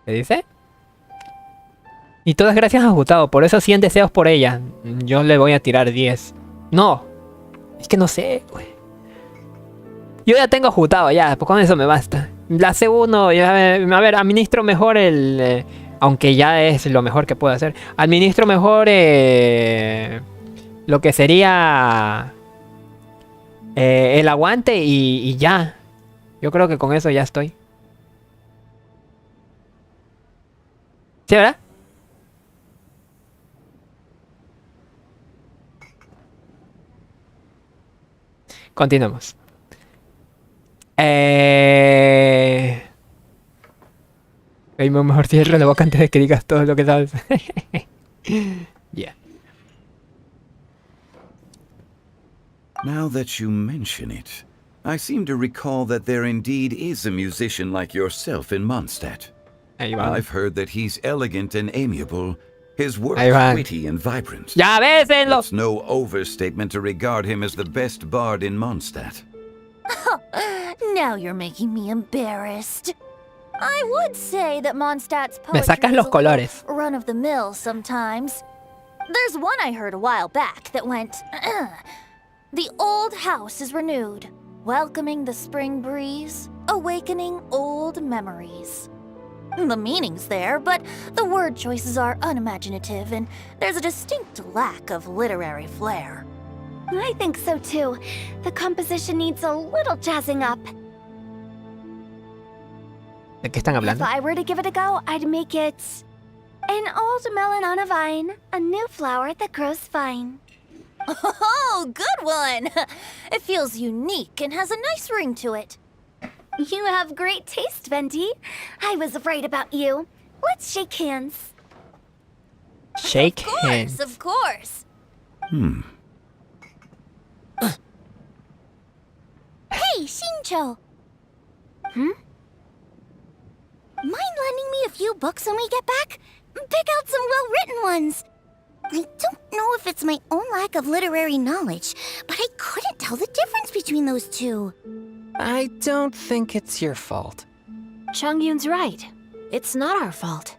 ¿Qué dice? Y todo es gracias a Jutao. Por eso 100 deseos por ella. Yo le voy a tirar 10. No. Es que no sé, güey. Yo ya tengo Jutao, ya. Pues con eso me basta. La C1, ya, a ver, administro mejor el... aunque ya es lo mejor que puedo hacer. Administro mejor lo que sería el aguante y ya. Yo creo que con eso ya estoy. ¿Sí, verdad? Continuemos. Mejor cierra la boca antes de que digas todo lo que sabes. Yeah. Now that you mention it, I seem to recall that there indeed is a musician like yourself in Mondstadt. I've heard that he's elegant and amiable, his work witty and vibrant. Ya ves, It's no overstatement to regard him as the best bard in Mondstadt. Now you're making me embarrassed. I would say that Mondstadt's Me sacas poetry los is a colores. little run-of-the-mill sometimes. There's one I heard a while back that went, "The old house is renewed, welcoming the spring breeze, awakening old memories." The meaning's there, but the word choices are unimaginative, and there's a distinct lack of literary flair. I think so too. The composition needs a little jazzing up. ¿De qué están If hablando? I were to give it a go, I'd make it an old melon on a vine, a new flower that grows fine. Oh, good one! It feels unique and has a nice ring to it. You have great taste, Venti. I was right about you. Let's shake hands. Shake hands. Of course. Hey, Shincho! Mind lending me a few books when we get back? Pick out some well-written ones. I don't know if it's my own lack of literary knowledge, but I couldn't tell the difference between those two. I don't think it's your fault. Chongyun's right. It's not our fault.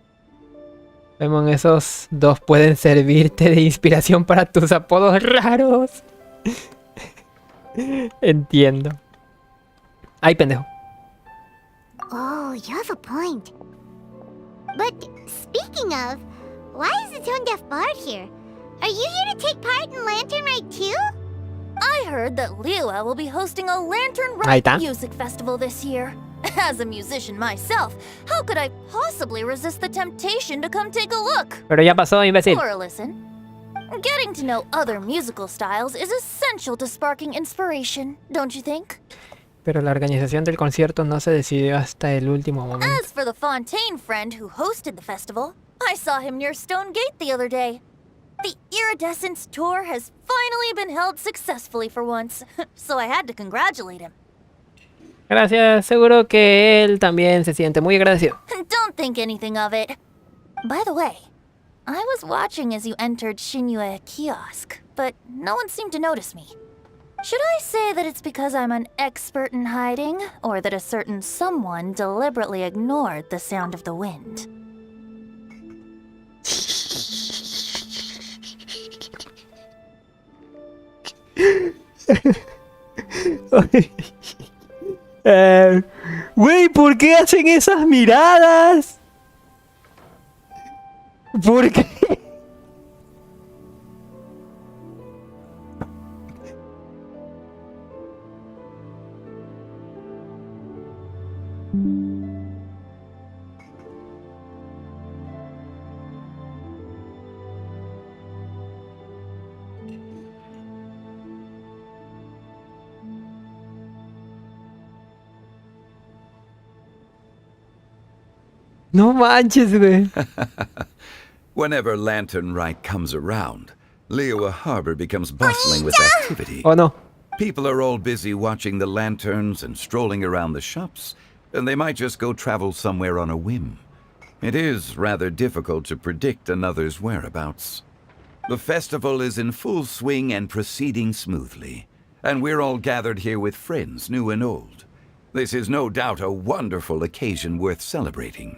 Vemos, esos dos pueden servirte de inspiración para tus apodos raros. Entiendo. Ay, pendejo. Oh, you have a point. But speaking of, why is the tone deaf bard here? Are you here to take part in Lantern Rite too? I heard that Liyue will be hosting a Lantern Ahí Rite está. music festival this year. As a musician myself, how could I possibly resist the temptation to come take a look? Pero ya pasó, imbécil. Or listen. Getting to know other musical styles is essential to sparking inspiration, don't you think? Pero la organización del concierto no se decidió hasta el último momento. As for the Fontaine friend who hosted the festival, I saw him near Stone Gate the other day. The Iridescence tour has finally been held successfully for once, so I had to congratulate him. Gracias, seguro que él también se siente muy agradecido. Don't think anything of it. By the way, I was watching as you entered Shinyue Kiosk, but no one seemed to notice me. Should I say that it's because I'm an expert in hiding, or that a certain someone deliberately ignored the sound of the wind? Güey, ¿por qué hacen esas miradas? ¿Por qué? No manches, güey. Whenever Lantern Rite comes around, Liyue Harbor becomes bustling with activity. Oh no. People are all busy watching the lanterns and strolling around the shops, and they might just go travel somewhere on a whim. It is rather difficult to predict another's whereabouts. The festival is in full swing and proceeding smoothly, and we're all gathered here with friends, new and old. This is no doubt a wonderful occasion worth celebrating.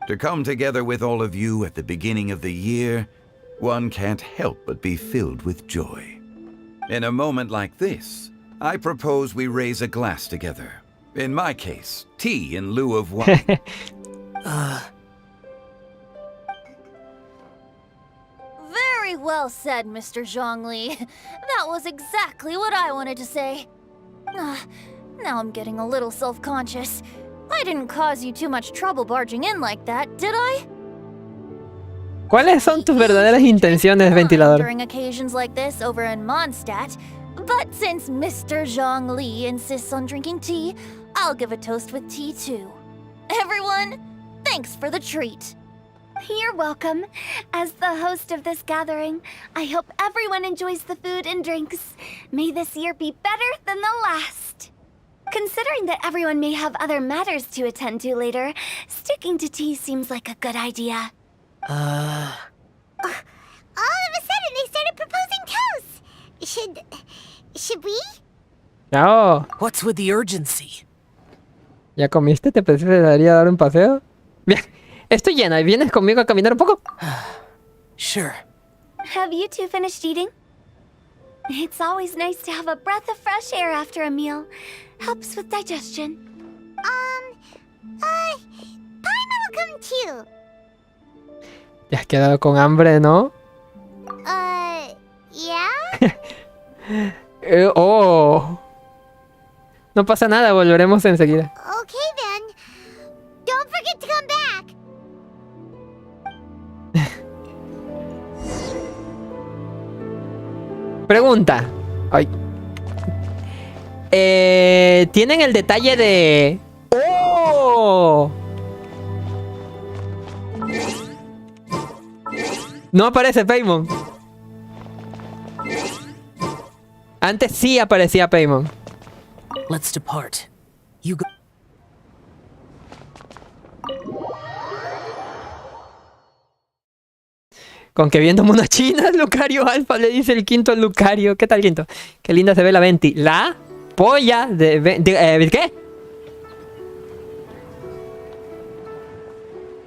To come together with all of you at the beginning of the year, one can't help but be filled with joy. In a moment like this, I propose we raise a glass together. In my case, tea in lieu of wine. Very well said, Mr. Zhongli. That was exactly what I wanted to say. Now I'm getting a little self-conscious. I didn't cause you too much trouble barging in like that, did I? ¿Cuáles son tus verdaderas intenciones, ventilador? During occasions like this over in Mondstadt, but since Mr. Zhongli insists on drinking tea, I'll give a toast with tea too. Everyone, thanks for the treat. You're welcome. As the host of this gathering, I hope everyone enjoys the food and drinks. May this year be better than the last. Considering that everyone may have other matters to attend to later, sticking to tea seems like a good idea. All of a sudden, they started proposing toasts. Should we? No. What's with the urgency? ¿Ya comiste? ¿Te daría dar un paseo? Bien, estoy llena. ¿Vienes conmigo a caminar un poco? Sure. Have you two finished eating? It's always nice to have a breath of fresh air after a meal. Helps with digestion. Paimon will come too. Te has quedado con hambre, ¿no? Yeah? Oh. No pasa nada, volveremos enseguida. Okay then. Don't forget to come back. Pregunta. Ay. Tienen el detalle de... ¡Oh! No aparece Paimon. Antes sí aparecía Paimon. Let's depart. You go. Con que viendo monas chinas, Lucario Alfa le dice el quinto al Lucario. ¿Qué tal, quinto? Qué linda se ve la Venti. La polla de... ¿Qué?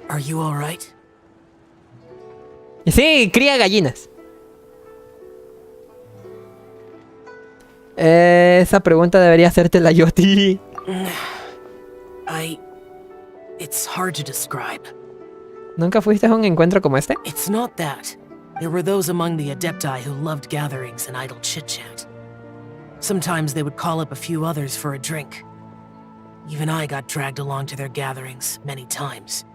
Are you all right? Sí, cría gallinas. Esa pregunta debería hacértela yo a ti. It's hard to describe. ¿Nunca fuiste a un encuentro como este? It's not that. There were those among the Adepti who loved gatherings and idle chit-chat. Sometimes they would call up a few others for a drink. Even I got dragged along to their gatherings many times.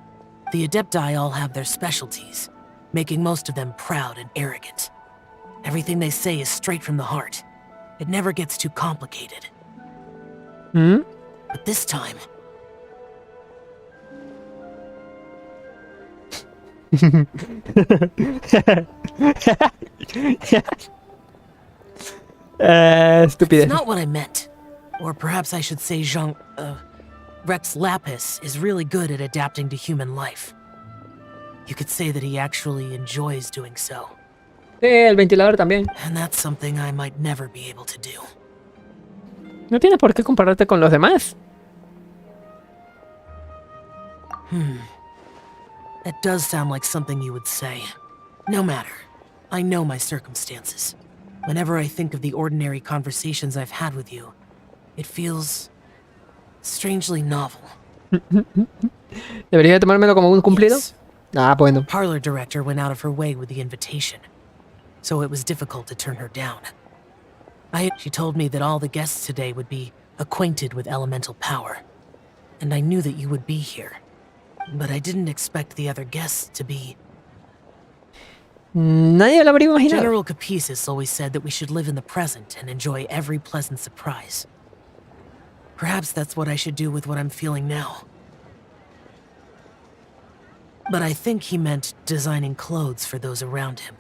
The Adepti all have their specialties, making most of them proud and arrogant. Everything they say is straight from the heart. It never gets too complicated. But this time... Stupidez. It's not what I meant. Or perhaps I should say Rex Lapis is really good at adapting to human life. You could say that he actually enjoys doing so. El ventilador también. And that's something I might never be able to do. No tienes por qué compararte con los demás. That does sound like something you would say. No matter. I know my circumstances. Whenever I think of the ordinary conversations I've had with you, it feels strangely novel. ¿Debería tomármelo como un cumplido? Yes. Ah, bueno. The parlor director went out of her way with the invitation, so it was difficult to turn her down. She told me that all the guests today would be acquainted with elemental power, and I knew that you would be here. But I didn't expect the other guests to be... Nadie lo habría imaginado. General Capices always said that we should live in the present and enjoy every pleasant surprise. Perhaps that's what I should do with what I'm feeling now. But I think he meant designing clothes for those around him.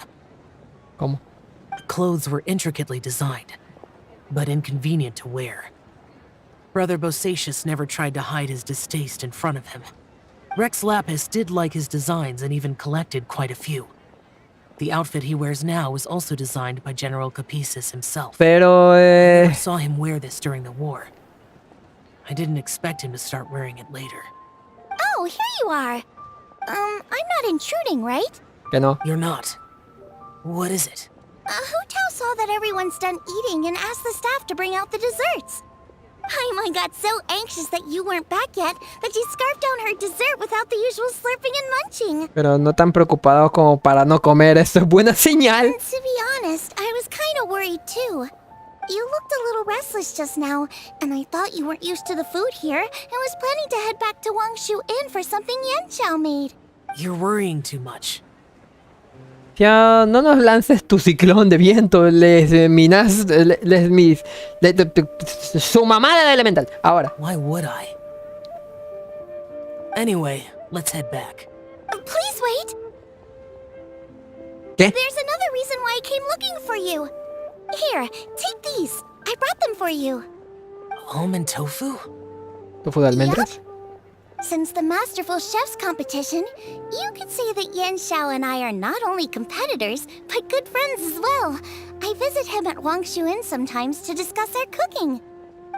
¿Cómo? The clothes were intricately designed, but inconvenient to wear. Brother Bosacius never tried to hide his distaste in front of him. Rex Lapis did like his designs and even collected quite a few. The outfit he wears now was also designed by General Capices himself. Pero, I never saw him wear this during the war. I didn't expect him to start wearing it later. Oh, here you are. I'm not intruding, right? Que no. You're not. What is it? Hu Tao saw that everyone's done eating and asked the staff to bring out the desserts. Paimon got so anxious that you weren't back yet that she scarfed down her dessert without the usual slurping and munching. Pero no tan preocupado como para no comer. Eso es buena señal. And to be honest, I was kind of worried too. You looked a little restless just now, and I thought you weren't used to the food here and was planning to head back to Wangshu Inn for something Yanxiao made. You're worrying too much. Ya, no nos lances tu ciclón de viento, su mamada de elemental. Ahora. Why would I? Anyway, let's head back. Please wait. ¿Qué? There's another reason why I came looking for you. Here, take these. I brought them for you. Almond tofu? ¿Tofu de almendras? Since the Masterful Chef's competition, you could say that Yanxiao and I are not only competitors, but good friends as well. I visit him at Wangshu Inn sometimes to discuss our cooking.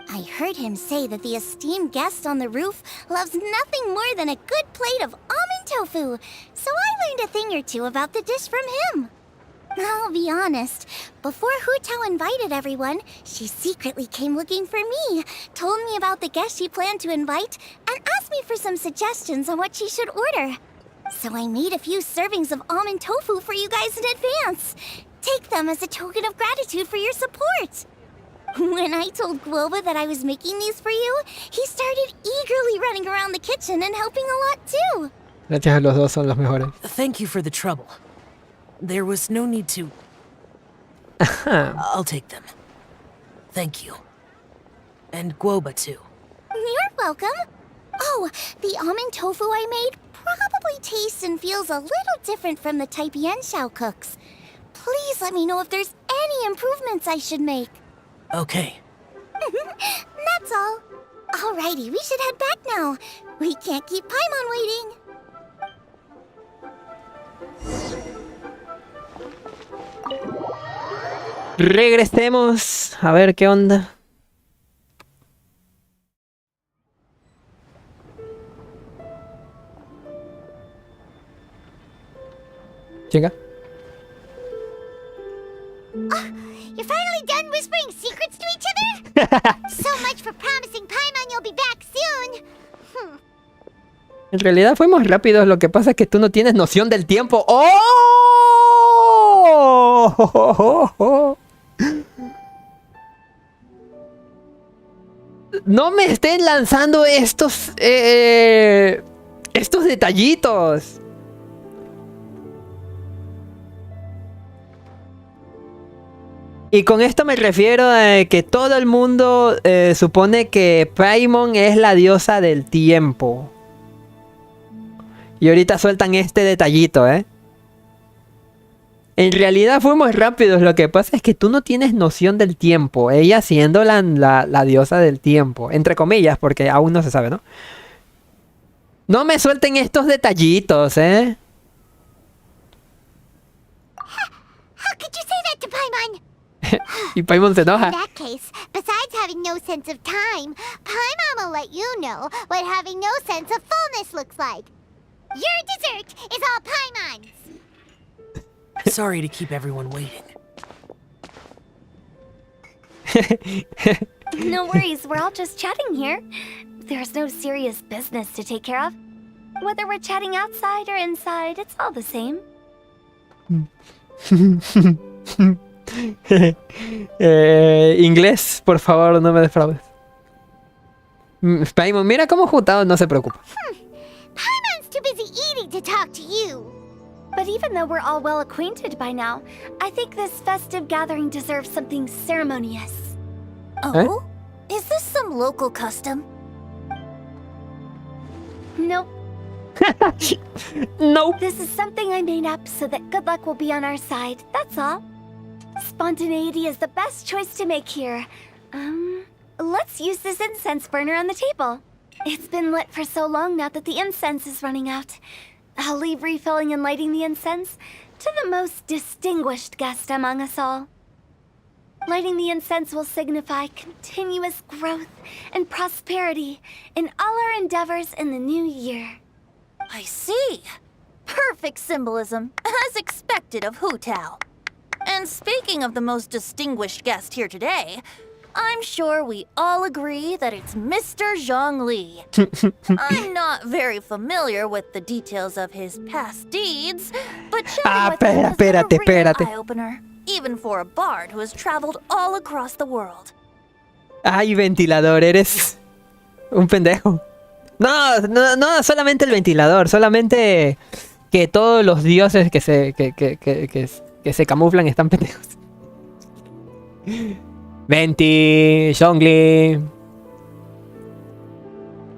I heard him say that the esteemed guest on the roof loves nothing more than a good plate of almond tofu, so I learned a thing or two about the dish from him. I'll be honest, before Hu Tao invited everyone, she secretly came looking for me, told me about the guests she planned to invite, and asked me for some suggestions on what she should order. So I made a few servings of almond tofu for you guys in advance. Take them as a token of gratitude for your support. When I told Guoba that I was making these for you, he started eagerly running around the kitchen and helping a lot too. Gracias a los dos, son los mejores. Thank you for the trouble. There was no need to... I'll take them. Thank you. And Guoba too. You're welcome. Oh, the almond tofu I made probably tastes and feels a little different from the type Yanxiao cooks. Please let me know if there's any improvements I should make. Okay. That's all. Alrighty, we should head back now. We can't keep Paimon waiting. Regresemos a ver qué onda. Chinga. You're finally done whispering secrets to each other? So much for promising Paimon you'll be En realidad fuimos rápidos, lo que pasa es que tú no tienes noción del tiempo. ¡Oh! No me estén lanzando estos detallitos. Y con esto me refiero a que todo el mundo supone que Paimon es la diosa del tiempo. Y ahorita sueltan este detallito, ¿eh? En realidad fuimos rápidos, lo que pasa es que tú no tienes noción del tiempo. Ella siendo la diosa del tiempo. Entre comillas, porque aún no se sabe, ¿no? No me suelten estos detallitos, ¿eh? How could you say that to Paimon? Y Paimon se enoja. In that case, besides having no sense of time, Paimon will let you know what having no sense of fullness looks like. Your dessert is all Paimon's. Sorry to keep everyone waiting. No worries, we're all just chatting here. There's no serious business to take care of. Whether we're chatting outside or inside, it's all the same. Inglés, por favor, no me defraudes. Paimon, mira cómo juntado, no se preocupa. Paimon's too busy eating to talk to you. But even though we're all well acquainted by now, I think this festive gathering deserves something ceremonious. Oh? Is this some local custom? Nope. Nope. This is something I made up so that good luck will be on our side, that's all. Spontaneity is the best choice to make here. Let's use this incense burner on the table. It's been lit for so long now that the incense is running out. I'll leave refilling and lighting the incense to the most distinguished guest among us all. Lighting the incense will signify continuous growth and prosperity in all our endeavors in the new year. I see. Perfect symbolism, as expected of Hu Tao. And speaking of the most distinguished guest here today, I'm sure we all agree that it's Mr. Zhongli. I'm not very familiar with the details of his past deeds, but chatting with him has been a real eye-opener, even for a bard who has traveled all across the world. Ay, ventilador, eres un pendejo. No, solamente el ventilador, solamente que todos los dioses que se camuflan están pendejos. Venti, Zhongli.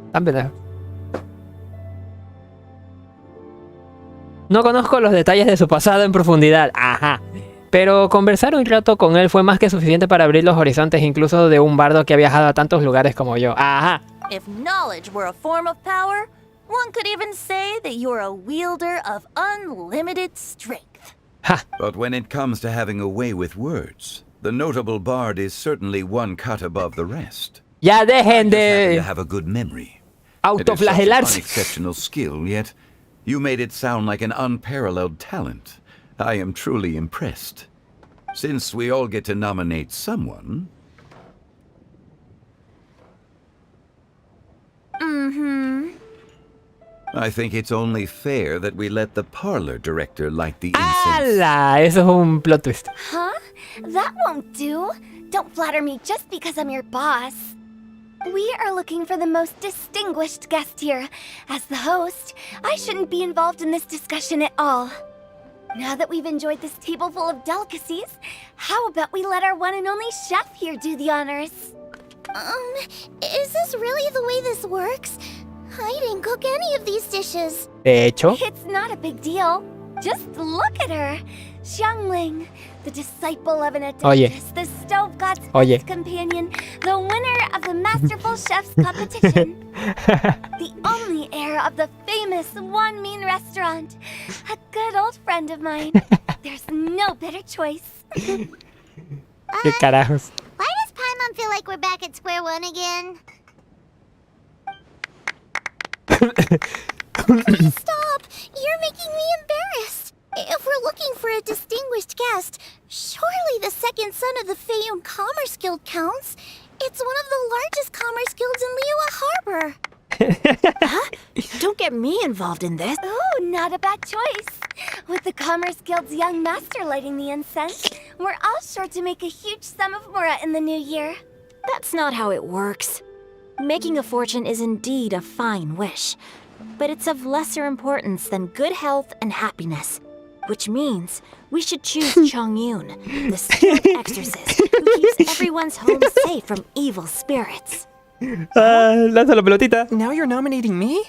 Están pendejos. No conozco los detalles de su pasado en profundidad. Ajá. Pero conversar un rato con él fue más que suficiente para abrir los horizontes incluso de un bardo que ha viajado a tantos lugares como yo. Ajá. If knowledge were a form of power, one could even say that you're a wielder of unlimited strength. Ha. But when it comes to having a way with words, the notable bard is certainly one cut above the rest. Ya dejen de have a good memory. autoflagelarse. It is such an unexceptional skill, yet you made it sound like an unparalleled talent. I am truly impressed. Since we all get to nominate someone... I think it's only fair that we let the parlor director light the incense. ¡Hala! Eso es un plot twist. Huh? That won't do. Don't flatter me just because I'm your boss. We are looking for the most distinguished guest here. As the host, I shouldn't be involved in this discussion at all. Now that we've enjoyed this table full of delicacies, how about we let our one and only chef here do the honors? Is this really the way this works? I didn't cook any of these dishes. De hecho. It's not a big deal. Just look at her. Xiangling, the disciple of an adeptus, the stove god's best companion, the winner of the Masterful Chef's competition, the only heir of the famous One Mean restaurant, a good old friend of mine. There's no better choice. ¿Qué carajos? Why does Paimon feel like we're back at square one again? Please stop! You're making me embarrassed! If we're looking for a distinguished guest, surely the second son of the Feiyun Commerce Guild counts. It's one of the largest commerce guilds in Liyue Harbor. Huh? Don't get me involved in this. Oh, not a bad choice. With the Commerce Guild's young master lighting the incense, we're all sure to make a huge sum of mora in the new year. That's not how it works. Making a fortune is indeed a fine wish, but it's of lesser importance than good health and happiness, which means we should choose Chongyun, the skilled exorcist who keeps everyone's home safe from evil spirits. Lanza la pelotita. Now you're nominating me?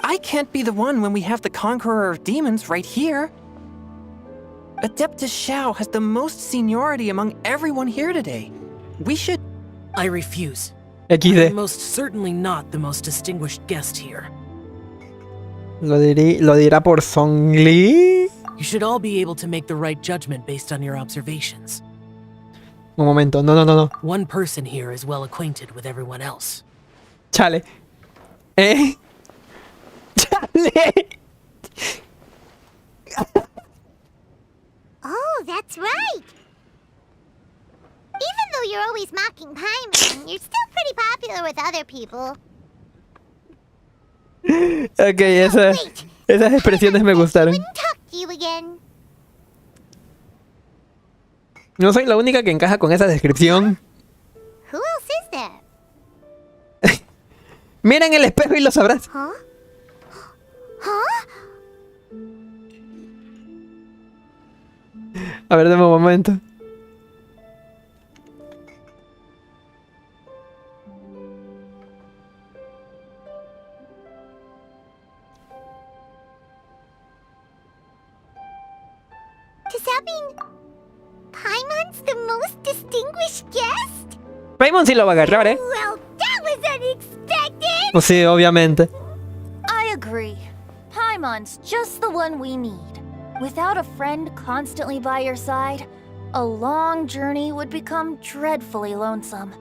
I can't be the one when we have the Conqueror of Demons right here. Adeptus Xiao has the most seniority among everyone here today. We should... I refuse. XD. I'm most certainly not the most distinguished guest here. Lo dirá por Songli. You should all be able to make the right judgment based on your observations. Un momento, no. One person here is well acquainted with everyone else. Chale. Chale. Oh, that's right. Even though you're always mocking Paimon, you're still pretty popular with other people. Ok, esas expresiones me gustaron. Wouldn't talk to you again. No soy la única que encaja con esa descripción. Who else is there? Mira en el espejo y lo sabrás. Huh? Huh? A ver, dame un momento. Does that mean Paimon's the most distinguished guest? Paimon sí lo va a agarrar, ¿eh? Well, that was unexpected! Pues sí, obviamente. I agree. Paimon's just the one we need. Without a friend constantly by your side, a long journey would become dreadfully lonesome.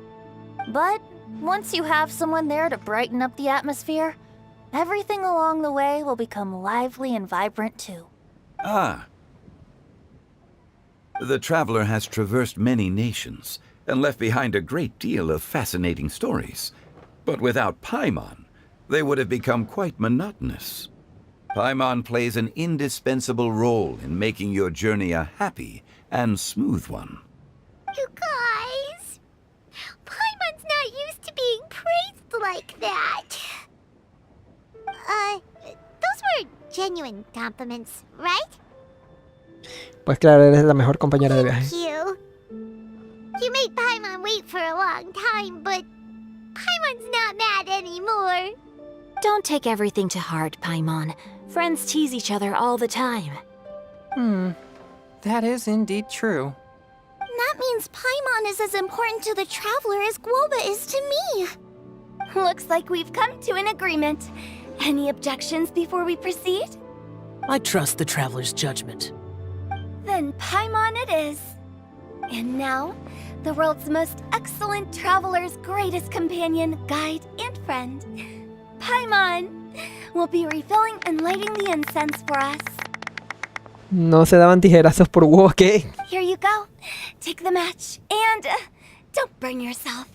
But once you have someone there to brighten up the atmosphere, everything along the way will become lively and vibrant too. Ah. The traveler has traversed many nations and left behind a great deal of fascinating stories. But without Paimon, they would have become quite monotonous. Paimon plays an indispensable role in making your journey a happy and smooth one. You guys, Paimon's not used to being praised like that. Those were genuine compliments, right? Pues claro, eres la mejor compañera de viaje. You. You made Paimon wait for a long time, but Paimon's not mad anymore. Don't take everything to heart, Paimon. Friends tease each other all the time. That is indeed true. That means Paimon is as important to the traveler as Guoba is to me. Looks like we've come to an agreement. Any objections before we proceed? I trust the traveler's judgment. Then Paimon it is. And now, the world's most excellent traveler's greatest companion, guide, and friend, Paimon, will be refilling and lighting the incense for us. No se daban tijerazos por huevo, ¿qué? Here you go. Take the match, and don't burn yourself.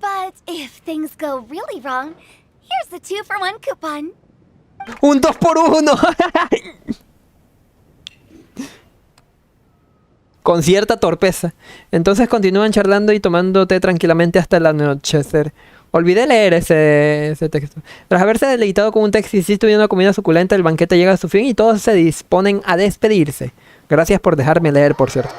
But if things go really wrong, here's the 2-for-1 coupon. ¡Un 2x1! Con cierta torpeza. Entonces continúan charlando y tomando té tranquilamente hasta el anochecer. Olvidé leer ese texto. Tras haberse deleitado con un té exquisito y una comida suculenta, el banquete llega a su fin y todos se disponen a despedirse. Gracias por dejarme leer, por cierto.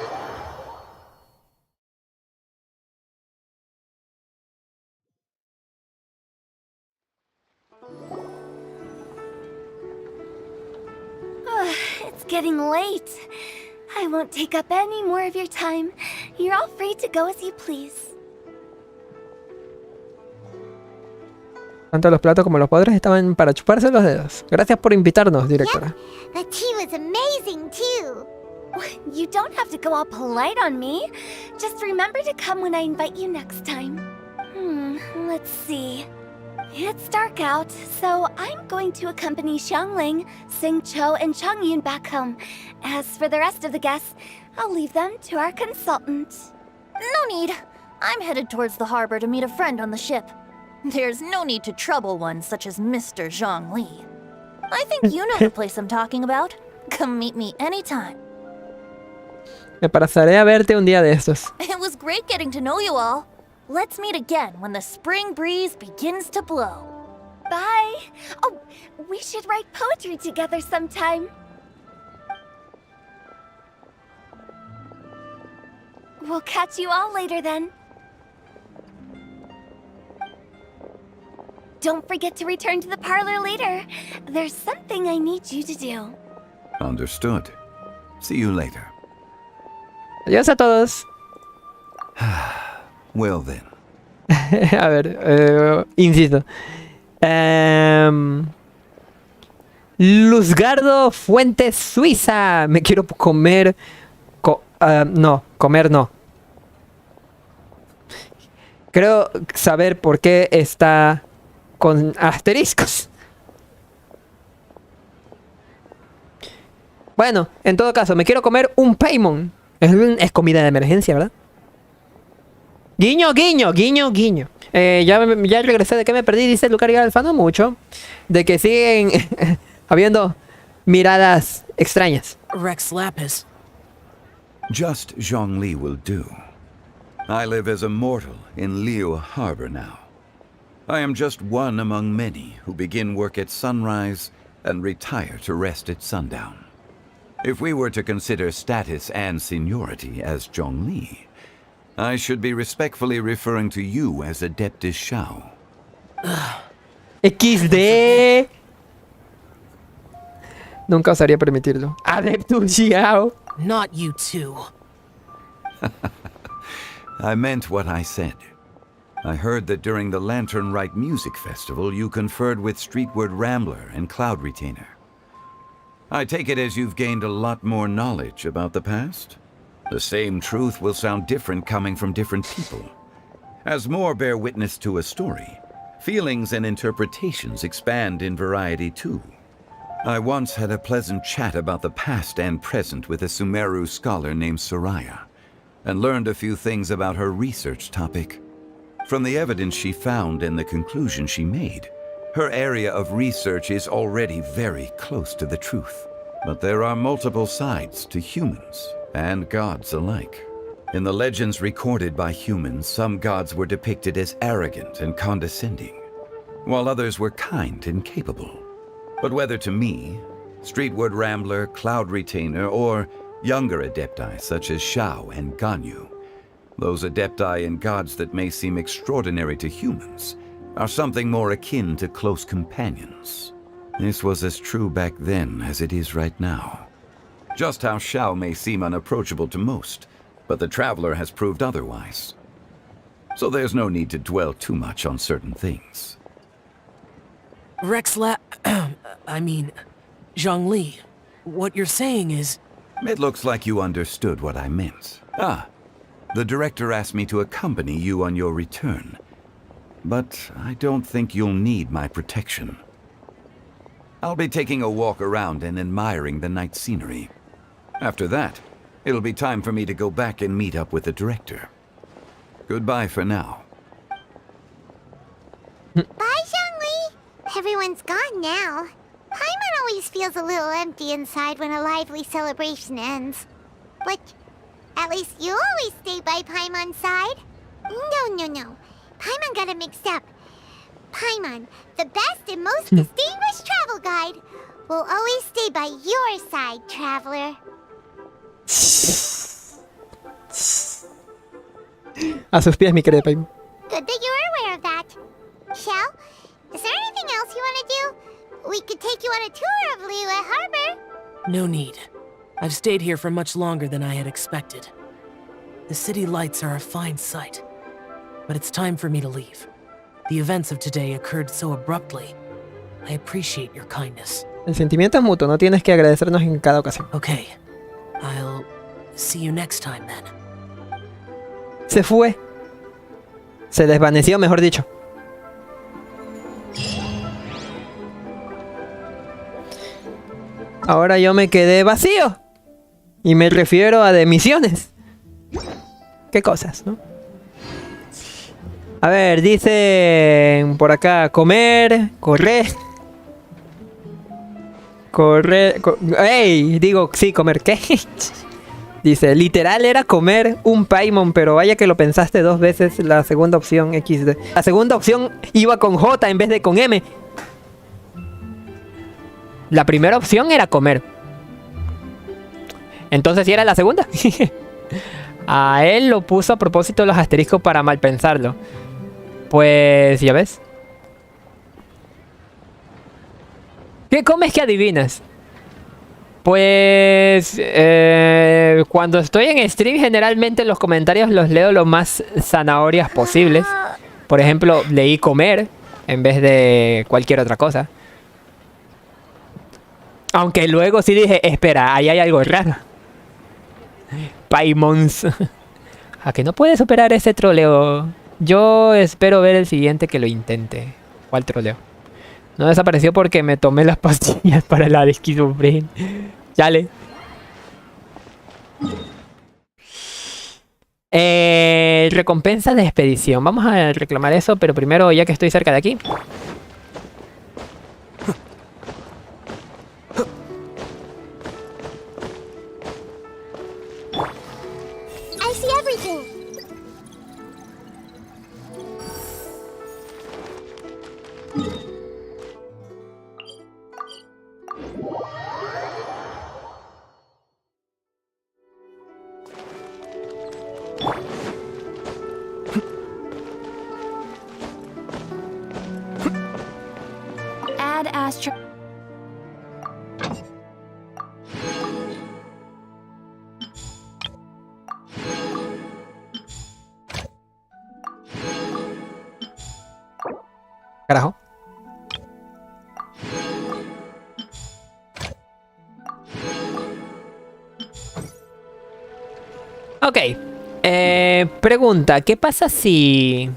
It's getting late. I won't take up any more of your time. You're all free to go as you please. Tanto los platos como los podres estaban para chuparse los dedos. Gracias por invitarnos, directora. The tea was amazing too. You don't have to go all polite on me. Just remember to come when I invite you next time. Let's see. It's dark out, so I'm going to accompany Xiangling, Xingqiu, and Chongyun back home. As for the rest of the guests, I'll leave them to our consultant. No need. I'm headed towards the harbor to meet a friend on the ship. There's no need to trouble one such as Mr. Zhongli. I think you know the place I'm talking about. Come meet me anytime. Me pasaré a verte un día de estos. It was great getting to know you all. Let's meet again when the spring breeze begins to blow. Bye. Oh, we should write poetry together sometime. We'll catch you all later then. Don't forget to return to the parlor later. There's something I need you to do. Understood. See you later. Adiós a todos. Well then. A ver, insisto. Luzgardo Fuentes Suiza. Me quiero comer. No, comer no. Creo saber por qué está con asteriscos. Bueno, en todo caso, me quiero comer un paimon. Es comida de emergencia, ¿verdad? Guiño, guiño, guiño, guiño. Ya regresé. ¿De qué me perdí? Dice Lucar y Alfa, no mucho. De que siguen habiendo miradas extrañas. Rex Lapis. Just Zhongli will do. I live as a mortal in Liyue Harbor now. I am just one among many who begin work at sunrise and retire to rest at sundown. If we were to consider status and seniority as Zhongli, I should be respectfully referring to you as Adeptus Shao. XD. Nunca osaría permitirlo. Adeptus Shao. Not you too. I meant what I said. I heard that during the Lantern Rite Music Festival, you conferred with Streetward Rambler and Cloud Retainer. I take it as you've gained a lot more knowledge about the past? The same truth will sound different coming from different people. As more bear witness to a story, feelings and interpretations expand in variety too. I once had a pleasant chat about the past and present with a Sumeru scholar named Soraya, and learned a few things about her research topic. From the evidence she found and the conclusion she made, her area of research is already very close to the truth. But there are multiple sides to humans and gods alike. In the legends recorded by humans, some gods were depicted as arrogant and condescending, while others were kind and capable. But whether to me, Streetward Rambler, Cloud Retainer, or younger adepti such as Shao and Ganyu, those adepti and gods that may seem extraordinary to humans are something more akin to close companions. This was as true back then as it is right now. Just how Shao may seem unapproachable to most, but the Traveler has proved otherwise. So there's no need to dwell too much on certain things. Zhongli, what you're saying is... It looks like you understood what I meant. The director asked me to accompany you on your return. But I don't think you'll need my protection. I'll be taking a walk around and admiring the night scenery. After that, it'll be time for me to go back and meet up with the director. Goodbye for now. Bye, Zhongli. Everyone's gone now. Paimon always feels a little empty inside when a lively celebration ends. But at least you always stay by Paimon's side. No. Paimon got it mixed up. Paimon, the best and most distinguished travel guide, will always stay by your side, Traveler. A sus pies, mi querida Paimon. Good that you were aware of that. Shell, is there anything else you want to do? We could take you on a tour of Liyue Harbor. No need. I've stayed here for much longer than I had expected. The city lights are a fine sight, but it's time for me to leave. The events of today occurred so abruptly. I appreciate your kindness. El sentimiento es mutuo, no tienes que agradecernos en cada ocasión. Okay. I'll see you next time then. Se fue. Se desvaneció, mejor dicho. Ahora yo me quedé vacío. Y me refiero a de misiones. ¿Qué cosas, no? A ver, dicen por acá, comer, correr. ¡Ey! Digo, sí, comer, ¿qué? Dice, literal era comer un Paimon, pero vaya que lo pensaste 2 veces la segunda opción XD. La segunda opción iba con J en vez de con M. La primera opción era comer. Entonces, ¿sí era la segunda? A él lo puso a propósito los asteriscos para mal pensarlo. Pues, ya ves. ¿Qué comes que adivinas? Pues... cuando estoy en stream, generalmente los comentarios los leo lo más zanahorias posibles. Por ejemplo, leí comer en vez de cualquier otra cosa. Aunque luego sí dije, espera, ahí hay algo raro. Paimons. ¿A que no puede superar ese troleo? Yo espero ver el siguiente que lo intente. ¿Cuál troleo? No desapareció porque me tomé las pastillas para la esquizofrenia. Dale. Recompensa de expedición. Vamos a reclamar eso, pero primero, ya que estoy cerca de aquí. I see everything. Add astro... Carajo. Ok. Pregunta, ¿qué pasa si...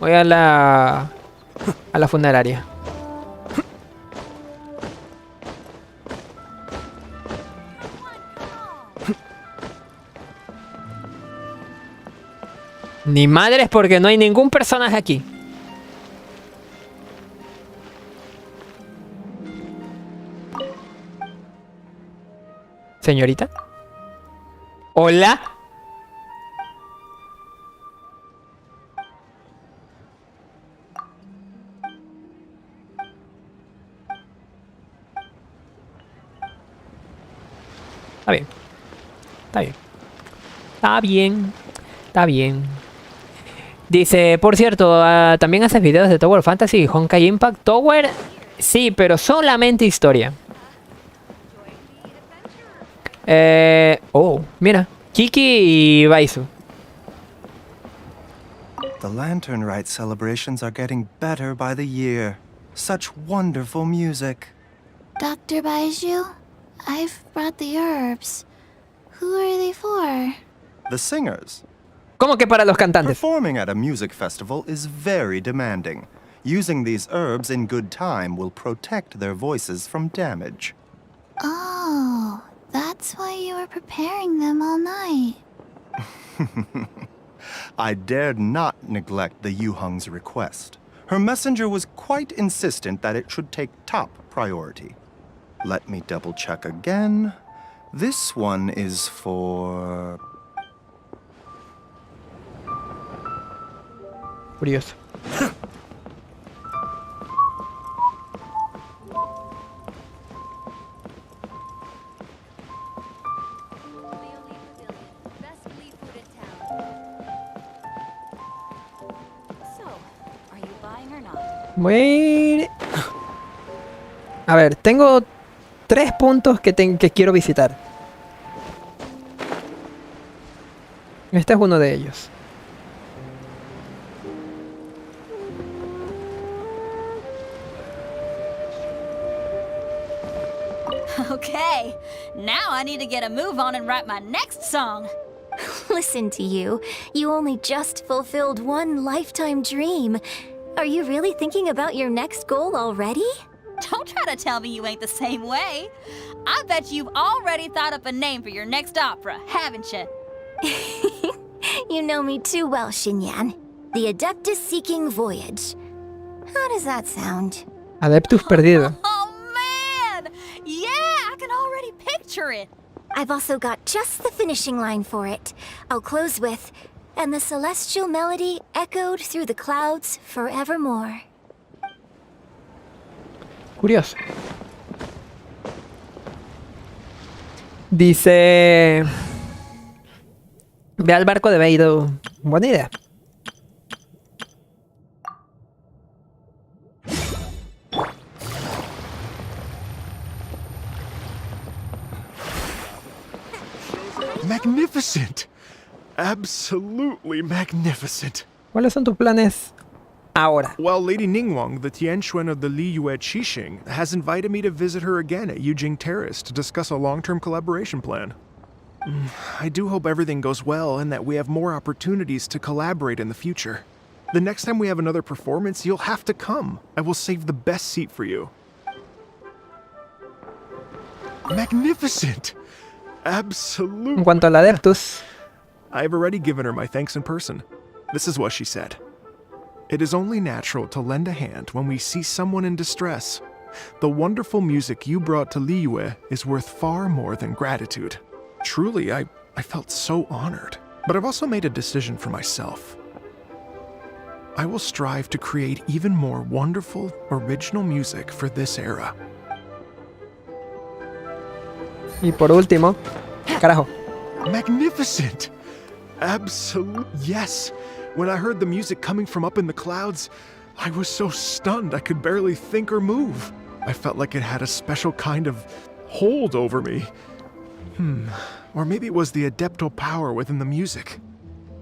voy a la funeraria? Ni madres porque no hay ningún personaje aquí. Señorita. Hola. Está bien. Está bien. Está bien. Está bien. Dice, por cierto, ¿también haces videos de Tower Fantasy y Honkai Impact Tower? Sí, pero solamente historia. Oh, mira. Kiki y Baisu. The Lantern Rite celebrations are getting better by the year. Such wonderful music. Dr. Baiju, I've brought the herbs. Who are they for? The singers. ¿Cómo que para los cantantes? Performing at a music festival is very demanding. Using these herbs in good time will protect their voices from damage. Oh, that's why you were preparing them all night. I dared not neglect the Yuhung's request. Her messenger was quite insistent that it should take top priority. Let me double check again. This one is for... Curioso. Wait. A ver, tengo 3 puntos que quiero visitar. Este es uno de ellos. Okay, now I need to get a move on and write my next song. Listen to you. You only just fulfilled one lifetime dream. Are you really thinking about your next goal already? Don't try to tell me you ain't the same way. I bet you've already thought up a name for your next opera, haven't you? You know me too well, Xinyan. The Adeptus-seeking voyage. How does that sound? Adeptus perdido. Oh man! Yeah, I can already picture it. I've also got just the finishing line for it. I'll close with, and the celestial melody echoed through the clouds forevermore. Curioso. Dice... Ve al barco de Beidou. Buena idea. Magnificent! Absolutely magnificent. ¿Cuáles son tus planes ahora? Well, Lady Ningguang, the Tianquan of the Liyue Qixing, has invited me to visit her again at Yujing Terrace to discuss a long-term collaboration plan. I do hope everything goes well and that we have more opportunities to collaborate in the future. The next time we have another performance, you'll have to come. I will save the best seat for you. Magnificent! Absolutely. En cuanto al Adeptus, I have already given her my thanks in person. This is what she said. It is only natural to lend a hand when we see someone in distress. The wonderful music you brought to Liyue is worth far more than gratitude. Truly, I felt so honored. But I've also made a decision for myself. I will strive to create even more wonderful, original music for this era. y por último, carajo. Magnificent! Absolute. Yes! When I heard the music coming from up in the clouds, I was so stunned I could barely think or move. I felt like it had a special kind of hold over me. Or maybe it was the adeptal power within the music.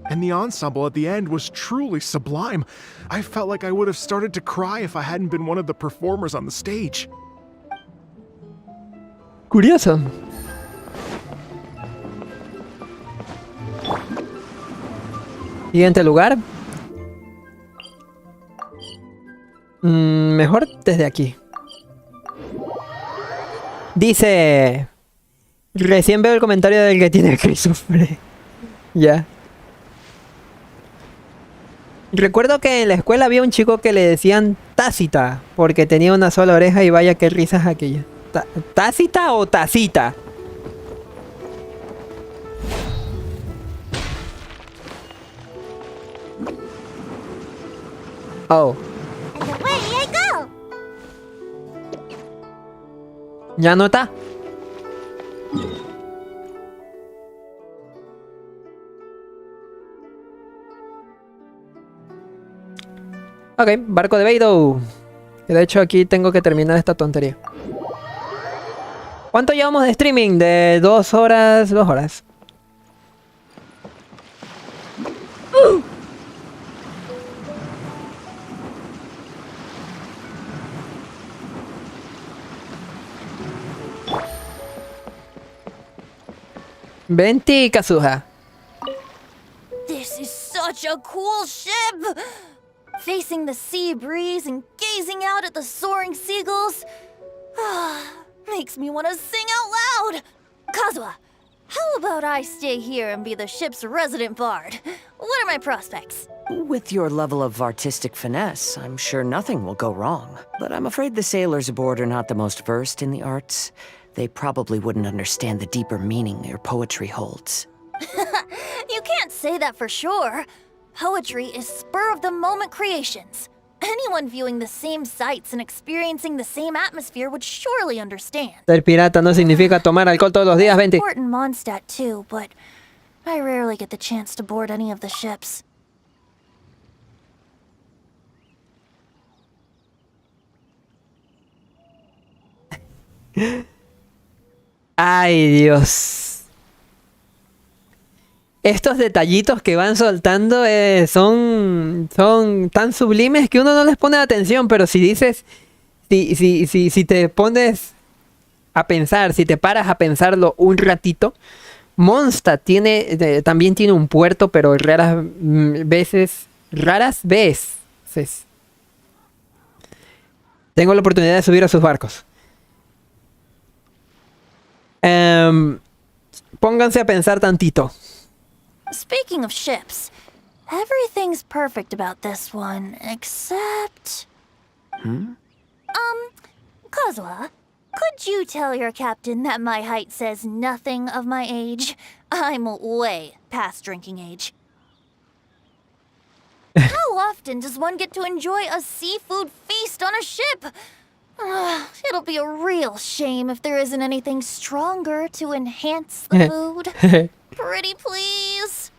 And the ensemble at the end was truly sublime. I felt like I would have started to cry if I hadn't been one of the performers on the stage. Curioso. Siguiente lugar. Mejor desde aquí. Dice... Recién veo el comentario del que tiene que sufrir. Ya. Recuerdo que en la escuela había un chico que le decían Tácita, porque tenía una sola oreja y vaya qué risas aquella. ¿Tácita o Tacita? Oh. ¿Ya no está? Ok, barco de Beidou. De hecho aquí tengo que terminar esta tontería. ¿Cuánto llevamos de streaming? De 2 horas, 2 horas. Venti y Kazuha. This is such a cool ship! Facing the sea breeze and gazing out at the soaring seagulls. Makes me want to sing out loud! Kazuha, how about I stay here and be the ship's resident bard? What are my prospects? With your level of artistic finesse, I'm sure nothing will go wrong. But I'm afraid the sailors aboard are not the most versed in the arts. They probably wouldn't understand the deeper meaning your poetry holds. You can't say that for sure. Poetry is spur-of-the-moment creations. Anyone viewing the same sights and experiencing the same atmosphere would surely understand. Ser pirata no significa tomar alcohol todos los días, Venti. Important Mondstadt too, but I rarely get the chance to board any of the ships. Ay, Dios. Estos detallitos que van soltando son tan sublimes que uno no les pone atención, pero si dices, si te pones a pensar, si te paras a pensarlo un ratito, Mondstadt también tiene un puerto, pero raras veces tengo la oportunidad de subir a sus barcos. Pónganse a pensar tantito. Speaking of ships, everything's perfect about this one, except... Kozua, could you tell your captain that my height says nothing of my age? I'm way past drinking age. How often does one get to enjoy a seafood feast on a ship? It'll be a real shame if there isn't anything stronger to enhance the food. Pretty please?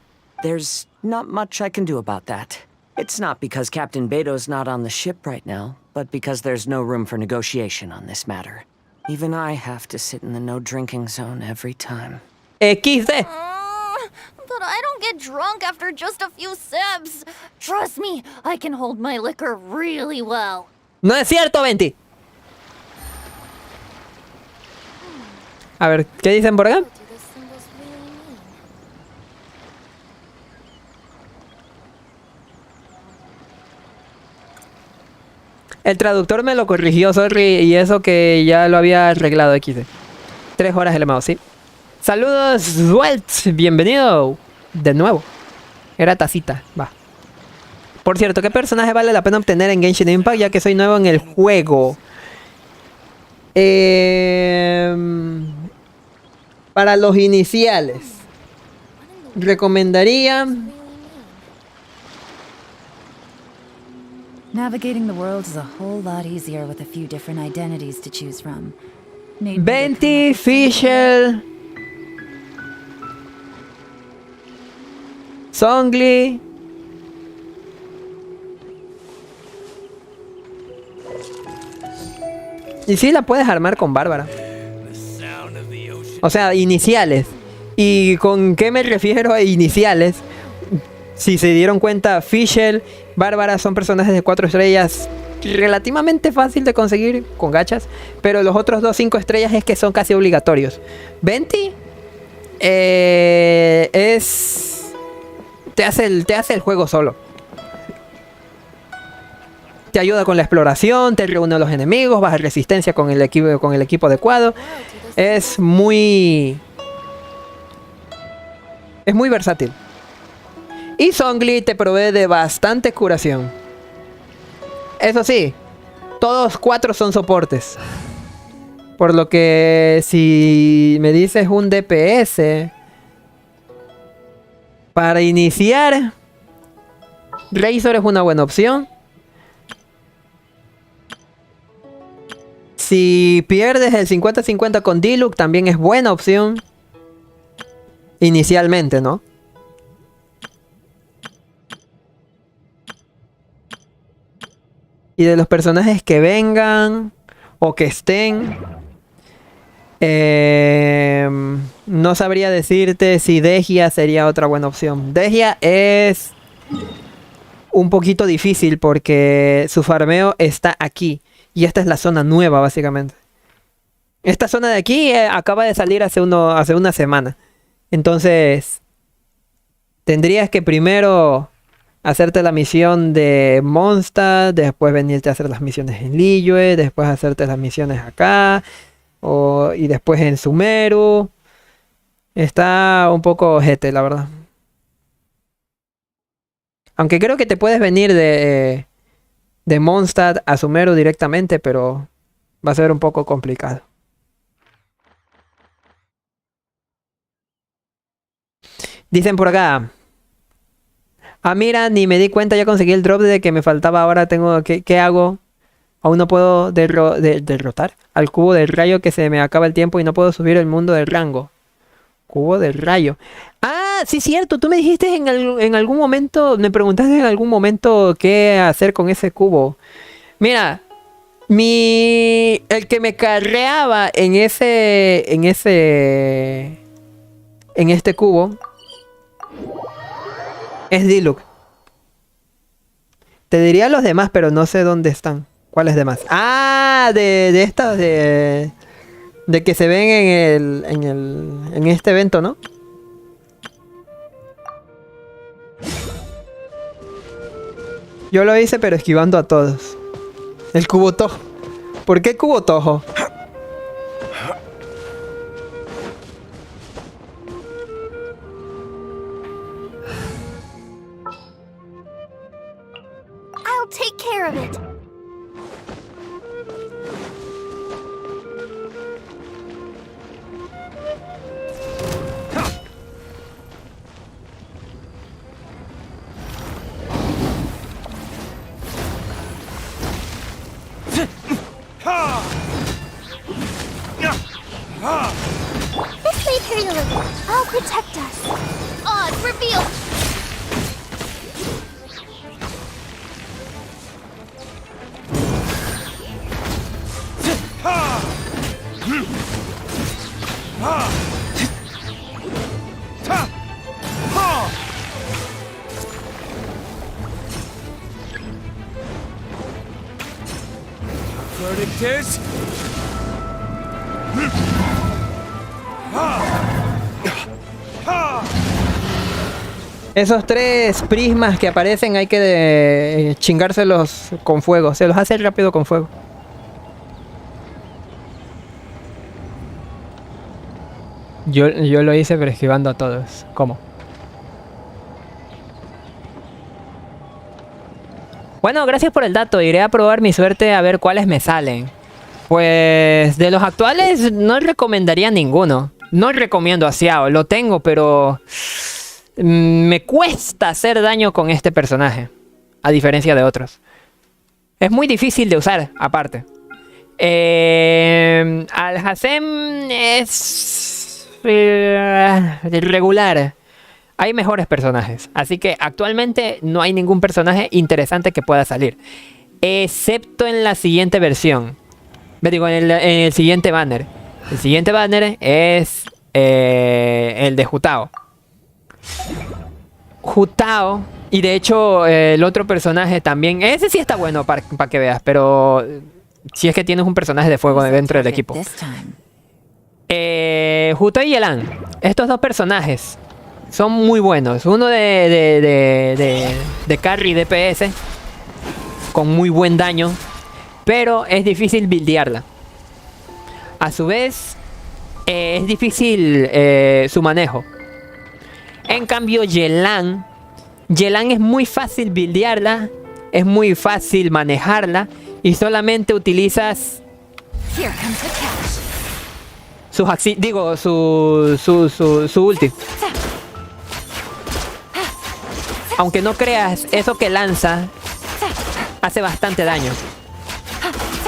There's not much I can do about that. It's not because Captain Beto's not on the ship right now, but because there's no room for negotiation on this matter. Even I have to sit in the no-drinking zone every time. XD. But I don't get drunk after just a few sips. Trust me, I can hold my liquor really well. No es cierto, Venti. A ver, ¿qué dicen por acá? El traductor me lo corrigió, sorry, y eso que ya lo había arreglado XD. 3 horas el mouse, sí. Saludos, Zwelt, bienvenido de nuevo. Era tacita, va. Por cierto, ¿qué personaje vale la pena obtener en Genshin Impact? Ya que soy nuevo en el juego. Para los iniciales, recomendaría... Navigating the world is a whole lot easier with a few different identities to choose from. Venti, Fischl, Songli. Y sí la puedes armar con Bárbara. O sea, iniciales. ¿Y con qué me refiero a iniciales? Si se dieron cuenta, Fischl, Bárbara son personajes de 4 estrellas relativamente fácil de conseguir con gachas, pero los otros 2 5 estrellas es que son casi obligatorios. Venti te hace el juego solo. Te ayuda con la exploración, te reúne a los enemigos, baja resistencia con el equipo adecuado. Es muy versátil. Y Songli te provee de bastante curación. Eso sí, todos 4 son soportes. Por lo que si me dices un DPS para iniciar, Razor es una buena opción. Si pierdes el 50-50 con Diluc, también es buena opción. Inicialmente, ¿no? Y de los personajes que vengan o que estén, no sabría decirte si Degia sería otra buena opción. Degia es un poquito difícil porque su farmeo está aquí. Y esta es la zona nueva, básicamente. Esta zona de aquí acaba de salir hace una semana. Entonces, tendrías que primero hacerte la misión de Mondstadt, después venirte a hacer las misiones en Liyue, después hacerte las misiones acá, y después en Sumeru. Está un poco ojete, la verdad. Aunque creo que te puedes venir de Mondstadt a Sumeru directamente, pero va a ser un poco complicado. Dicen por acá: ah, mira, ni me di cuenta, ya conseguí el drop de que me faltaba. Ahora tengo... ¿Qué hago? Aún no puedo derrotar al cubo del rayo, que se me acaba el tiempo y no puedo subir el mundo del rango. Cubo del rayo. Ah, sí, cierto. Tú me dijiste en algún momento... Me preguntaste en algún momento qué hacer con ese cubo. Mira, el que me carreaba en este cubo es Diluc. Te diría los demás, pero no sé dónde están. ¿Cuáles demás? Ah, de estas de que se ven en este evento, ¿no? Yo lo hice, pero esquivando a todos. El cubo Tojo. ¿Por qué cubo Tojo? I'll take care of it. This way, Turtle. I'll protect us. Odds revealed. Verdict is... Esos 3 prismas que aparecen hay que chingárselos con fuego. Se los hace rápido con fuego. Yo lo hice pero esquivando a todos. ¿Cómo? Bueno, gracias por el dato. Iré a probar mi suerte a ver cuáles me salen. Pues de los actuales no recomendaría ninguno. No recomiendo a Xiao. Lo tengo, pero... me cuesta hacer daño con este personaje. A diferencia de otros. Es muy difícil de usar, aparte. Al-Hasem es... regular. Hay mejores personajes. Así que actualmente no hay ningún personaje interesante que pueda salir. Excepto en la siguiente versión. Digo, en el siguiente banner. El siguiente banner es el de Jutao. Jutao. Y de hecho el otro personaje también. Ese sí está bueno para que veas. Pero si es que tienes un personaje de fuego dentro del equipo. Jutao y Yelan. Estos dos personajes son muy buenos. Uno de carry DPS con muy buen daño, pero es difícil buildearla. A su vez es difícil su manejo. En cambio Yelan es muy fácil buildearla, es muy fácil manejarla y solamente utilizas su ulti. Aunque no creas, eso que lanza hace bastante daño.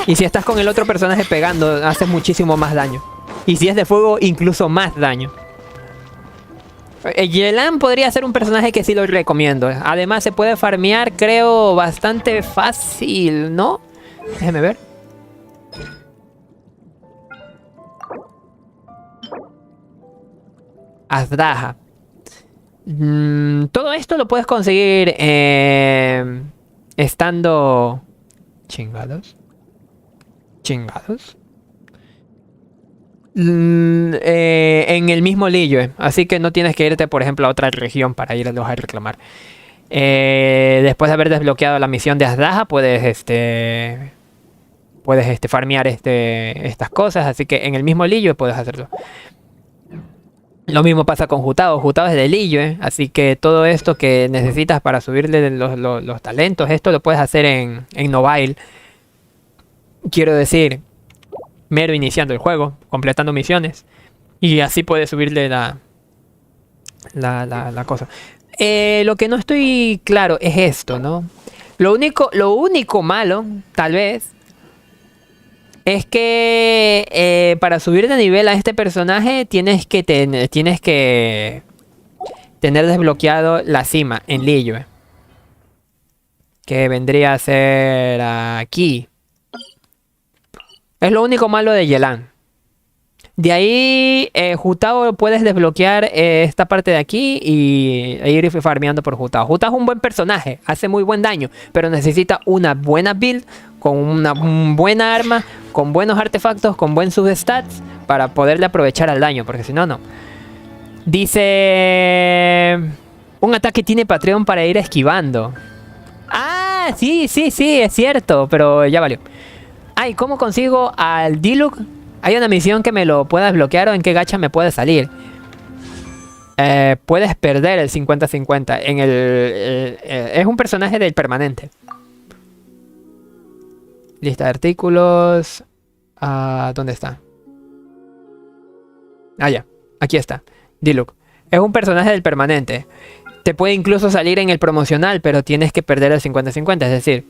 Y si estás con el otro personaje pegando, hace muchísimo más daño. Y si es de fuego, incluso más daño. Yelan podría ser un personaje que sí lo recomiendo. Además se puede farmear, creo, bastante fácil, ¿no? Déjeme ver. Azdaha. Todo esto lo puedes conseguir estando... Chingados. En el mismo Liyue. Así que no tienes que irte, por ejemplo, a otra región para irlos a reclamar. Después de haber desbloqueado la misión de Azdaha, puedes farmear estas cosas. Así que en el mismo Liyue puedes hacerlo. Lo mismo pasa con Jutao. Jutao es de Liyue, así que todo esto que necesitas para subirle los talentos, esto lo puedes hacer en Nobile. Quiero decir, mero iniciando el juego, completando misiones. Y así puedes subirle la cosa. Lo que no estoy claro es esto, ¿no? Lo único malo, tal vez, es que para subir de nivel a este personaje tienes que tener desbloqueado la cima en Liyue. Que vendría a ser aquí. Es lo único malo de Yelan. De ahí, Jutao puedes desbloquear esta parte de aquí e ir farmeando por Jutao. Jutao es un buen personaje, hace muy buen daño, pero necesita una buena build, con una buena arma, con buenos artefactos, con buen substats, para poderle aprovechar al daño, porque si no, no. Dice... un ataque tiene Patreon para ir esquivando. Ah, sí, es cierto, pero ya valió. Ay, ¿cómo consigo al Diluc? ¿Hay una misión que me lo pueda desbloquear o en qué gacha me puede salir? Puedes perder el 50-50. Es un personaje del permanente. Lista de artículos. ¿Dónde está? Ya. Aquí está. Diluc. Es un personaje del permanente. Te puede incluso salir en el promocional, pero tienes que perder el 50-50. Es decir,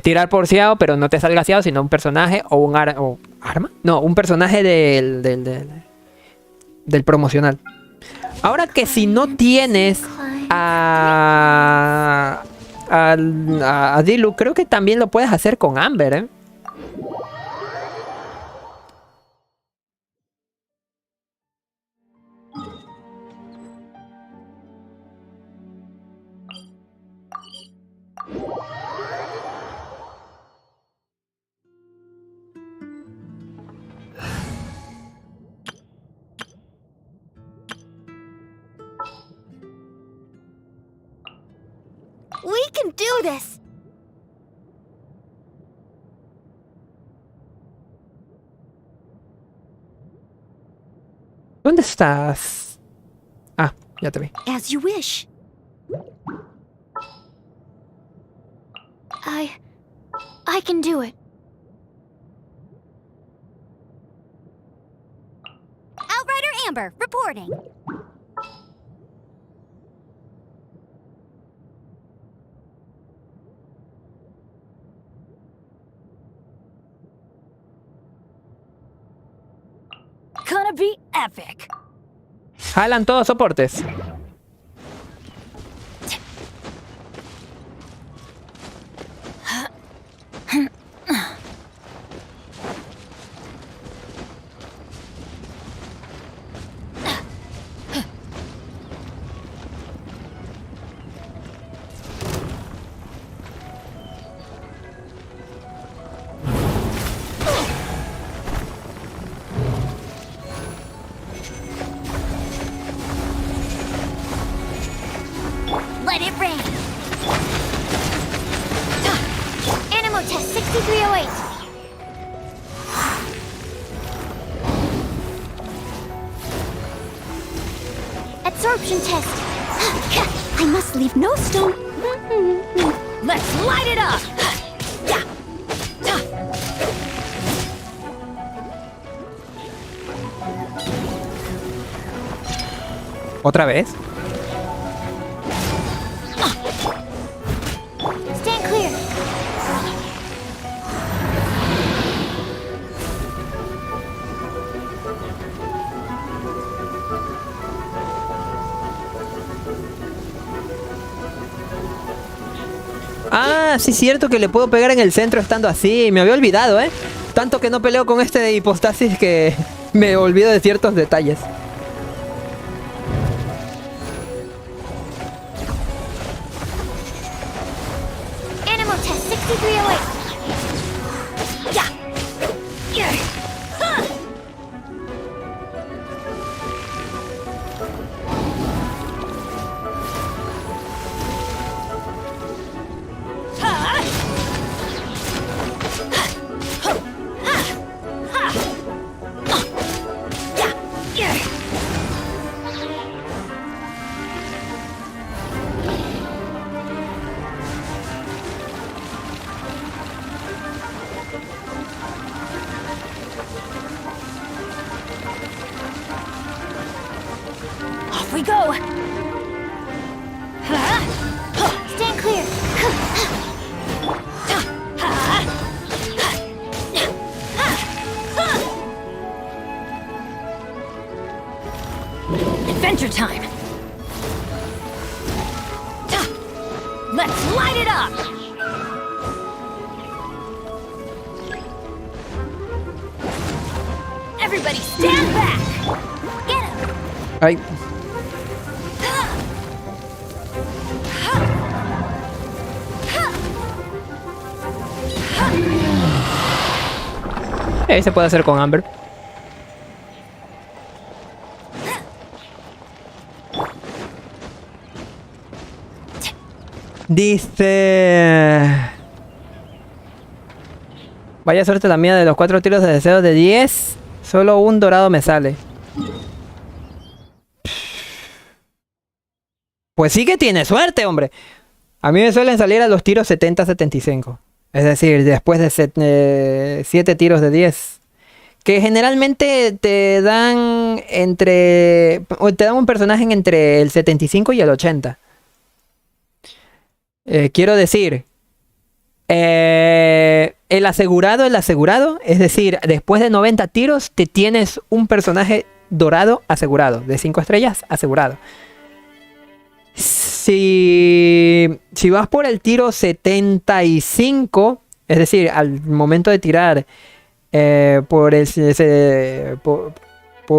tirar por Xiao, pero no te salga Xiao, sino un personaje o un arma. No, un personaje del promocional. Ahora que si no tienes a Diluc, creo que también lo puedes hacer con Amber, ¿eh? We can do this! ¿Dónde estás? Ya te vi. As you wish. I can do it. Outrider Amber, reporting. Gonna be epic. Jalan todos soportes. Let it rain. Animal test 6308. Absorption test. I must leave no stone. Let's light it up. ¿Otra vez? Stand clear. Sí, cierto que le puedo pegar en el centro estando así. Me había olvidado, ¿eh? Tanto que no peleo con este de hipostasis que me olvido de ciertos detalles. Animal test 6308. Off we go. Stand clear. Adventure time. Let's light it up. Everybody stand back. Get him. Ay. Se puede hacer con Amber. Dice... Vaya suerte la mía, de los 4 tiros de deseo de 10. Solo un dorado me sale. Pues sí que tiene suerte, hombre. A mí me suelen salir a los tiros 70-75. Es decir, después de 7 tiros de 10. Que generalmente te dan te dan un personaje entre el 75 y el 80. Quiero decir, el asegurado, es decir, después de 90 tiros te tienes un personaje dorado asegurado, de 5 estrellas asegurado. Si vas por el tiro 75, es decir, al momento de tirar por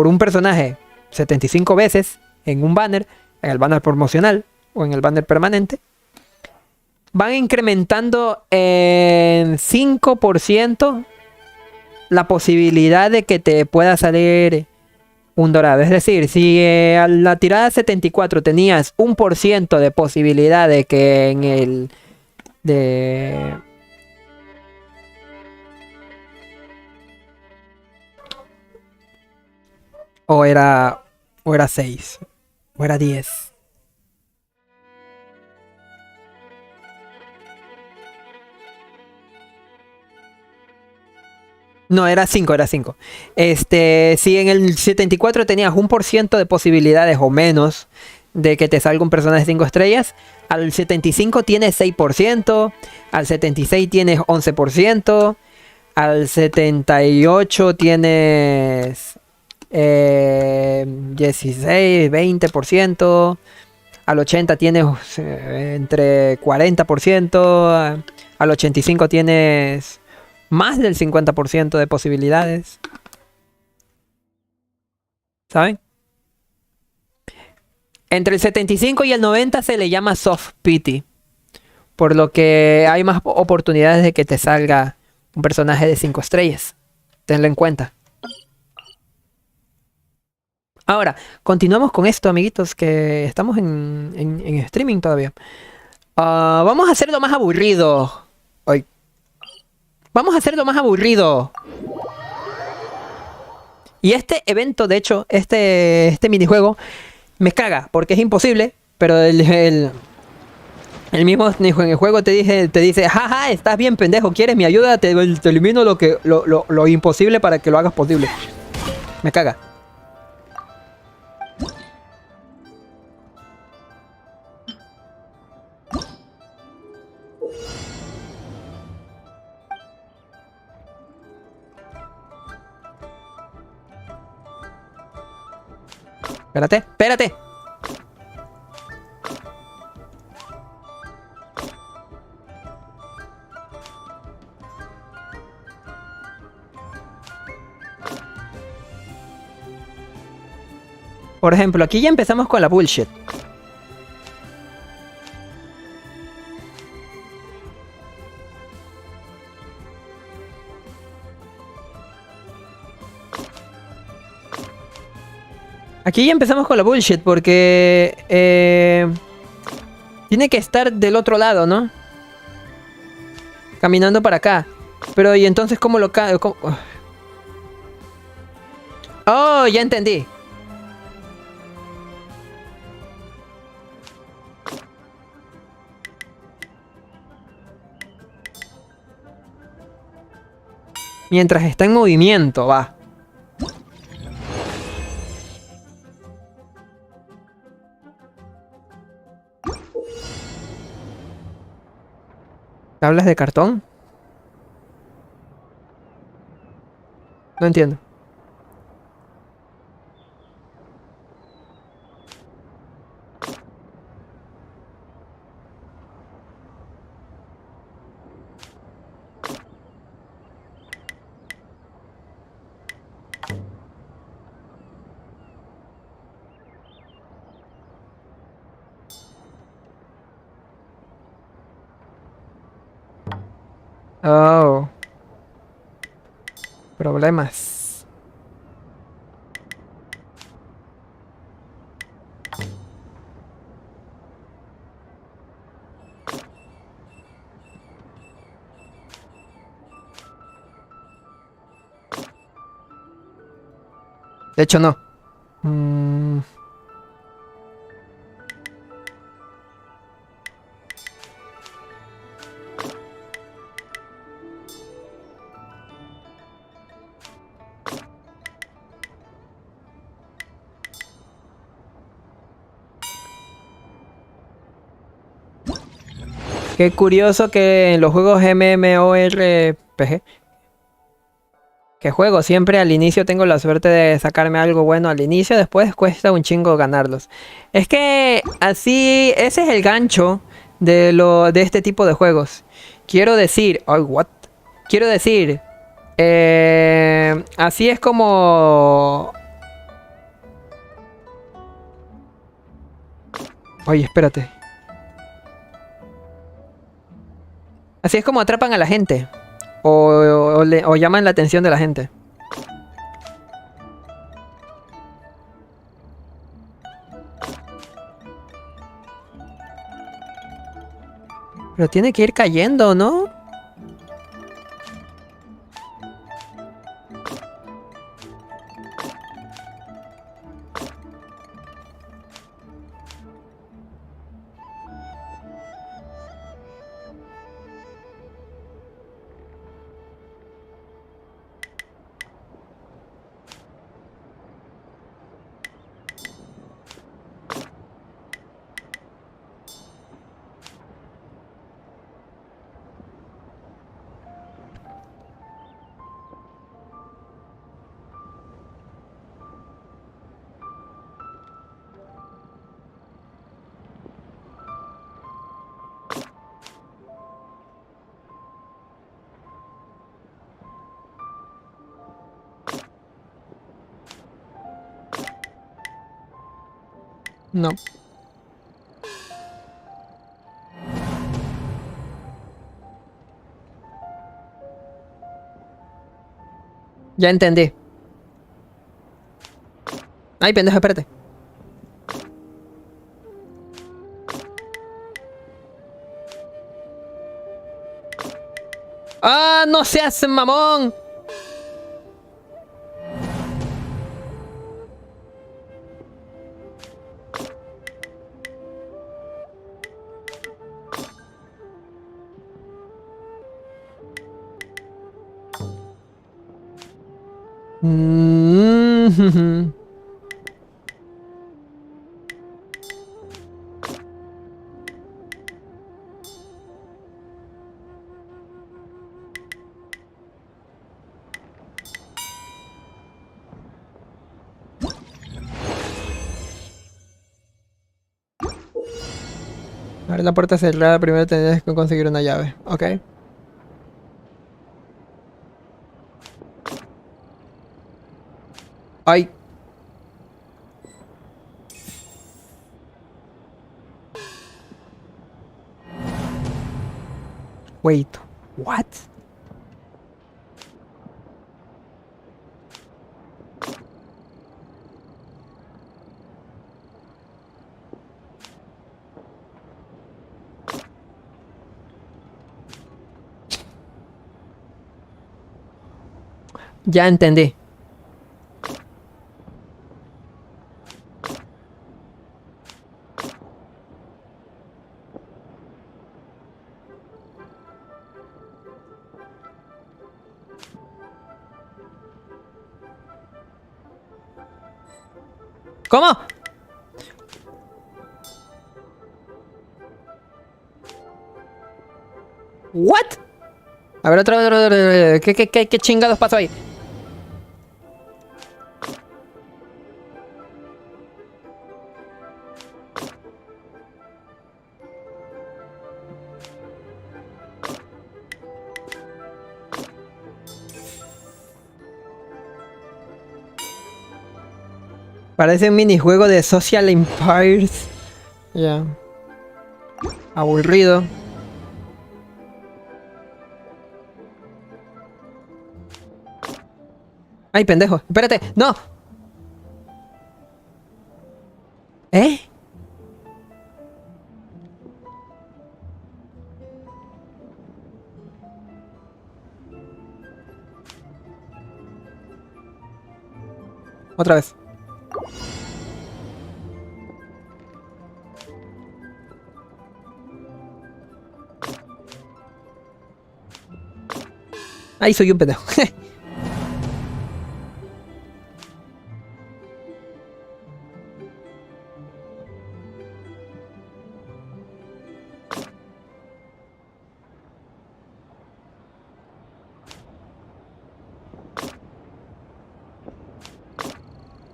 un personaje 75 veces en un banner, en el banner promocional o en el banner permanente, van incrementando en 5% la posibilidad de que te pueda salir un dorado. Es decir, si a la tirada 74 tenías 1% de posibilidad de que en el o era 6 o era 10. No, era 5. Si en el 74 tenías 1% de posibilidades o menos de que te salga un personaje de 5 estrellas, al 75 tienes 6%, al 76 tienes 11%, al 78 tienes 16, 20%, al 80 tienes entre 40%, al 85 tienes más del 50% de posibilidades. ¿Saben? Entre el 75 y el 90 se le llama soft pity, por lo que hay más oportunidades de que te salga un personaje de 5 estrellas. Tenlo en cuenta. Ahora, continuamos con esto, amiguitos, que estamos en streaming todavía. Vamos a hacerlo más aburrido hoy. Vamos a hacerlo más aburrido. Y este evento, de hecho, este minijuego, me caga, porque es imposible, pero el mismo juego te dice, jaja, estás bien pendejo, ¿quieres mi ayuda? Te elimino lo imposible para que lo hagas posible. Me caga. Espérate. Por ejemplo, aquí ya empezamos con la bullshit. Aquí ya empezamos con la bullshit porque tiene que estar del otro lado, ¿no? Caminando para acá. Pero ¿y entonces cómo lo Oh, ya entendí. Mientras está en movimiento, va. ¿Tablas de cartón? No entiendo. Oh. Problemas. De hecho, no. Qué curioso que en los juegos MMORPG que juego siempre al inicio tengo la suerte de sacarme algo bueno al inicio, después cuesta un chingo ganarlos. Es que así, ese es el gancho de este tipo de juegos. Quiero decir, oh, what? Quiero decir, así es como... Oye, espérate. Así es como atrapan a la gente. O llaman la atención de la gente. Pero tiene que ir cayendo, ¿no? No. Ya entendí. Ay, pendejo, espérate. ¡Ah, no seas mamón! Mm. Abre la puerta cerrada, primero tendrías que conseguir una llave. Ok. Ay. Wait. What? Ya entendí. ¿Cómo? What? A ver, otro. ¿Qué chingados pasó ahí? Parece un minijuego de Social Empires. Ya. Aburrido. Ay, pendejo. Espérate. ¡No! ¿Eh? Otra vez. Ahí soy un pendejo.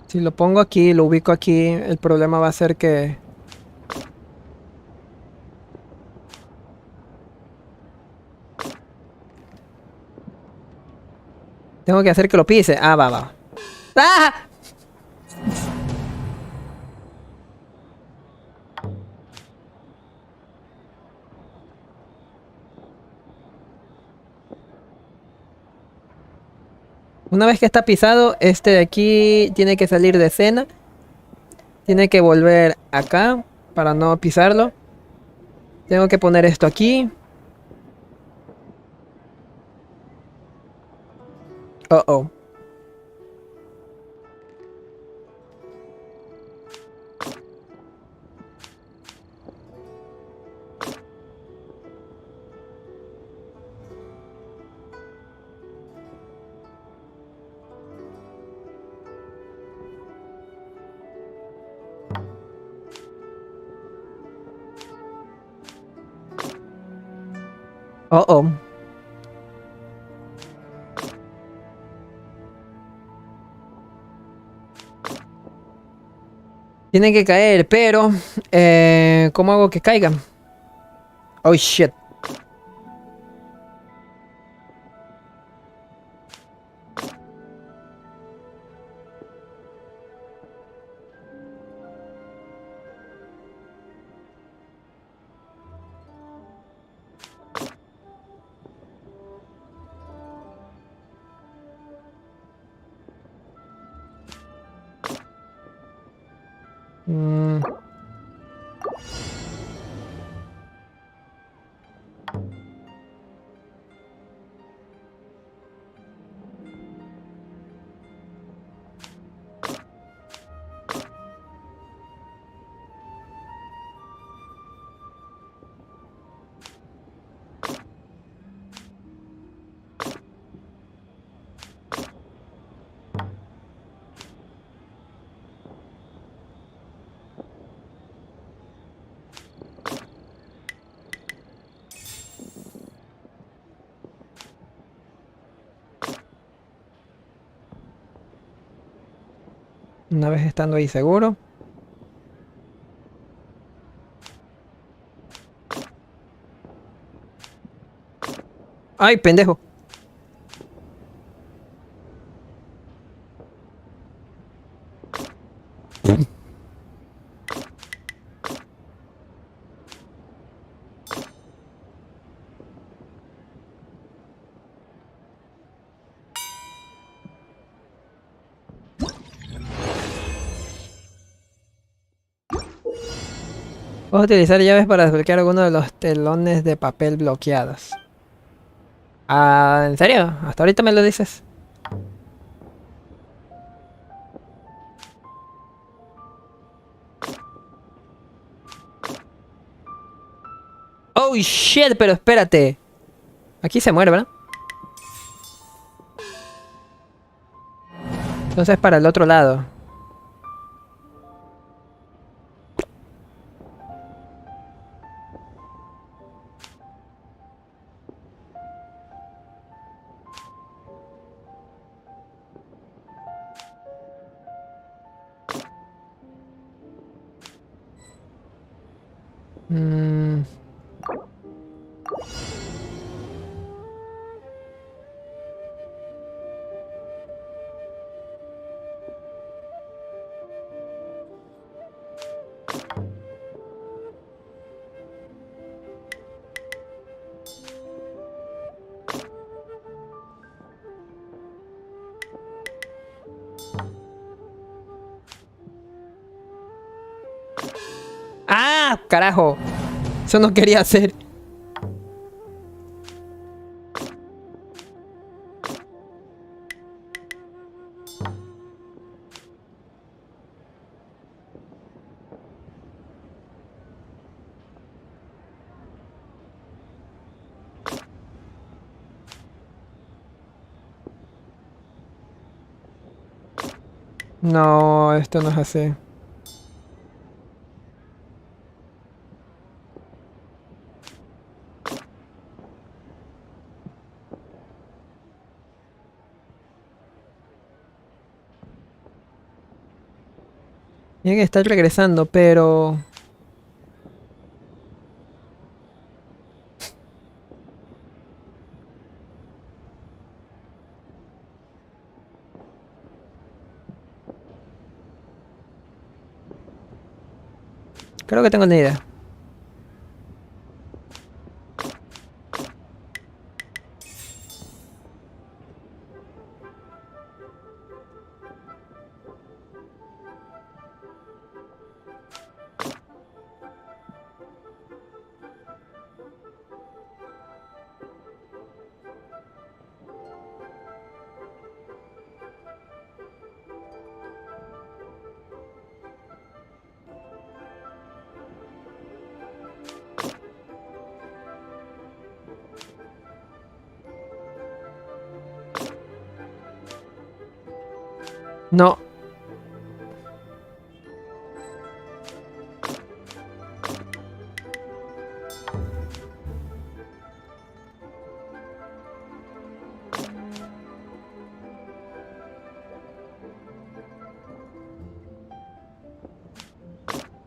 Si lo pongo aquí, lo ubico aquí, el problema va a ser que... Tengo que hacer que lo pise. Ah, va. ¡Ah! Una vez que está pisado, este de aquí tiene que salir de escena. Tiene que volver acá para no pisarlo. Tengo que poner esto aquí. Oh. Oh. Tiene que caer, pero... ¿cómo hago que caigan? Oh, shit. Una vez estando ahí seguro. ¡Ay, pendejo! Puedo utilizar llaves para desbloquear alguno de los telones de papel bloqueados. Ah, ¿en serio? Hasta ahorita me lo dices. Oh shit, pero espérate. Aquí se muere, ¿verdad? Entonces para el otro lado. ¡Ah! ¡Carajo! Eso no quería hacer. No, esto no es así. Tiene que estar regresando, pero... Creo que tengo una idea. No.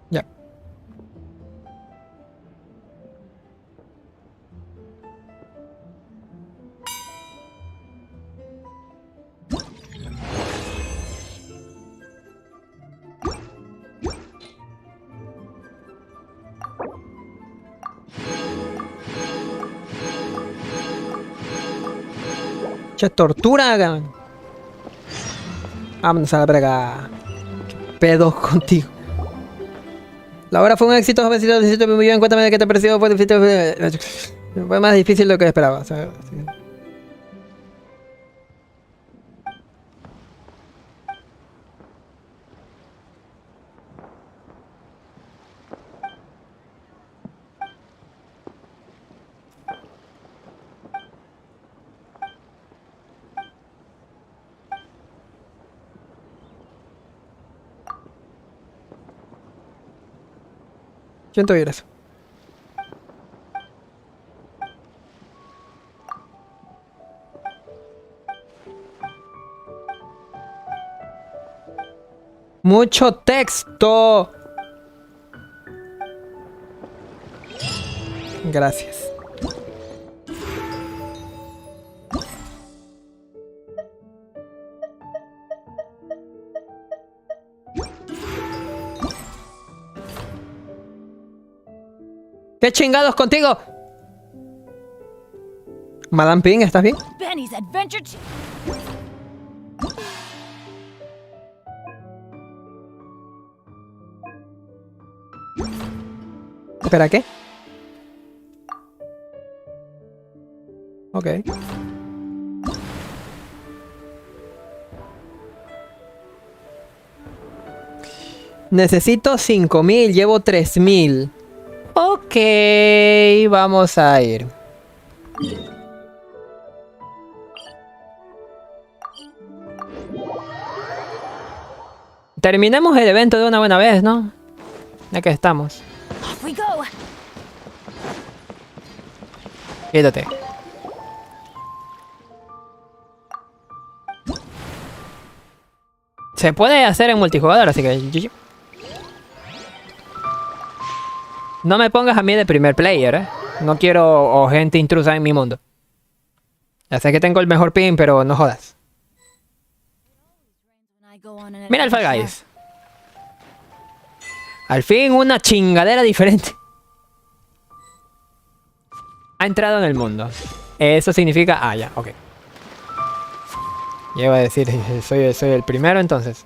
Ya. Che, tortura, cabrón. Vámonos a la verga. ¿Qué pedo contigo? La obra fue un éxito, jovencito. Necesito muy bien. Cuéntame de qué te pareció. Fue más difícil de lo que esperaba. O sea, sí. Siento oír eso. Mucho texto. Gracias. ¿Qué chingados contigo? Madame Ping, ¿estás bien? Benny's adventure. Espera, ¿qué? Ok. Necesito 5000, llevo 3000. Ok, vamos a ir. Terminemos el evento de una buena vez, ¿no? Ya que estamos. Off we go. Quédate. Se puede hacer en multijugador, así que... No me pongas a mí de primer player, ¿eh? No quiero gente intrusa en mi mundo. Ya sé que tengo el mejor pin, pero no jodas. Mira el Fall Guys. Al fin una chingadera diferente ha entrado en el mundo. Eso significa... Ah, ya, ok. Ya iba a decir, soy el primero entonces.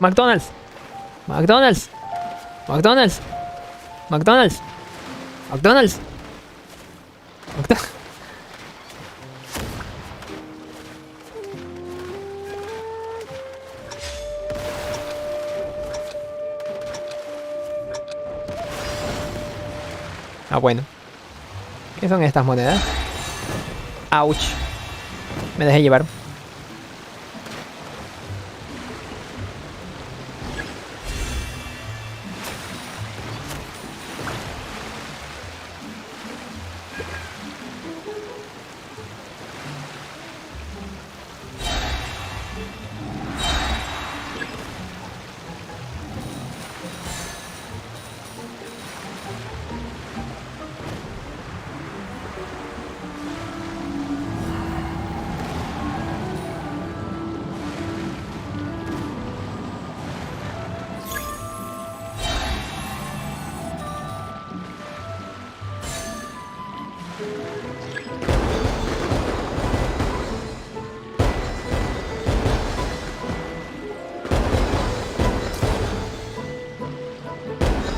McDonald's. McDonald's. McDonald's. McDonald's. McDonald's. McDonald's. Ah, bueno. ¿Qué son estas monedas? Ouch. Me dejé llevar.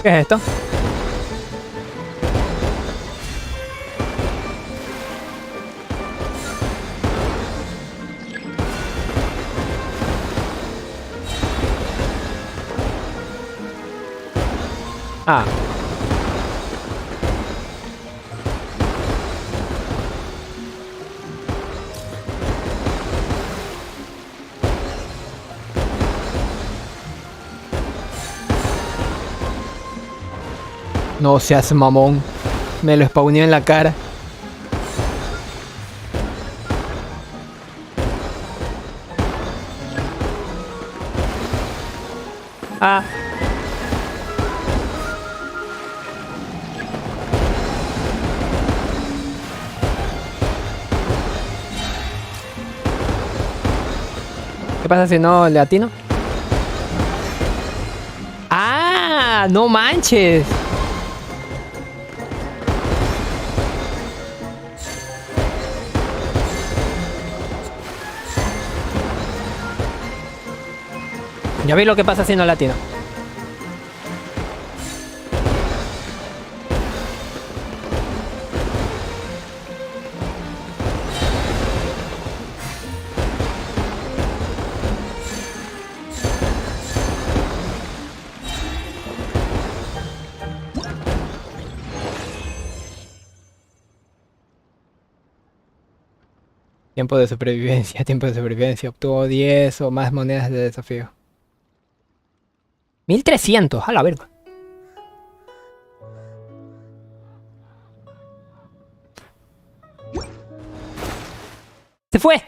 ¿Qué es esto? Ah. No seas mamón. Me lo spawneó en la cara. Ah. ¿Qué pasa si no le atino? ¡Ah! ¡No manches! Ya vi lo que pasa si no le atino. Tiempo de supervivencia. Obtuvo 10 o más monedas de desafío. 1300, a la verga. Se fue.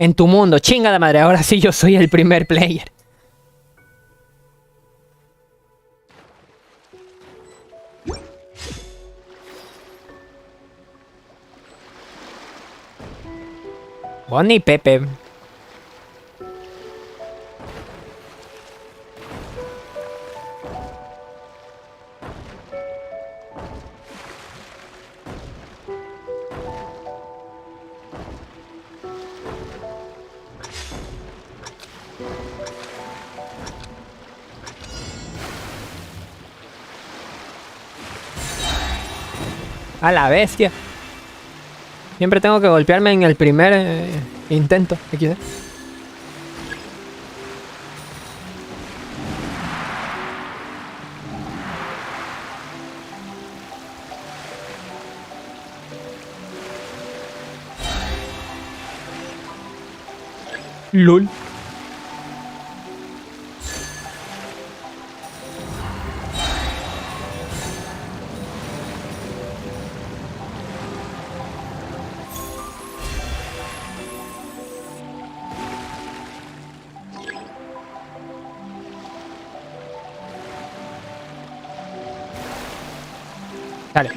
En tu mundo, chinga de madre, ahora sí yo soy el primer player. Bonnie Pepe. A la bestia. Siempre tengo que golpearme en el primer intento. XD. LOL. Dale.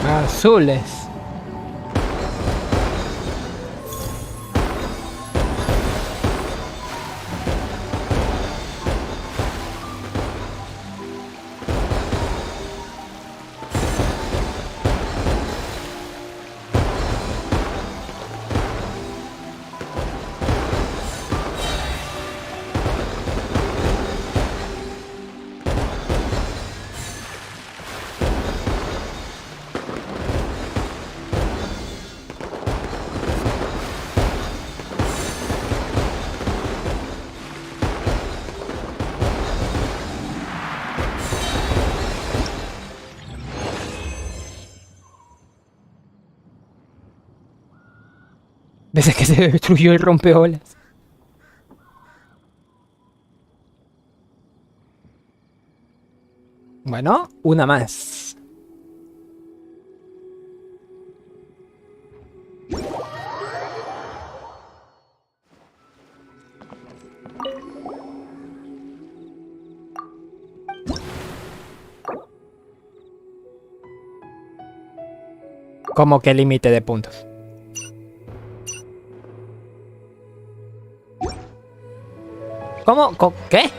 Azules. Veces que se destruyó el rompeolas. Bueno, una más. ¿Cómo que límite de puntos? ¿Qué?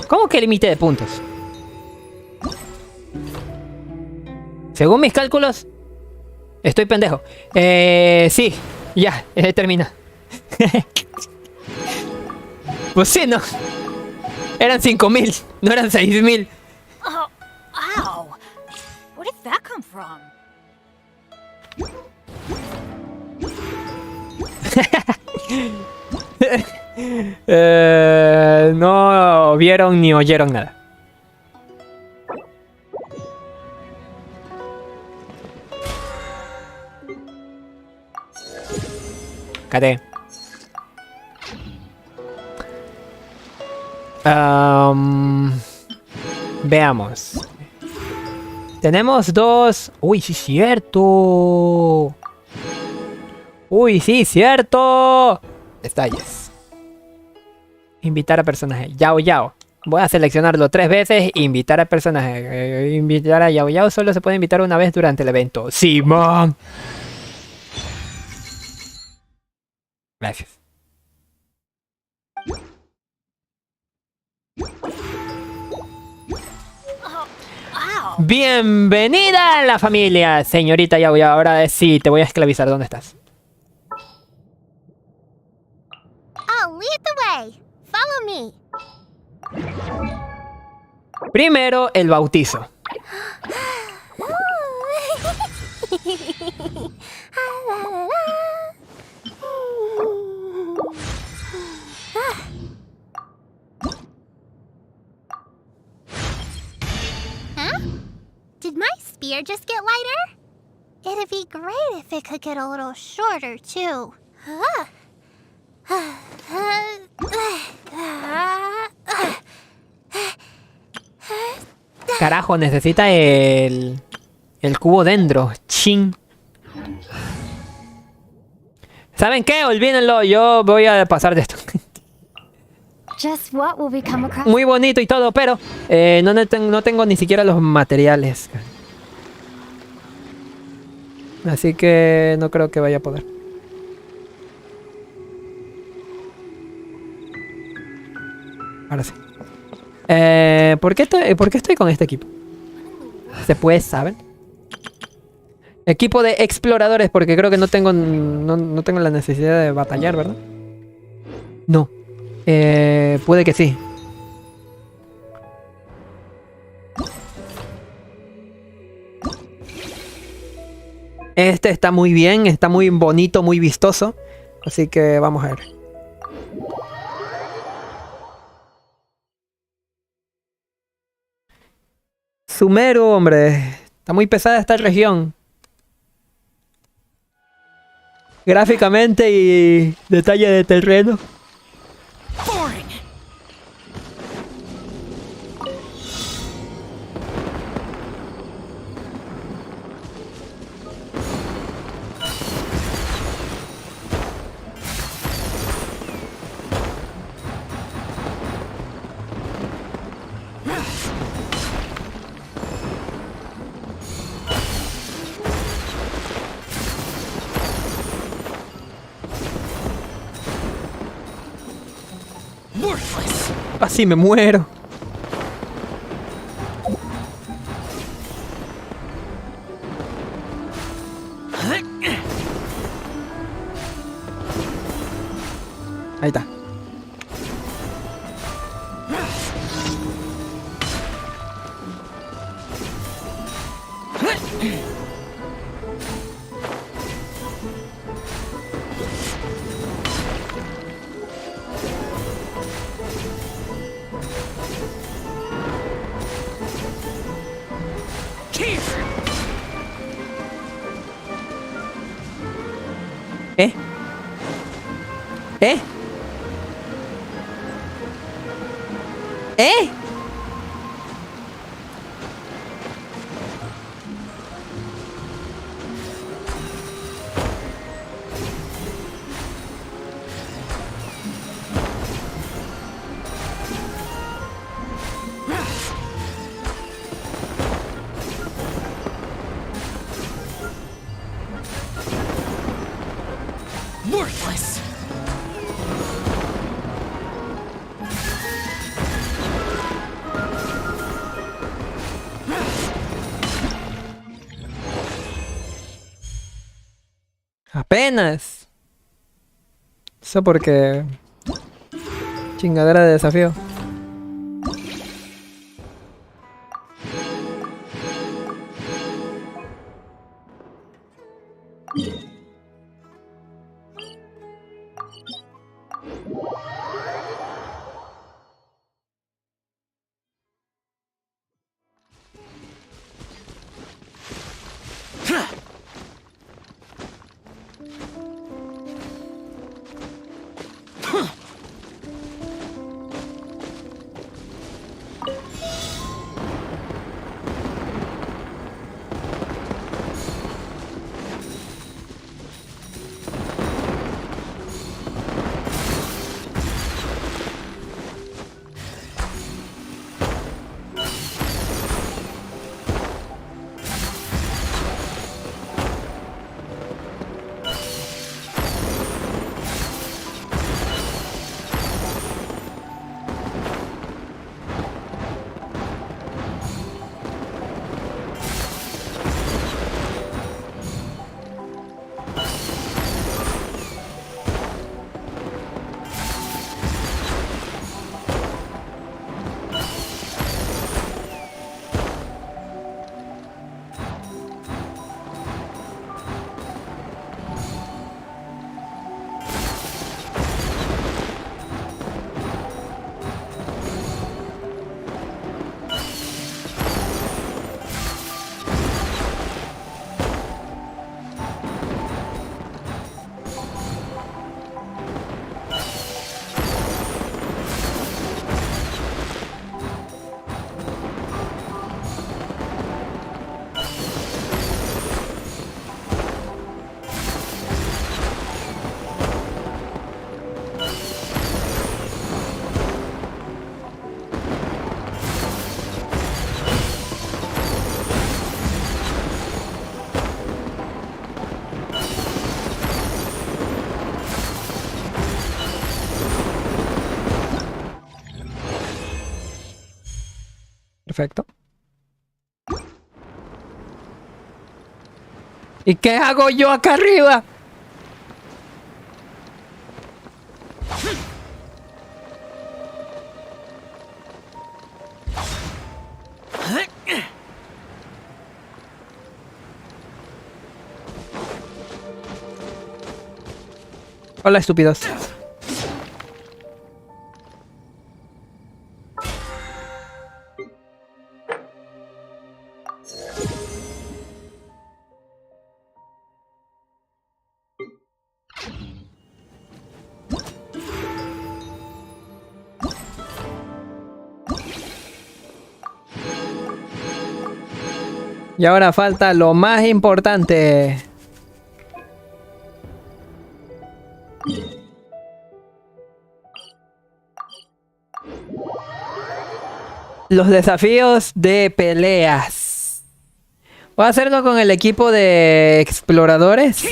¿Cómo que límite de puntos? Según mis cálculos, estoy pendejo. Sí, ya, termina. Pues sí, no. Eran 5000, no eran 6000. Oh, ow. Where did that come from? No vieron ni oyeron nada. Cate. Veamos. Tenemos dos. Uy, sí, cierto. Uy, sí, cierto. Detalles. Invitar a personaje. Yao Yao. Voy a seleccionarlo 3 veces. Invitar a personaje. Invitar a Yao Yao solo se puede invitar una vez durante el evento. ¡Simón! Gracias. Bienvenida a la familia, señorita Yao Yao. Ahora sí, te voy a esclavizar. ¿Dónde estás? I'll lead the way. Follow me. Primero, el bautizo. Huh? Did my spear just get lighter? It'd be great if it could get a little shorter, too. Carajo, necesita el cubo dentro. Chin. ¿Saben qué? Olvídenlo. Yo voy a pasar de esto. Just what will we come across? Muy bonito y todo, pero no tengo ni siquiera los materiales. Así que no creo que vaya a poder. Ahora sí. ¿Por qué estoy con este equipo? ¿Se puede saber? Equipo de exploradores, porque creo que no tengo la necesidad de batallar, ¿verdad? No. Puede que sí. Este está muy bien, está muy bonito, muy vistoso. Así que vamos a ver. Sumeru, hombre. Está muy pesada esta región. Gráficamente y detalle de terreno. Casi me muero. Ahí está. ¿Eh? ¿Eh? Worthless! Apenas. Eso porque... Chingadera de desafío. Perfecto. ¿Y qué hago yo acá arriba? Hola, estúpidos. Y ahora falta lo más importante. Los desafíos de peleas. Voy a hacerlo con el equipo de exploradores.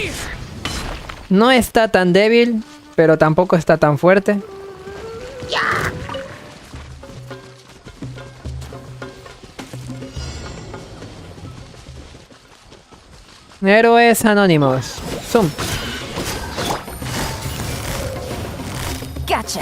No está tan débil, pero tampoco está tan fuerte. Héroes anónimos. Zoom. Gotcha.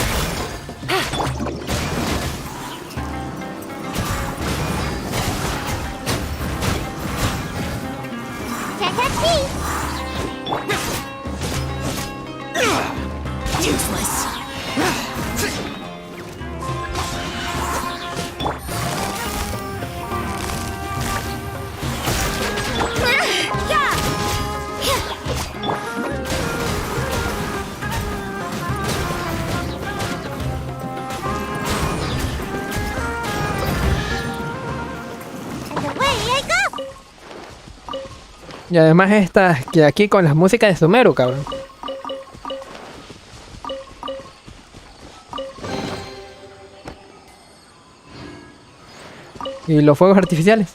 Useless. Y además estas que aquí con las músicas de Sumeru, cabrón. Y los fuegos artificiales.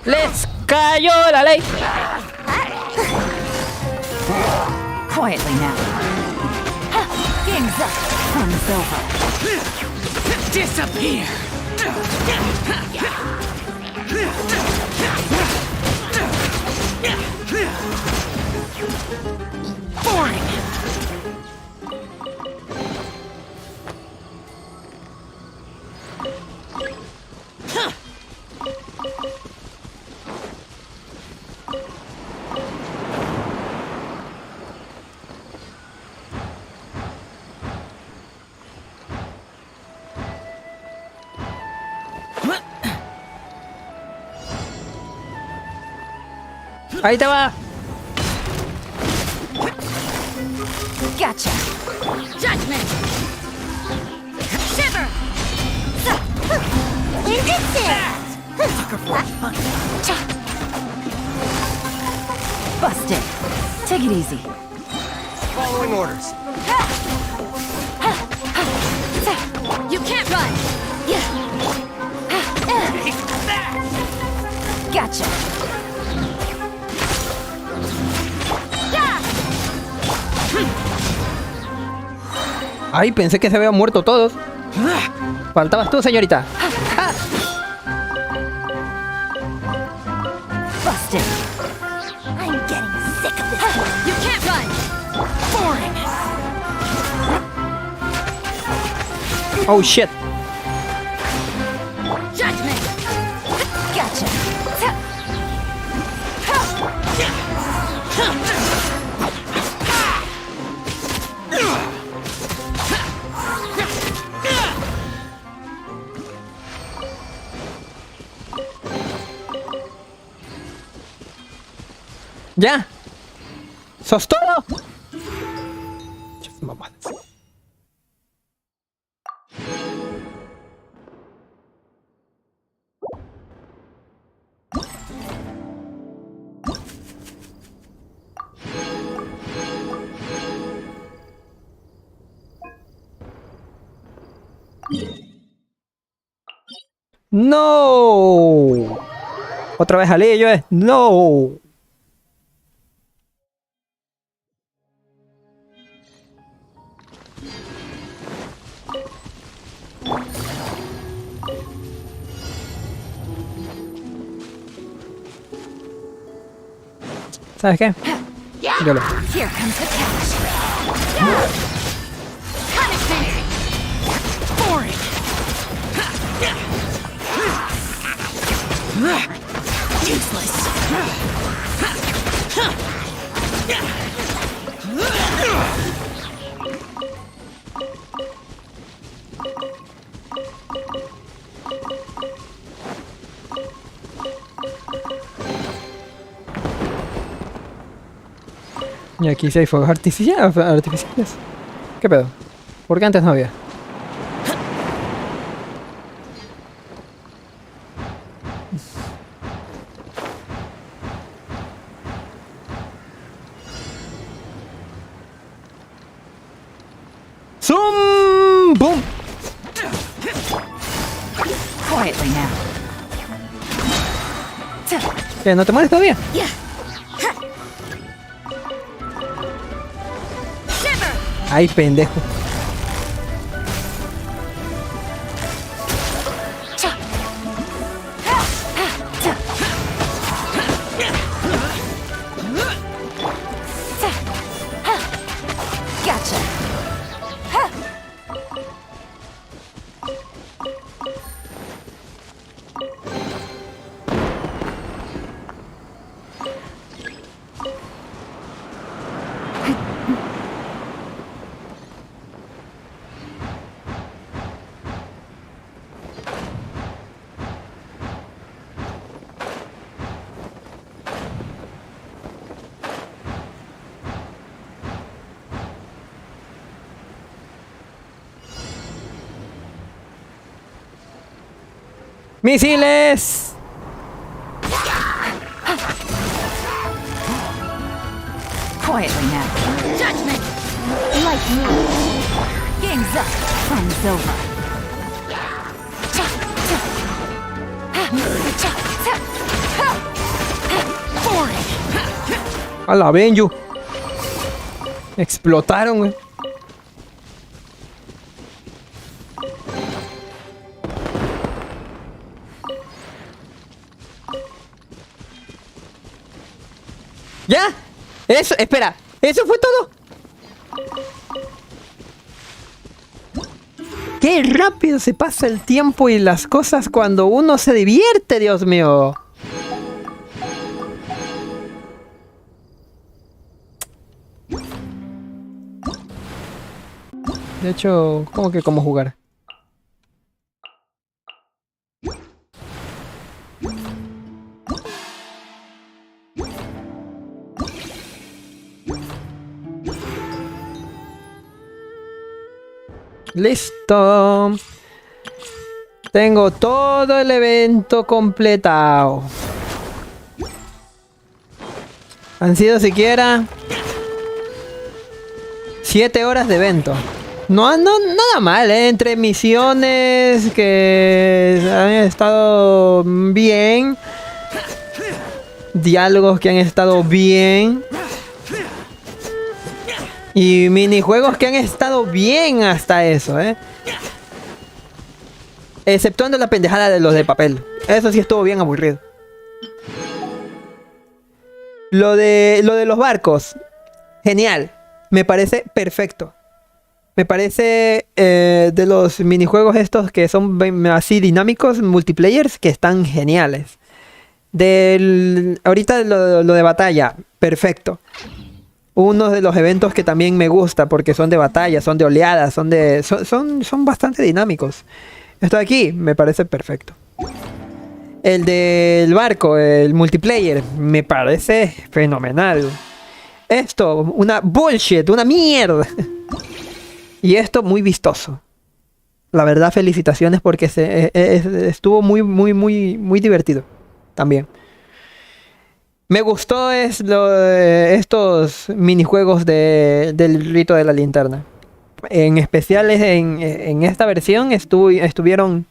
¡Les cayó la ley! Quietly now. Game's up. Fun's over. Disappear. Boring. Ahí te va. Gotcha. Judgment. Shiver. Busted. Take it easy. Following orders. You can't run. Gotcha. Ay, pensé que se habían muerto todos. Faltabas tú, señorita. Busted. I'm getting sick of this. You can't run. Boring. Oh shit. Judgment. Gotcha. ¿Ya? ¿Sos todo? Mamadas. No. Otra vez Ali, yo es no. ¿Sabes qué? Yolo. Here comes the catch. Punish me. Boring. Useless. Y aquí sí hay fuegos artificiales. ¿Qué pedo? ¿Por qué antes no había? ¡Zoom! ¡Boom! Quietly now. ¿Qué? ¿No te mueres todavía? Ay, pendejo. Gotcha. ¡Misiles! Quietly now. Judgment! Like move. Game's up. Fun's over. A la Benju. Explotaron, güey. ¿Ya? Eso, espera. ¿Eso fue todo? Qué rápido se pasa el tiempo y las cosas cuando uno se divierte, Dios mío. De hecho, ¿cómo que cómo jugar? Listo. Tengo todo el evento completado. Han sido siquiera 7 horas de evento. No, nada mal, ¿eh? Entre misiones que han estado bien, diálogos que han estado bien y minijuegos que han estado bien hasta eso, ¿eh? Exceptuando la pendejada de los de papel. Eso sí estuvo bien aburrido. Lo de los barcos, genial. Me parece perfecto. Me parece de los minijuegos estos que son así dinámicos, multiplayers, que están geniales. Ahorita lo de batalla, perfecto. Uno de los eventos que también me gusta porque son de batalla, son de oleadas, son bastante dinámicos. Esto de aquí me parece perfecto. El del barco, el multiplayer, me parece fenomenal. Esto, una bullshit, una mierda. Y esto muy vistoso. La verdad, felicitaciones porque estuvo muy divertido también. Me gustó estos minijuegos del Rito de la Linterna. En especial en esta versión estuvieron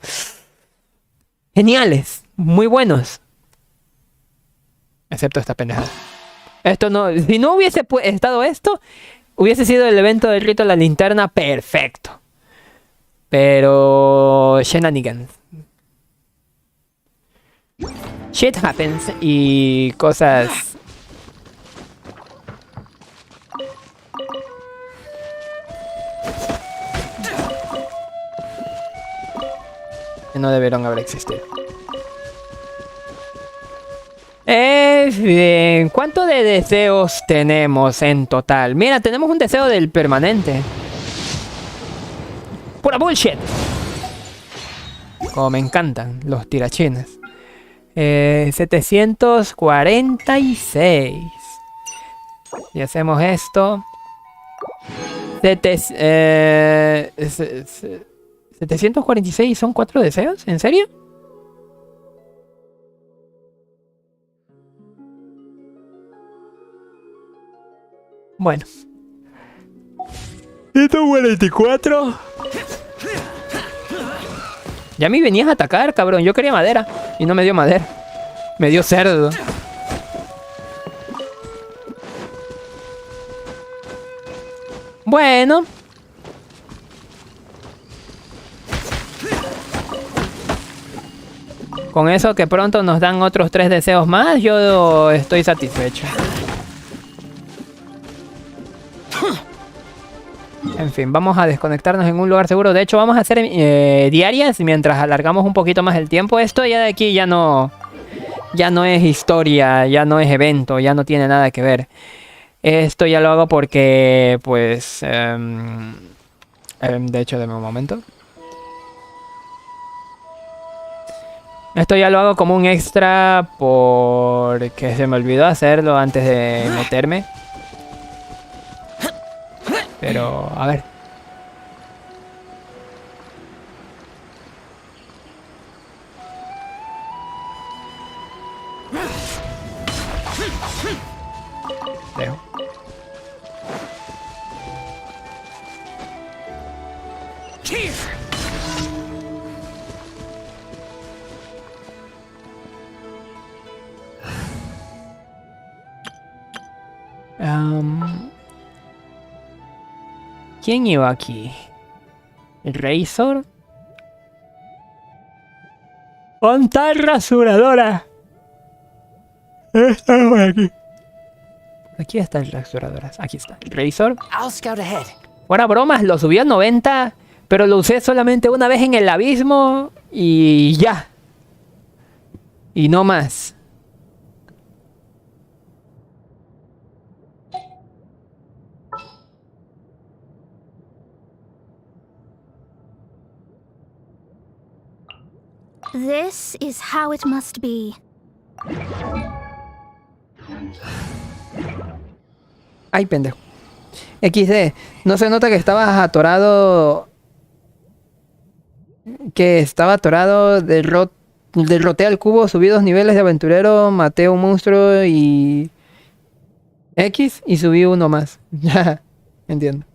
geniales, muy buenos. Excepto esta pendejada. Esto no, si no hubiese estado esto, hubiese sido el evento del Rito de la Linterna perfecto. Pero shenanigans. Shit happens y cosas que no debieron haber existido. Bien, ¿cuánto de deseos tenemos en total? Mira, tenemos un deseo del permanente. Pura bullshit. Como me encantan los tirachines. 746. Y hacemos esto. 746 son 4 deseos, ¿en serio? Bueno. 144. Ya me venías a atacar, cabrón. Yo quería madera. Y no me dio madera. Me dio cerdo. Bueno. Con eso que pronto nos dan otros 3 deseos más, yo estoy satisfecho. En fin, vamos a desconectarnos en un lugar seguro. De hecho, vamos a hacer diarias mientras alargamos un poquito más el tiempo. Esto ya de aquí ya no es historia, ya no es evento, ya no tiene nada que ver. Esto ya lo hago porque, pues... de hecho, deme un momento. Esto ya lo hago como un extra porque se me olvidó hacerlo antes de meterme. Pero, a ver. Dejo. ¿Quién iba aquí? ¿El Razor? ¡Contar rasuradora! Está por aquí. Aquí está el rasuradora. Aquí está. El Razor. I'll scout ahead. Fuera bromas, lo subí a 90, pero lo usé solamente una vez en el abismo y ya. Y no más. This is how it must be. Ay, pendejo. XD. No se nota que estabas atorado. Que estaba atorado. Derroté al cubo, subí 2 niveles de aventurero, maté a un monstruo y... X y subí uno más. Ya, entiendo.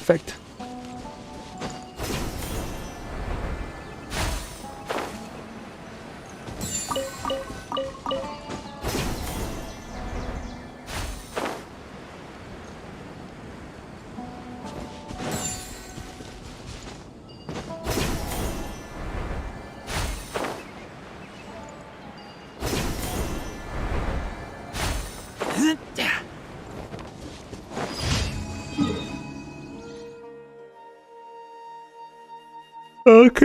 Perfecto. Ok.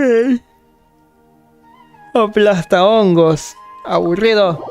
Aplasta hongos. Aburrido.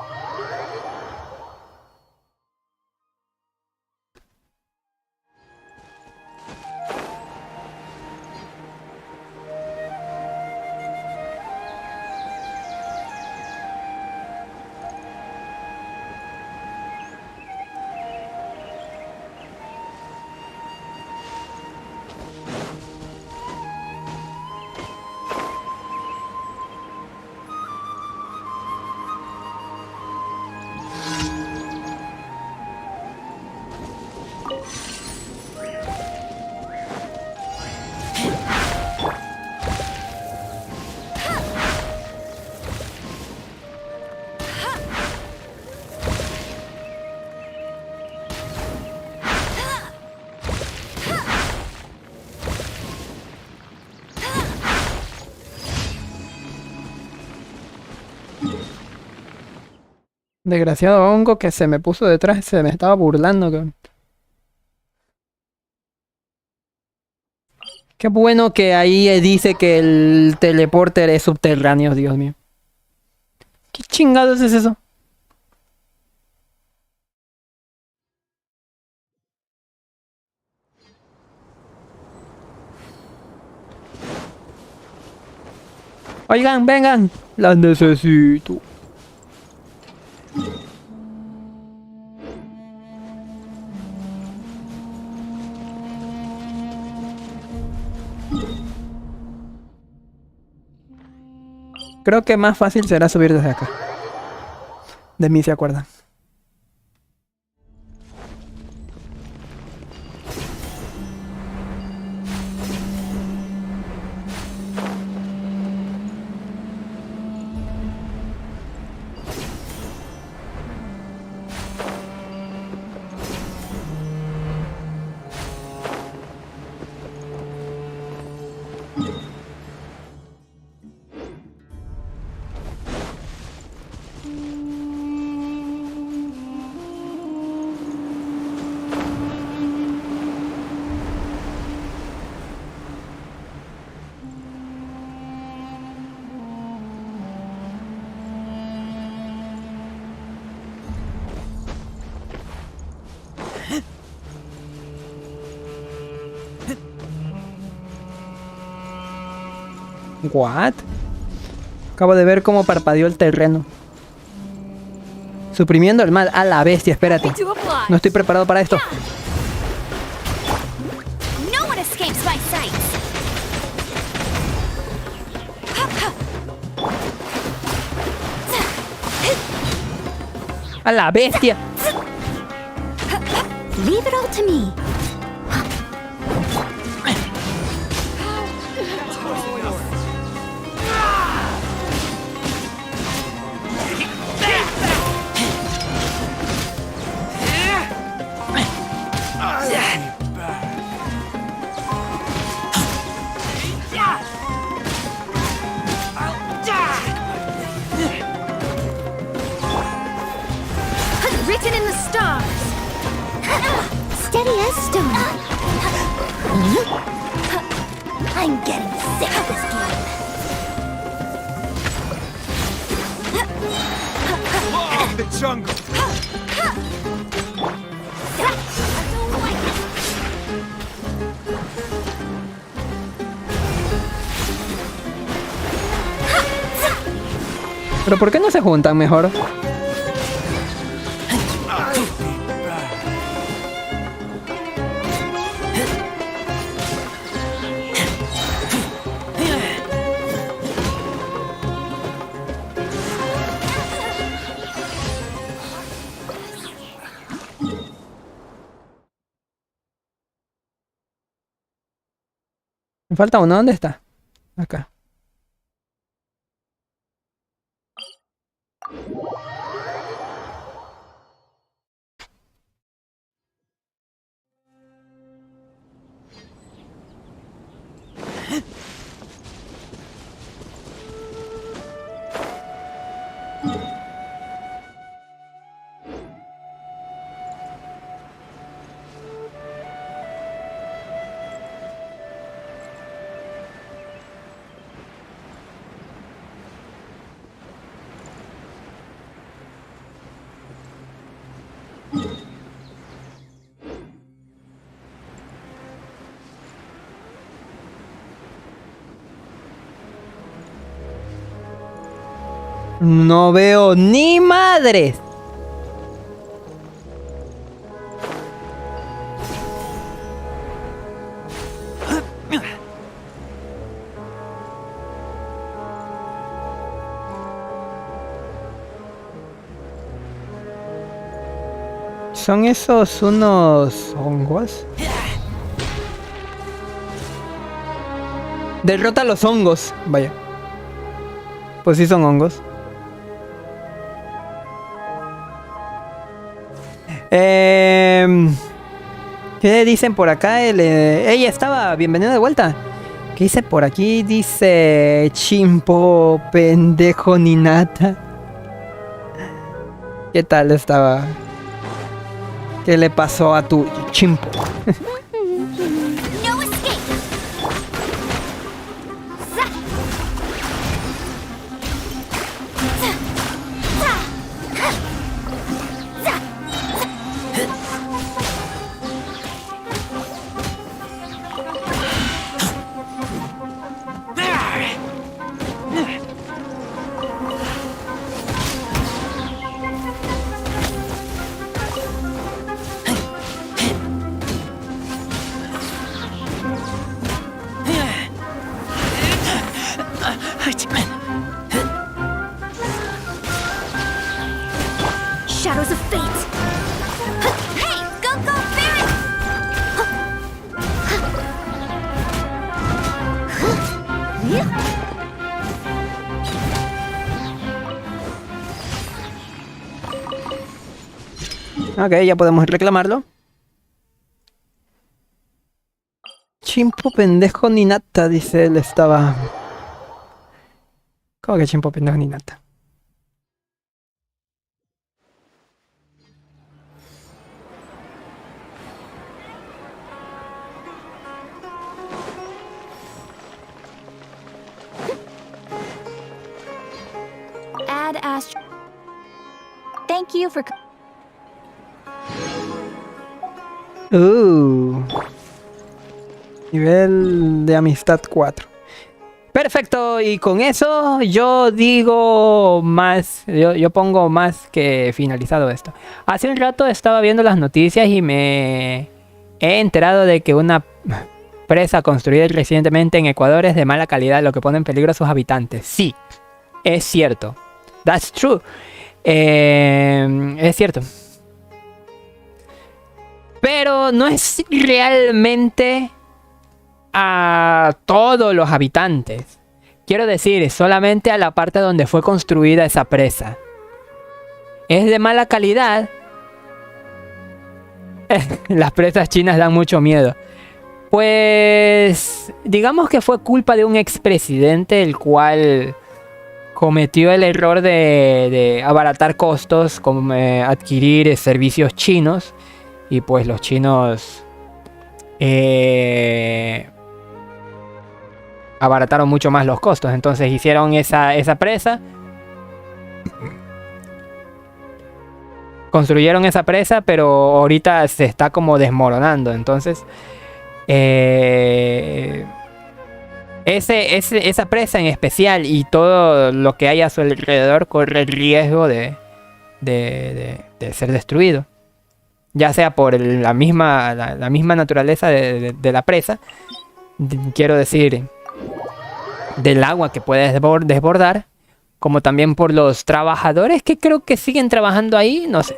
Desgraciado hongo que se me puso detrás, se me estaba burlando, cabrón. Qué bueno que ahí dice que el teleporter es subterráneo, Dios mío. ¿Qué chingados es eso? Oigan, vengan. Las necesito. Creo que más fácil será subir desde acá. De mí se acuerdan. What? Acabo de ver cómo parpadeó el terreno. Suprimiendo el mal. A la bestia, espérate. No estoy preparado para esto. No one escapes my sight. A la bestia. Leave it all to me. Written in the stars. Steady as stone. I'm getting sick of this game. Law of the jungle. Pero ¿por qué no se juntan mejor? Me falta uno. ¿Dónde está? Acá. No veo ni madres. ¿Son esos unos hongos? Derrota a los hongos. Vaya. Pues sí son hongos. ¿Qué dicen por acá? Ella estaba, bienvenida de vuelta. ¿Qué dice por aquí? Dice chimpo, pendejo, ni nata. ¿Qué tal estaba? ¿Qué le pasó a tu chimpo? No escape. Shadows of fate. Hey, go, Barret! Ok, ya podemos reclamarlo. Chimpo, pendejo, ni nata, dice él. Estaba... ¿Cómo que chimpo, pendejo, ni nata? Add Astro. Thank you for. Nivel de amistad 4. Perfecto, y con eso yo digo más, yo pongo más que finalizado esto. Hace un rato estaba viendo las noticias y me he enterado de que una presa construida recientemente en Ecuador es de mala calidad, lo que pone en peligro a sus habitantes. Sí, es cierto. That's true. Es cierto. Pero no es realmente a todos los habitantes. Quiero decir, solamente a la parte donde fue construida esa presa. Es de mala calidad. Las presas chinas dan mucho miedo. Pues digamos que fue culpa de un expresidente el cual cometió el error de abaratar costos, como adquirir servicios chinos. Y pues los chinos abarataron mucho más los costos. Entonces hicieron esa presa. Construyeron esa presa, pero ahorita se está como desmoronando. Entonces esa presa en especial y todo lo que hay a su alrededor corre el riesgo de ser destruido. Ya sea por la misma naturaleza de la presa. Quiero decir, del agua que puede desbordar. Como también por los trabajadores que creo que siguen trabajando ahí. No sé.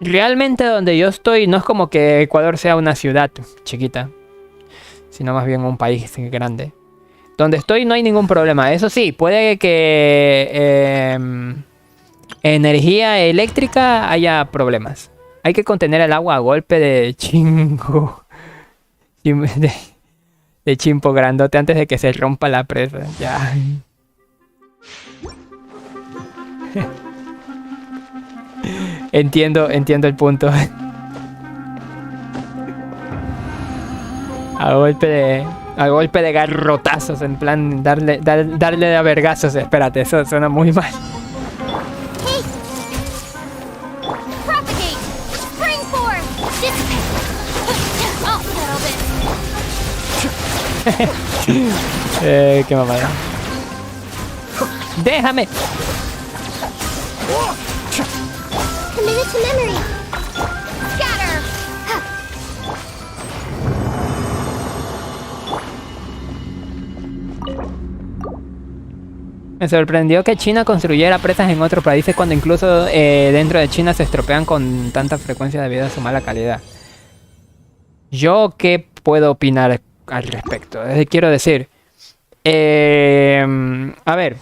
Realmente donde yo estoy no es como que Ecuador sea una ciudad chiquita, sino más bien un país grande. Donde estoy no hay ningún problema. Eso sí, puede que energía eléctrica haya problemas. Hay que contener el agua a golpe de chingo. De chimpo grandote antes de que se rompa la presa. Ya. Entiendo el punto. A golpe de garrotazos, en plan darle a vergazos. Espérate, eso suena muy mal. Qué mamada. Déjame. Committed to memory. Scatter. Me sorprendió que China construyera presas en otros países cuando incluso dentro de China se estropean con tanta frecuencia debido a su mala calidad. ¿Yo qué puedo opinar al respecto? Quiero decir, a ver,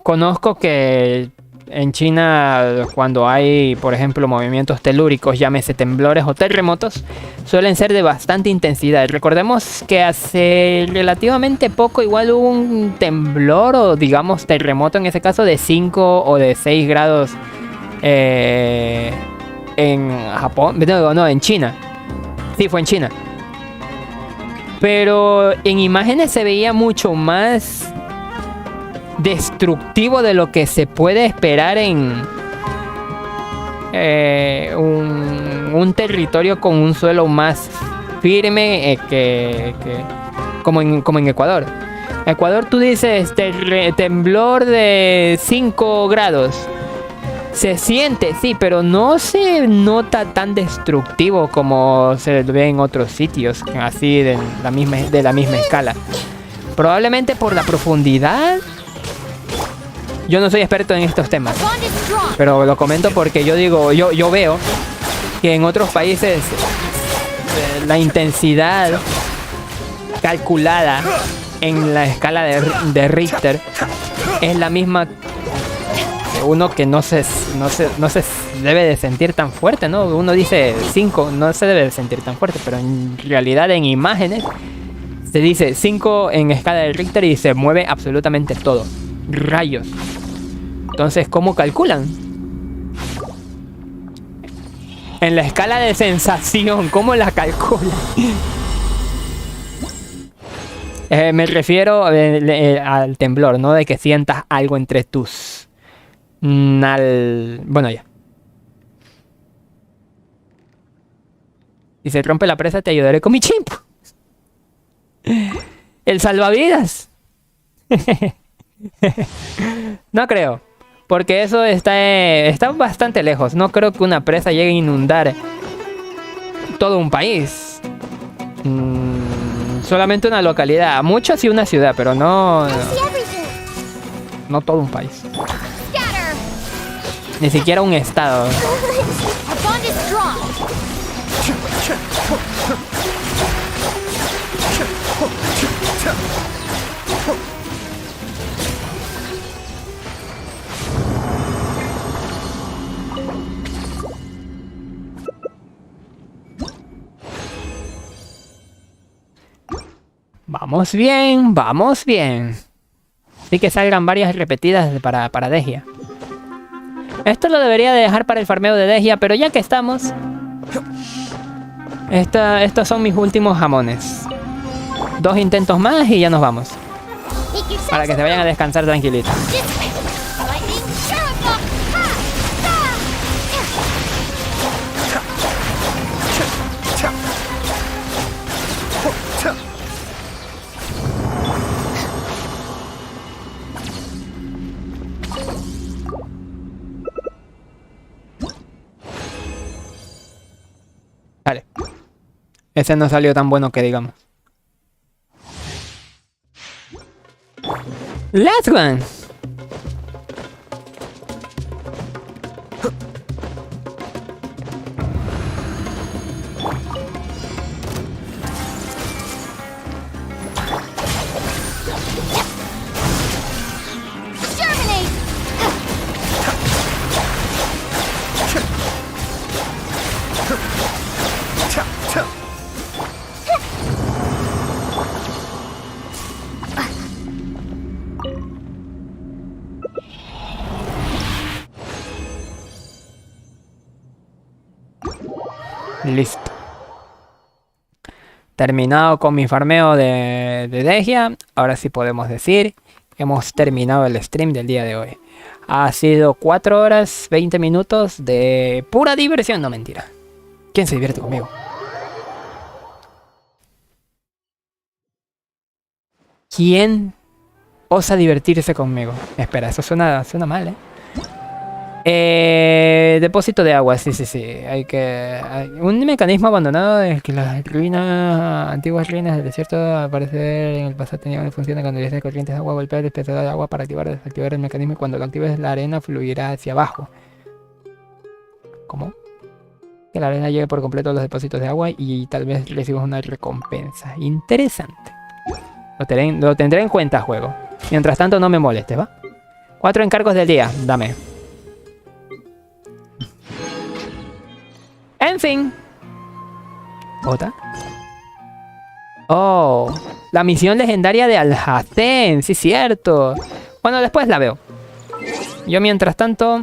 conozco que en China cuando hay, por ejemplo, movimientos telúricos, llámese temblores o terremotos, suelen ser de bastante intensidad. Recordemos que hace relativamente poco igual hubo un temblor o digamos terremoto en ese caso de 5 o de 6 grados en Japón, no, en China. Sí, fue en China. Pero en imágenes se veía mucho más destructivo de lo que se puede esperar en un territorio con un suelo más firme como en Ecuador. En Ecuador tú dices temblor de 5 grados. Se siente, sí, pero no se nota tan destructivo como se ve en otros sitios, así de la misma escala. Probablemente por la profundidad. Yo no soy experto en estos temas, pero lo comento porque yo digo, yo veo que en otros países la intensidad calculada en la escala de Richter es la misma que uno que no se debe de sentir tan fuerte, ¿no? Uno dice 5, no se debe de sentir tan fuerte, pero en realidad en imágenes se dice 5 en escala de Richter y se mueve absolutamente todo. Rayos. Entonces, ¿cómo calculan? En la escala de sensación, ¿cómo la calculan? Me refiero al temblor, ¿no? De que sientas algo entre tus... Bueno, ya. Si se rompe la presa, te ayudaré con mi chimpo. ¿El salvavidas? No creo. Porque eso está bastante lejos. No creo que una presa llegue a inundar todo un país. Solamente una localidad. Mucho sí una ciudad, pero no todo un país. Ni siquiera un estado. Vamos bien, vamos bien. Así que salgan varias repetidas para Degia. Esto lo debería de dejar para el farmeo de Degia, pero ya que estamos... Estos son mis últimos jamones. 2 intentos más y ya nos vamos. Para que se vayan a descansar tranquilitos. Vale. Ese no salió tan bueno que digamos. Last one. Listo. Terminado con mi farmeo de Degia. Ahora sí podemos decir que hemos terminado el stream del día de hoy. Ha sido 4 horas 20 minutos de pura diversión. No, mentira. ¿Quién se divierte conmigo? ¿Quién osa divertirse conmigo? Espera, eso suena mal, ¿eh? Depósito de agua, sí. Hay un mecanismo abandonado es que las antiguas ruinas del desierto aparecer en el pasado tenían función de canalizar corrientes de agua, golpear el dispensador de agua para activar o desactivar el mecanismo y cuando lo actives la arena fluirá hacia abajo. ¿Cómo? Que la arena llegue por completo a los depósitos de agua y tal vez recibas una recompensa. Interesante. Lo tendré en cuenta, juego. Mientras tanto no me molestes, ¿va? 4 encargos del día, dame. En fin. ¿Otra? Oh, la misión legendaria de Alhacén, sí, cierto. Bueno, después la veo. Yo mientras tanto,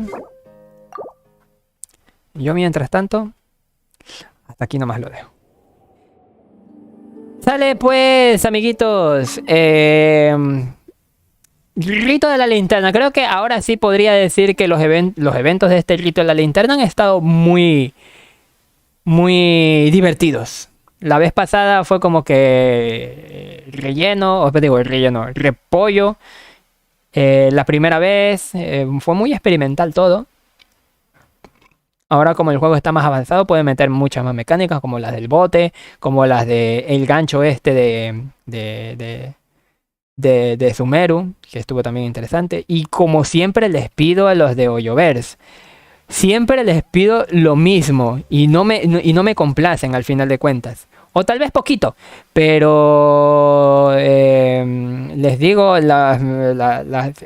hasta aquí nomás lo dejo. Sale pues, amiguitos. Rito de la linterna. Creo que ahora sí podría decir que los eventos de este Rito de la linterna han estado muy divertidos. La vez pasada fue como que repollo. La primera vez fue muy experimental todo. Ahora como el juego está más avanzado puede meter muchas más mecánicas como las del bote, como las del gancho este de Sumeru, que estuvo también interesante. Y como siempre les pido a los de Hoyoverse, siempre les pido lo mismo y no me complacen al final de cuentas. O tal vez poquito, pero les digo las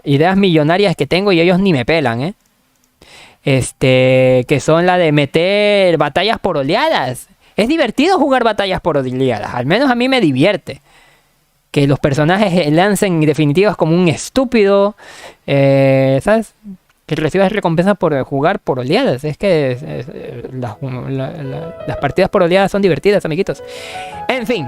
ideas millonarias que tengo y ellos ni me pelan, ¿eh? Que son la de meter batallas por oleadas. Es divertido jugar batallas por oleadas, al menos a mí me divierte. Que los personajes lancen definitivas como un estúpido, ¿sabes? Que recibas recompensas por jugar por oleadas. Es que las partidas por oleadas son divertidas, amiguitos. En fin.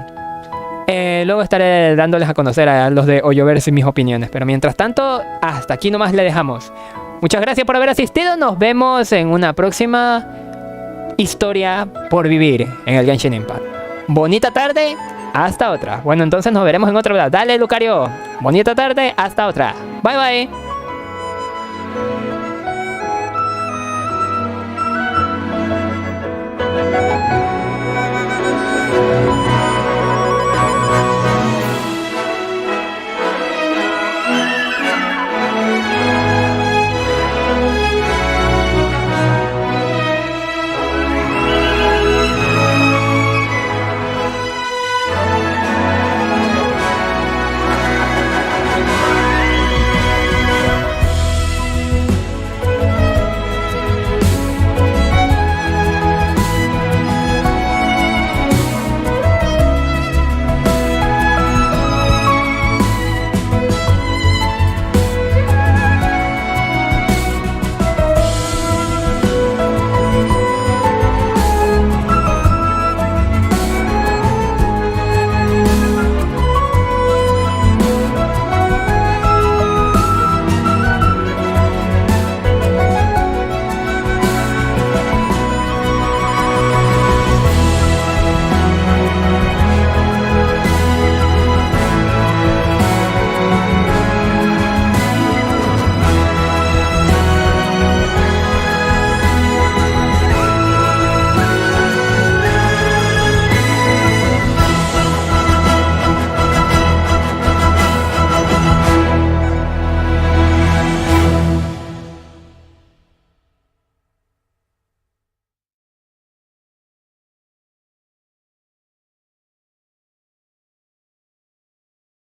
Luego estaré dándoles a conocer a los de Hoyoverse mis opiniones. Pero mientras tanto, hasta aquí nomás le dejamos. Muchas gracias por haber asistido. Nos vemos en una próxima historia por vivir en el Genshin Impact. Bonita tarde Hasta otra. Bueno, entonces nos veremos en otro lado. Dale, Lucario. Bonita tarde. Hasta otra. Bye, bye.